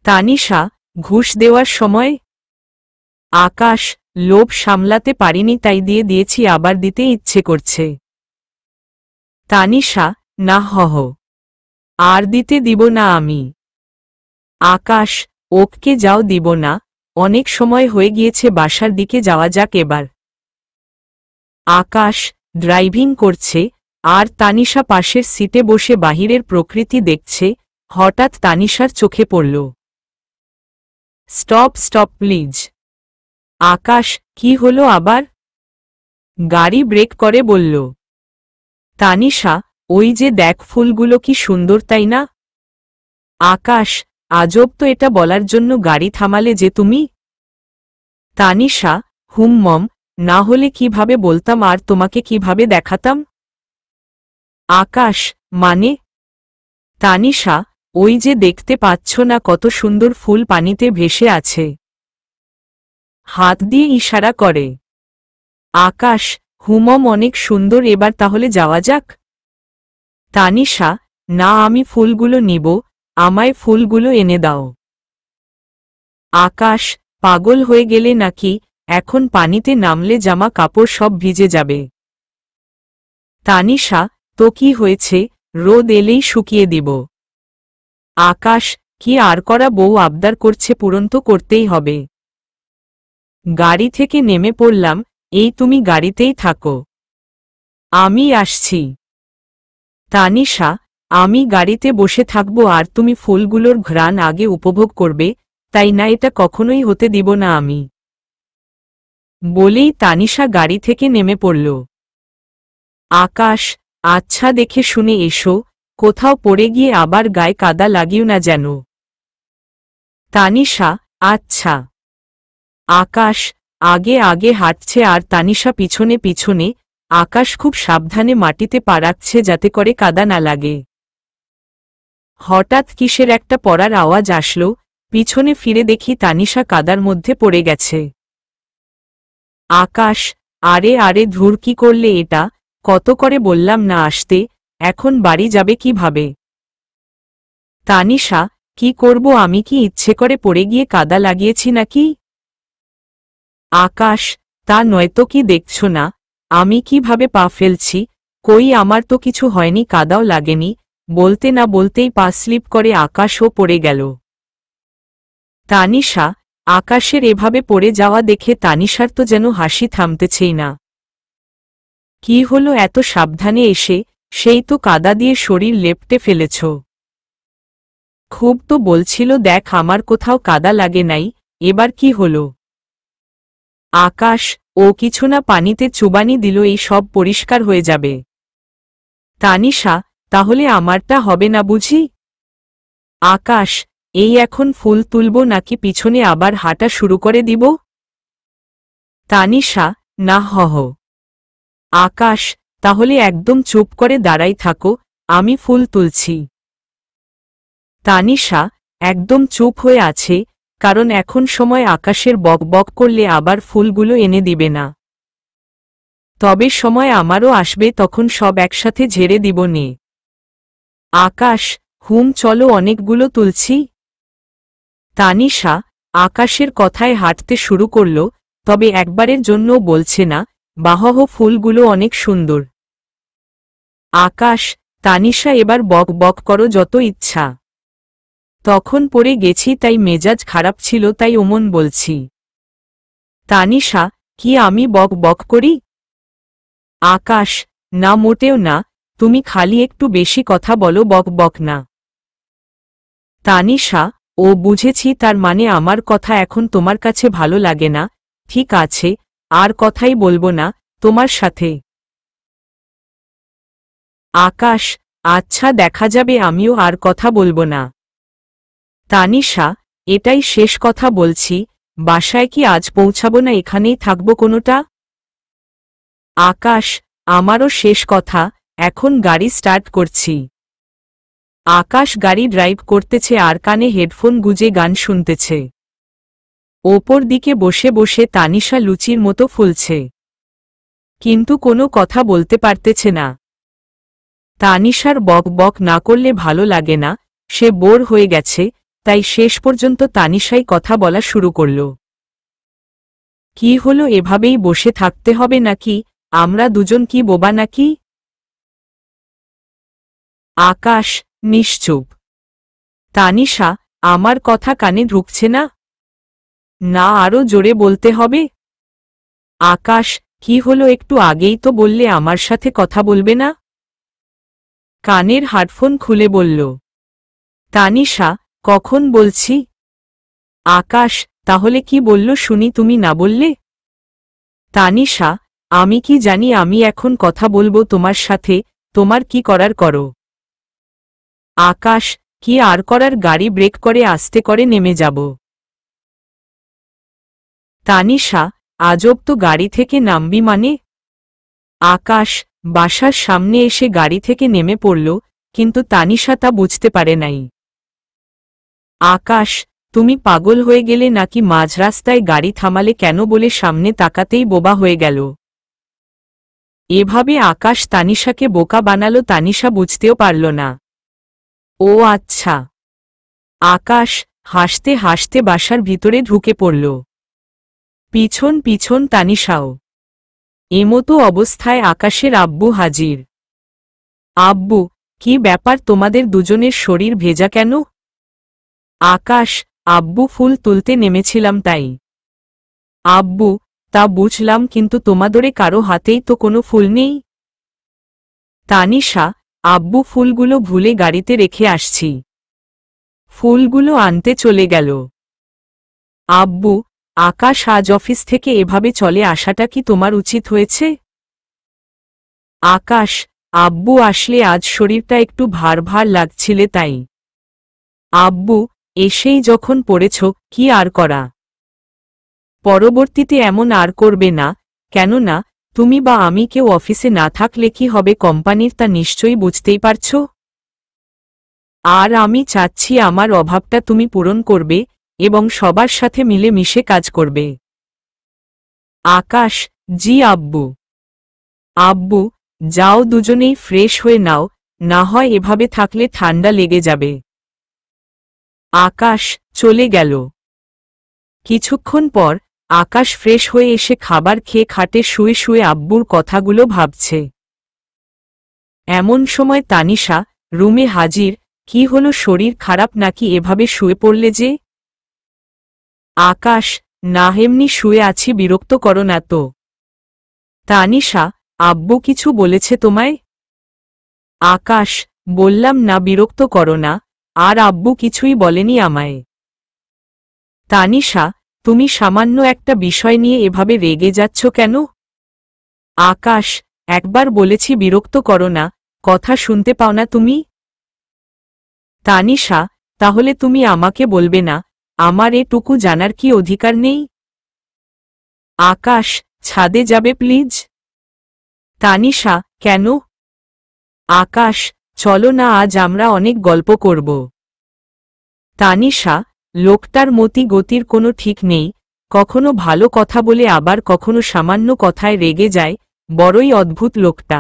তানিশা ঘুষ দেওয়ার সময়। আকাশ লোভ সামলাতে পারিনি তাই দিয়ে দিয়েছি, আবার দিতে ইচ্ছে করছে। তানিশা না হহ, আর দিতে দিব না আমি। আকাশ ওকে যাও, দিব না, অনেক সময় হয়ে গিয়েছে, বাসার দিকে যাওয়া যাক এবার। আকাশ ড্রাইভিং করছে আর তানিশা পাশের সিটে বসে বাহিরের প্রকৃতি দেখছে। হঠাৎ তানিশার চোখে পড়ল, স্টপ স্টপ প্লিজ। আকাশ কি হলো আবার? গাড়ি ব্রেক করে বলল। তানিশা ওই যে দেখ ফুলগুলো কি সুন্দর তাই না? আকাশ আজব তো, এটা বলার জন্য গাড়ি থামালে যে তুমি? তানিশা হুম মম, না হলে কিভাবে বলতাম আর তোমাকে কিভাবে দেখাতাম? আকাশ মানে? তানিশা ওই যে দেখতে পাচ্ছ না কত সুন্দর ফুল পানিতে ভেসে আছে। হাত দিয়ে ইশারা করে। আকাশ হুমম অনেক সুন্দর, এবার তাহলে যাওয়া যাক। তানিশা না, আমি ফুলগুলো নিব, আমায় ফুলগুলো এনে দাও। আকাশ পাগল হয়ে গেলে নাকি, এখন পানিতে নামলে জামা কাপড় সব ভিজে যাবে। তানিশা তো কি হয়েছে, রোদ এলেই শুকিয়ে দিব। আকাশ, কি আর করা, বউ আবদার করছে, পূরণ তো করতেই হবে। গাড়ি থেকে নেমে পড়লাম। এই তুমি গাড়িতেই থাকো, আমি আসছি। তানিশা, আমি গাড়িতে বসে থাকবো আর তুমি ফুলগুলোর ঘ্রাণ আগে উপভোগ করবে, তাই না? এটা কখনোই হতে দিব না আমি। বলেই তানিশা গাড়ি থেকে নেমে পড়ল। আকাশ, আচ্ছা দেখে শুনে এসো, কোথাও পড়ে গিয়ে আবার গায়ে কাদা লাগিও না যেন। তানিশা, আচ্ছা। আকাশ আগে আগে হাঁটছে আর তানিশা পিছনে পিছনে। আকাশ খুব সাবধানে মাটিতে পা রাখছে যাতে করে কাদা না লাগে। হঠাৎ কিসের একটা পড়ার আওয়াজ আসলো, পিছনে ফিরে দেখি তানিশা কাদার মধ্যে পড়ে গেছে। আকাশ, আরে আরে ধুর, কি করলে এটা? কত করে বললাম না আসতে, এখন বাড়ি যাবে কিভাবে? তানিশা, কি করব আমি? কি ইচ্ছে করে পড়ে গিয়ে কাদা লাগিয়েছি নাকি? আকাশ, তা নয়তো কি দেখছ না আমি কিভাবে পা ফেলছি? কই, আমার তো কিছু হয়নি, কাদাও লাগেনি। বলতে না বলতেই পা স্লিপ করে আকাশও পড়ে গেল। তানিশা, আকাশের এভাবে পড়ে যাওয়া দেখে তানিশার তো যেন হাসি থামতেছেই না। কি হলো, এত সাবধানে এসে সেই তো কাদা দিয়ে শরীর লেপটে ফেলেছ। খুব তো বলছিল দেখ আমার কোথাও কাদা লাগে নাই, এবার কি হলো? আকাশ, ও কিছু না, পানিতে চুবানি দিল, এই সব পরিষ্কার হয়ে যাবে। তানিশা, তাহলে আমারটা হবে না বুঝি? আকাশ, এই এখন ফুল তুলব নাকি পিছনে আবার হাঁটা শুরু করে দিব? তানিশা, না হহ। আকাশ, তাহলে একদম চুপ করে দাঁড়াই থাকো, আমি ফুল তুলছি। তানিশা একদম চুপ হয়ে আছে, কারণ এখন সময় আকাশের বক বক করলে আবার ফুলগুলো এনে দিবে না। তবে সময় আমারও আসবে, তখন সব একসাথে ঝেড়ে দিব নে। আকাশ, চলো, অনেকগুলো তুলছি। তানিশা আকাশের কথায় হাঁটতে শুরু করল, তবে একবারের জন্যও বলছে না, বাহহ, ফুলগুলো অনেক সুন্দর। আকাশ, তানিশা এবার বক বক করো যত ইচ্ছা। তখন পড়ে গেছি তাই মেজাজ খারাপ ছিল, তাই ওমন বলছি। তানিশা, কি আমি বক বক করি? আকাশ, না মোটেও না, তুমি খালি একটু বেশি কথা বলো, বক বক না। তানিশা, ও বুঝেছি, তার মানে আমার কথা এখন তোমার কাছে ভালো লাগে না। ঠিক আছে, আর কথাই বলবো না তোমার সাথে। আকাশ, আচ্ছা দেখা যাবে, আমিও আর কথা বলবো না। তানিশা, এটাই শেষ কথা বলছি, বাসায় কি আজ পৌঁছাবো না এখানেই থাকবো কোনোটা? আকাশ, আমারও শেষ কথা, এখন গাড়ি স্টার্ট করছি। আকাশ গাড়ি ড্রাইভ করতেছে আর কানে হেডফোন গুজে গান শুনতেছে। ওপর দিকে বসে বসে তানিশা লুচির মতো ফুলছে, কিন্তু কোনো কথা বলতে পারতেছে না। তানিশার বক বক না করলে ভালো লাগে না, সে বোর হয়ে গেছে, তাই শেষ পর্যন্ত তানিশাই কথা বলা শুরু করল। কি হলো, এভাবেই বসে থাকতে হবে নাকি? আমরা দুজন কি বোবা নাকি? আকাশ নিশ্চুপ। তানিশা, আমার কথা কানে ঢুকছে না? না, আরো জোরে বলতে হবে। আকাশ, কি হলো, একটু আগেই তো বললে আমার সাথে কথা বলবে না? কানের হেডফোন খুলে বলল তানিশা। কখন বলছি? আকাশ, তাহলে কি বলল শুনি, তুমি না বললে? তানিশা, আমি কি জানি, আমি এখন কথা বলবো তোমার সাথে, তোমার কি করার করো। আকাশ, কি আর করার, গাড়ি ব্রেক করে আস্তে করে নেমে যাব। তানিশা, আজব তো, গাড়ি থেকে নামবি মানে? আকাশ বাসার সামনে এসে গাড়ি থেকে নেমে পড়ল, কিন্তু তানিশা তা বুঝতে পারে নাই। আকাশ, তুমি পাগল হয়ে গেলে নাকি? মাঝ রাস্তায় গাড়ি থামালে কেন বলে সামনে তাকাতেই বোবা হয়ে গেল। এভাবে আকাশ তানিশাকে বোকা বানালো, তানিশা বুঝতেও পারল না। ও আচ্ছা। আকাশ হাসতে হাসতে বাসার ভিতরে ঢুকে পড়ল। পিছন পিছন তানিশাও। এমতো অবস্থায় আকাশের আব্বু হাজির। আব্বু, কি ব্যাপার, তোমাদের দুজনের শরীর ভেজা কেন? আকাশ, আব্বু ফুল তুলতে নেমেছিলাম তাই। আব্বু, তা বুঝলাম, কিন্তু তোমাদের কারো হাতেই তো কোনো ফুল নেই। তানিশা, আব্বু ফুলগুলো ভুলে গাড়িতে রেখে আসছি। ফুলগুলো আনতে চলে গেল। আব্বু, আকাশ আজ অফিস থেকে এভাবে চলে আসাটা কি তোমার উচিত হয়েছে? আকাশ, আব্বু আসলে আজ শরীরটা একটু ভার ভার লাগছিলে তাই। আব্বু, এসেই যখন পড়েছ, কি আর করা। পরবর্তীতে এমন আর করবে না, কেননা তুমি বা আমি কেউ অফিসে না থাকলে কি হবে কোম্পানির তা নিশ্চয়ই বুঝতেই পারছ। আর আমি চাচ্ছি আমার অভাবটা তুমি পূরণ করবে এবং সবার সাথে মিলে মিশে কাজ করবে। আকাশ, জি আব্বু। আব্বু, যাও দুজনেই ফ্রেশ হয়ে নাও, না হয় এভাবে থাকলে ঠান্ডা লেগে যাবে। আকাশ চলে গেল। কিছুক্ষণ পর আকাশ ফ্রেশ হয়ে এসে খাবার খেয়ে খাটে শুয়ে শুয়ে আব্বুর কথাগুলো ভাবছে। এমন সময় তানিশা রুমে হাজির। কি হলো, শরীর খারাপ নাকি এভাবে শুয়ে পড়লে যে? আকাশ, না এমনি শুয়ে আছি, বিরক্ত করো না তো। তানিশা, আব্বু কিছু বলেছে তোমায়? আকাশ, বললাম না বিরক্ত করো না, আর আব্বু কিছুই বলেনি আমায়। তানিশা, তুমি সামান্য একটা বিষয় নিয়ে এভাবে রেগে যাচ্ছ কেন? আকাশ, একবার বলেছি বিরক্ত করো না, কথা শুনতে পাও না তুমি? তানিশা, তাহলে তুমি আমাকে বলবে না, আমার এটুকু জানার কি অধিকার নেই? আকাশ, ছাদে যাবে প্লিজ। তানিশা, কেন? আকাশ, চলো না, আজ আমরা অনেক গল্প করব। তানিশা, লোকটার মতি গতির কোনো ঠিক নেই, কখনো ভালো কথা বলে আবার কখনো সামান্য কথায় রেগে যায়, বড়ই অদ্ভুত লোকটা।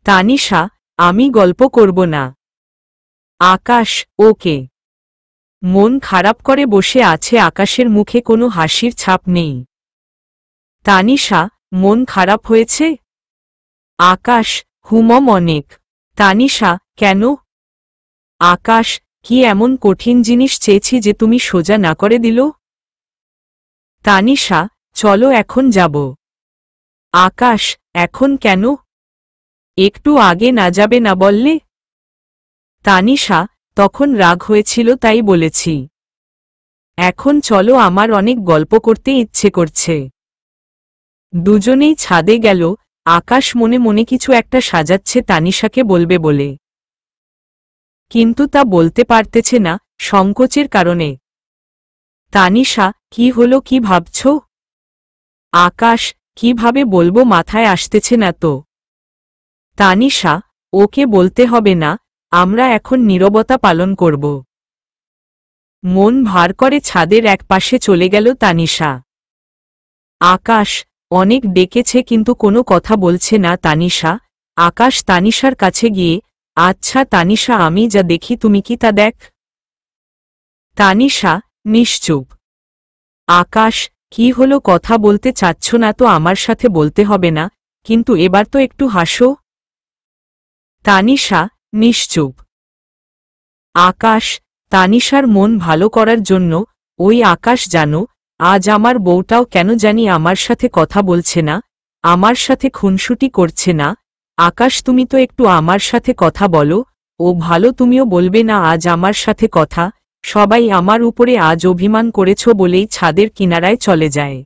তানিশা, আমি গল্প করব না। আকাশ, ওকে। মন খারাপ করে বসে আছে, আকাশের মুখে কোনো হাসির ছাপ নেই। তানিশা, মন খারাপ হয়েছে? আকাশ, হুমম অনেক। তানিশা, কেন? আকাশ, কি এমন কঠিন জিনিস চেয়েছি যে তুমি সোজা না করে দিল? তানিশা, চলো এখন যাব। আকাশ, এখন কেন? একটু আগে না যাবে না বললে? তানিশা, তখন রাগ হয়েছিল তাই বলেছি। এখন চলো, আমার অনেক গল্প করতে ইচ্ছে করছে। দুজনেই ছাদে গেল। আকাশ মনে মনে কিছু একটা সাজাচ্ছে তানিশাকে বলবে বলে, কিন্তু তা বলতে পারতেছে না সংকোচের কারণে। তানিশা, কি হলো, কি ভাবছ? আকাশ, কিভাবে বলবো, মাথায় আসতেছে না তো। তানিশা, ওকে বলতে হবে না, আমরা এখন নীরবতা পালন করব। মন ভার করে ছাদের এক পাশে চলে গেল তানিশা। আকাশ, অনেক ডেকেছে কিন্তু কোনো কথা বলছে না তানিশা। আকাশ তানিশার কাছে গিয়ে, আচ্ছা তানিশা, আমি যা দেখি তুমি কি তা দেখ? তানিশা নিশ্চুপ। আকাশ, কি হলো, কথা বলতে চাচ্ছ না তো আমার সাথে বলতে হবে না, কিন্তু এবার তো একটু হাসো। তানিশা নিশ্চুপ। আকাশ, তানিশার মন ভালো করার জন্য, ওই আকাশ জানো, আজ আমার বউটাও কেন জানি আমার সাথে কথা বলছে না, আমার সাথে খুনসুটি করছে না। আকাশ, তুমি তো একটু আমার সাথে কথা বলো। ও ভালো, তুমিও বলবে না আজ আমার সাথে কথা? সবাই আমার উপরে আজ অভিমান করেছ বলেই ছাদের কিনারায় চলে যায়।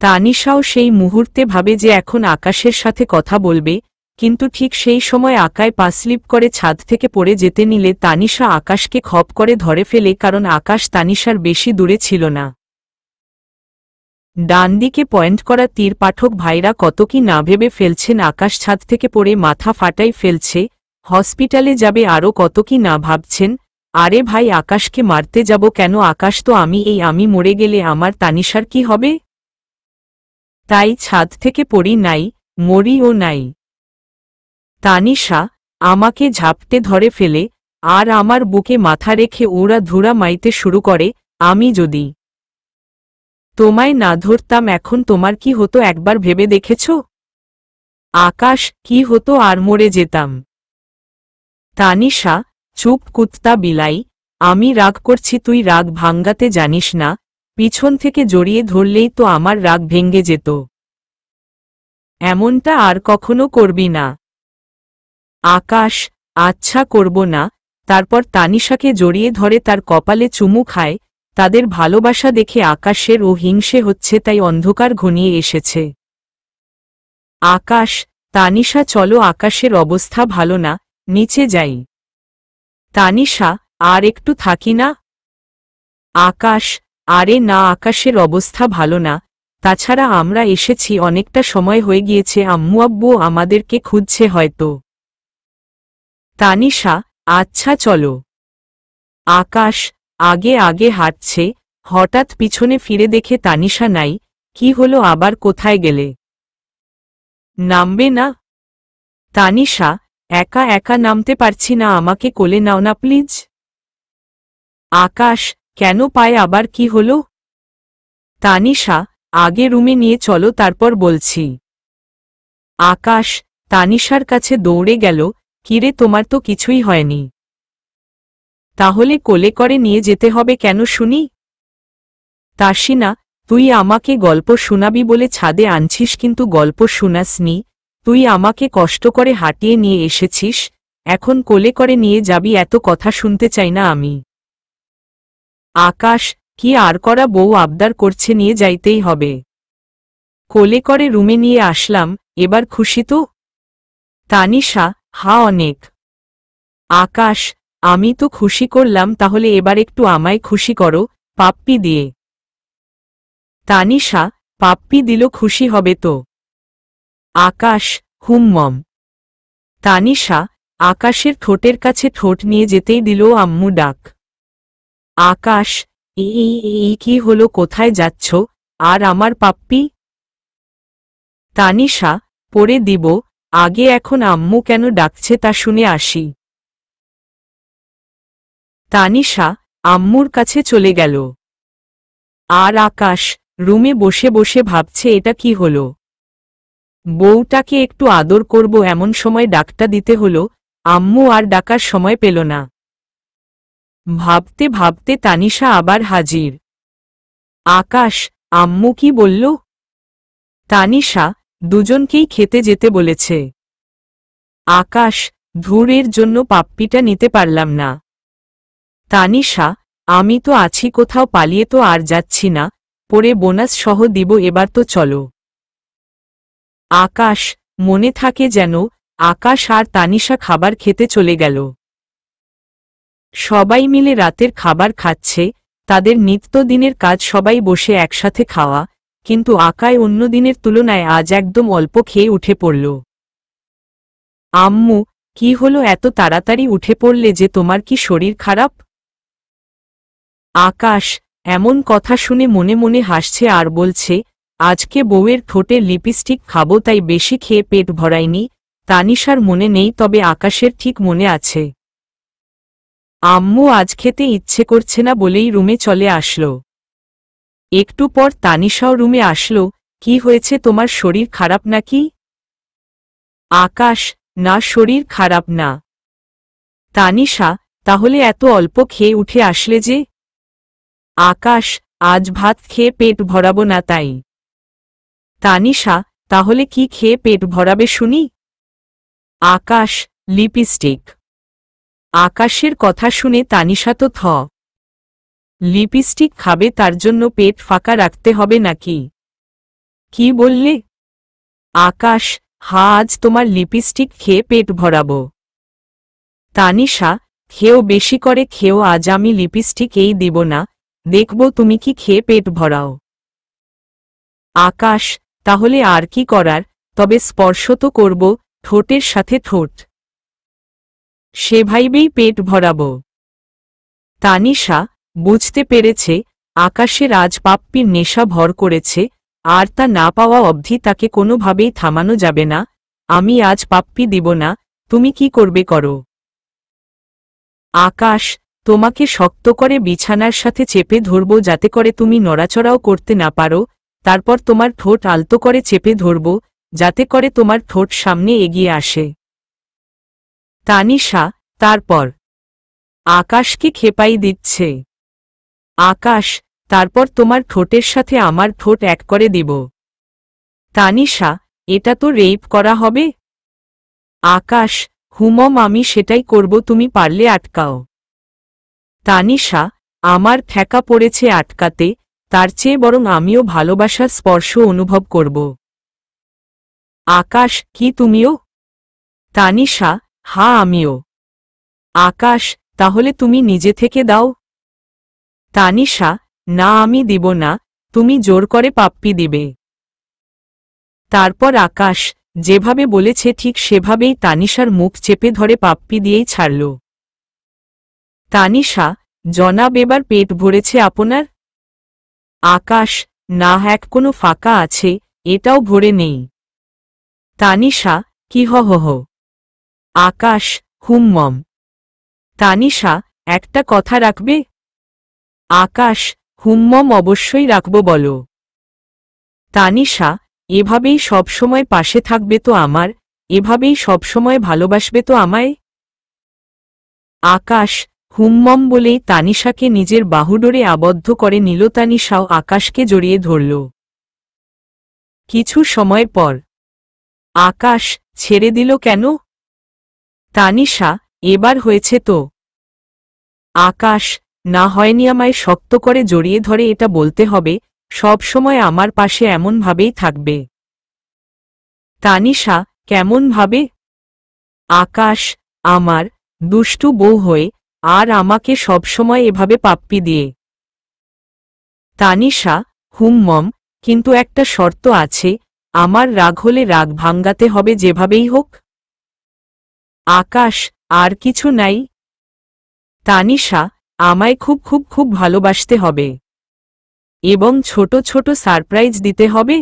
তানিশাও সেই মুহূর্তে ভাবে যে এখন আকাশের সাথে কথা বলবে, কিন্তু ঠিক সেই সময় আকায় পা স্লিপ করে ছাদ থেকে পড়ে যেতে নিলে তানিশা আকাশকে খপ করে ধরে ফেলে, কারণ আকাশ তানিশার বেশি দূরে ছিল না। ডান দিকে পয়েন্ট করা তীর পাঠক ভাইরা কত কি না ভেবে ফেলছেন, আকাশ ছাদ থেকে পড়ে মাথা ফাটাই ফেলছে, হসপিটালে যাবে, আরও কত কি না ভাবছেন। আরে ভাই, আকাশকে মারতে যাব কেন? আকাশ তো আমি মরে গেলে আমার তানিশার কি হবে? তাই ছাদ থেকে পড়ি নাই, মরিও নাই। তানিশা আমাকে ঝাপটে ধরে ফেলে আর আমার বুকে মাথা রেখে ওরা ধুরা মাইতে শুরু করে। আমি যদি তোমায় না ধরতাম এখন তোমার কি হতো একবার ভেবে দেখেছ? আকাশ, কি হতো, আর মরে যেতাম। তানিশা চুপ কুত্তা বিলাই, আমি রাগ করছি, তুই রাগ ভাঙ্গাতে জানিস না, পিছন থেকে জড়িয়ে ধরলেই তো আমার রাগ ভেঙ্গে যেত। এমনটা আর কখনো করবি না। আকাশ, আচ্ছা করব না। তারপর তানিশাকে জড়িয়ে ধরে তার কপালে চুমু খায়। তাদের ভালোবাসা দেখে আকাশের ও হিংসে হচ্ছে, তাই অন্ধকার ঘনিয়ে এসেছে। আকাশ, তানিশা চলো, আকাশের অবস্থা ভালো না, নিচে যাই। তানিশা, আর একটু থাকি না? আকাশ, আরে না, আকাশের অবস্থা ভালো না, তাছাড়া আমরা এসেছি অনেকটা সময় হয়ে গিয়েছে, আম্মু আব্বু আমাদেরকে খুঁজছে হয়তো। তানিশা, আচ্ছা চলো। আকাশ আগে আগে হাঁটছে, হঠাৎ পিছনে ফিরে দেখে তানিশা নাই। কি হলো, আবার কোথায় গেলে? নামবে না? তানিশা, একা একা নামতে পারছি না, আমাকে কোলে নাও না প্লিজ। আকাশ, কেন, পায়ে আবার কি হলো? তানিশা, আগে রুমে নিয়ে চলো, তারপর বলছি। আকাশ তানিশার কাছে দৌড়ে গেল। কিরে, তোমার তো কিছুই হয়নি, তাহলে কোলে করে নিয়ে যেতে হবে কেন শুনি? তাসিনা, তুই আমাকে গল্প শোনাবি বলে ছাদে আনছিস, কিন্তু গল্প শোনাসনি, তুই আমাকে কষ্ট করে হাঁটিয়ে নিয়ে এসেছিস, এখন কোলে করে নিয়ে যাবি? এত কথা শুনতে চাই না আমি। আকাশ, কি আর করা, বউ আবদার করছে, নিয়ে যাইতেই হবে। কোলে করে রুমে নিয়ে আসলাম, এবার খুশি তো? তানিশা, হ্যাঁ অনেক। আকাশ, আমি তো খুশি করলাম, তাহলে এবার একটু আমায় খুশি করো, পাপ্পি দিয়ে। তানিশা, পাপ্পি দিল খুশি হবে তো? আকাশ, হুম্মম। তানিশা আকাশের ঠোঁটের কাছে ঠোঁট নিয়ে যেতেই দিল আম্মু ডাক। আকাশ, এই কি হলো, কোথায় যাচ্ছ, আর আমার পাপ্পি? তানিশা, পরে দিব, আগে এখন আম্মু কেন ডাকছে তা শুনে আসি। তানিশা আম্মুর কাছে চলে গেল। আর আকাশ রুমে বসে বসে ভাবছে, এটা কি হলো, বউটাকে একটু আদর করব এমন সময় ডাকটা দিতে হলো, আম্মু আর ডাকার সময় পেল না। ভাবতে ভাবতে তানিশা আবার হাজির। আকাশ, আম্মু কি বলল? তানিশা, দুজনকেই খেতে যেতে বলেছে। আকাশ, ধুরের জন্য পাপ্পিটা নিতে পারলাম না। তানিশা, আমি তো আছি, কোথাও পালিয়ে তো আর যাচ্ছি না, পরে বোনাস সহ দিব, এবার তো চলো। আকাশ, মনে থাকে যেন। আকাশ আর তানিশা খাবার খেতে চলে গেল। সবাই মিলে রাতের খাবার খাচ্ছে, তাদের নিত্যদিনের কাজ সবাই বসে একসাথে খাওয়া, কিন্তু আকায় অন্য দিনের তুলনায় আজ একদম অল্প খেয়ে উঠে পড়ল। আম্মু, কি হলো, এত তাড়াতাড়ি উঠে পড়লে যে, তোমার কি শরীর খারাপ? আকাশ এমন কথা শুনে মনে মনে হাসছে আর বলছে, আজকে বউয়ের ঠোঁটে লিপস্টিক খাবো, তাই বেশি খেয়ে পেট ভরাইনি। তানিশার মনে নেই, তবে আকাশের ঠিক মনে আছে। আম্মু আজ খেতে ইচ্ছে করছে না বলেই রুমে চলে আসলো। একটু পর তানিশাও রুমে আসলো। কি হয়েছে, তোমার শরীর খারাপ নাকি? আকাশ, না, শরীর খারাপ না। তানিশা, তাহলে এত অল্প খেয়ে উঠে আসলে যে? আকাশ, আজ ভাত খেয়ে পেট ভরাবো না তাই। তানিশা, তাহলে কি খেয়ে পেট ভরাবে শুনি? আকাশ, লিপস্টিক। আকাশের কথা শুনে তানিশা তো থ। লিপস্টিক খাবে, তার জন্য পেট ফাঁকা রাখতে হবে নাকি? কি বললে? আকাশ, হ্যাঁ, আজ তোমার লিপস্টিক খেয়ে পেট ভরাবো। তানিশা, খেয়েও, বেশি করে খেয়েও, আজ আমি লিপস্টিক এই দিব না, দেখব তুমি কি খেয়ে পেট ভরাও। আকাশ, তাহলে আর কি করার, তবে স্পর্শ তো করব, ঠোঁটের সাথে ঠোঁট, সে ভাইবেই পেট ভরাবো। তানিশা বুঝতে পেরেছে, আকাশের আজ পাপ্পির নেশা ভর করেছে, আর তা না পাওয়া অবধি তাকে কোনোভাবেই থামানো যাবে না। আমি আজ পাপ্পি দিব না, তুমি কি করবে করো। আকাশ, তোমাকে শক্ত করে বিছানার সাথে চেপে ধরব, যাতে করে তুমি নড়াচড়াও করতে না পারো, তারপর তোমার ঠোঁট আলতো করে চেপে ধরব, যাতে করে তোমার ঠোঁট সামনে এগিয়ে আসে। তানিশা, তারপর? আকাশকে খেপাই দিচ্ছে। আকাশ, তারপর তোমার ঠোঁটের সাথে আমার ঠোঁট এক করে দিব। তানিশা, এটা তো রেপ করা হবে। আকাশ, হুমম, আমি সেটাই করব, তুমি পারলে আটকাও। তানিশা, আমার ঠেকা পড়েছে আটকাতে, তার চেয়ে বরং আমিও ভালোবাসার স্পর্শ অনুভব করব। আকাশ, কি তুমিও? তানিশা, হ্যাঁ আমিও। আকাশ, তাহলে তুমি নিজে থেকে দাও। তানিশা, না আমি দিব না, তুমি জোর করে পাপ্পি দিবে। তারপর আকাশ যেভাবে বলেছে ঠিক সেভাবেই তানিশার মুখ চেপে ধরে পাপ্পি দিয়েই ছাড়ল। তানিশা, জনাব, এবার পেট ভরেছে আপনার? আকাশ, না, এক কোনো ফাঁকা আছে, এটাও ভরে নেই। তানিশা, কি হ হ হ। আকাশ, হুমম। তানিশা, একটা কথা রাখবে? আকাশ, হুমম, অবশ্যই রাখব, বলো। তানিশা, এভাবেই সবসময় পাশে থাকবে তো আমার? এভাবেই সবসময় ভালোবাসবে তো আমায়? আকাশ, হুমম বলেই তানিশাকে নিজের বাহুডোরে আবদ্ধ করে নিল। তানিশাও আকাশকে জড়িয়ে ধরল। কিছু সময় পর আকাশ ছেড়ে দিল কেন? তানিশা, এবার হয়েছে তো। আকাশ, না হয়নি, আমায় শক্ত করে জড়িয়ে ধরে এটা বলতে হবে, সব সময় আমার পাশে এমনভাবেই থাকবে। তানিশা, কেমন ভাবে? আকাশ, আমার দুষ্টু বউ হয়ে, আর আমাকে সবসময় এভাবে পাপ্পি দিয়ে। তানিশা, হুমম, কিন্তু একটা শর্ত আছে, আমার রাগ হলে রাগ ভাঙ্গাতে হবে যেভাবেই হোক। আকাশ, আর কিছু নাই? তানিশা, আমায় খুব খুব খুব ভালোবাসতে হবে, এবং ছোট ছোট সারপ্রাইজ দিতে হবে।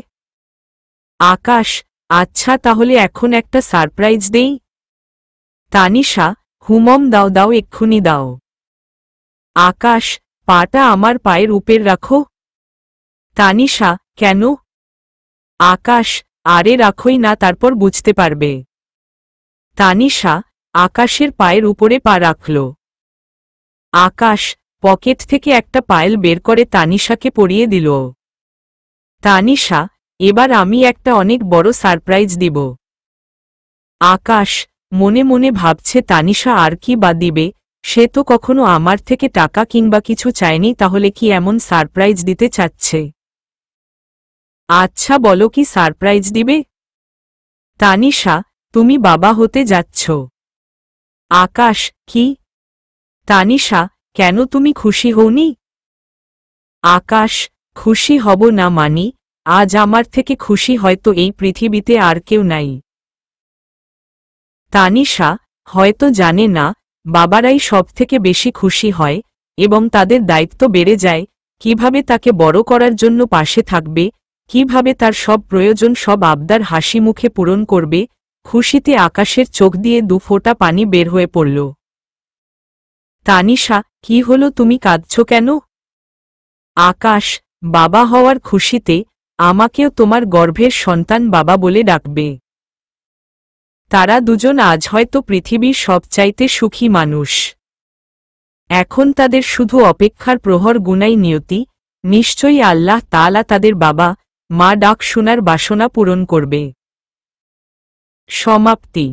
আকাশ, আচ্ছা তাহলে এখন একটা সারপ্রাইজ দেই। তানিশা, হুমম, দাও দাও, এক্ষুনি দাও। আকাশ, পাটা আমার পায়ের উপর রাখো। তানিশা, কেন? আকাশ, আরে রাখোই না, তারপর বুঝতে পারবে। তানিশা আকাশের পায়ের উপরে পা রাখল। আকাশ পকেট থেকে একটা পায়েল বের করে তানিশাকে পরিয়ে দিল। তানিশা, এবার আমি একটা অনেক বড় সারপ্রাইজ দিব। আকাশ মনে মনে ভাবছে তানিশা আর কি বা দিবে, সে তো কখনো আমার থেকে টাকা কিংবা কিছু চায়নি, তাহলে কি এমন সারপ্রাইজ দিতে চাচ্ছে? আচ্ছা বলো, কি সারপ্রাইজ দিবে? তানিশা, তুমি বাবা হতে যাচ্ছ। আকাশ, কি? তানিশা, কেন, তুমি খুশি হওনি? আকাশ, খুশি হব না মানি, আজ আমার থেকে খুশি হয়তো এই পৃথিবীতে আর কেউ নাই। তানিশা হয়তো জানে না, বাবারাই সবথেকে বেশি খুশি হয়, এবং তাদের দায়িত্ব বেড়ে যায়, কিভাবে তাকে বড় করার জন্য পাশে থাকবে, কিভাবে তার সব প্রয়োজন, সব আবদার হাসি মুখে পূরণ করবে। খুশিতে আকাশের চোখ দিয়ে দু ফোঁটা পানি বের হয়ে পড়ল। তানিশা, কি হলো, তুমি কাঁদছ কেন? আকাশ, বাবা হওয়ার খুশিতে আমাকেও তোমার গর্ভের সন্তান বাবা বলে ডাকবে। তারা দুজন আজ হয়তো পৃথিবীর সবচাইতে সুখী মানুষ। এখন তাদের শুধু অপেক্ষার প্রহর গুনাই নিয়তি, নিশ্চয়ই আল্লাহ তাআলা তাদের বাবা মা ডাক শোনার বাসনা পূরণ করবে। সমাপ্তি।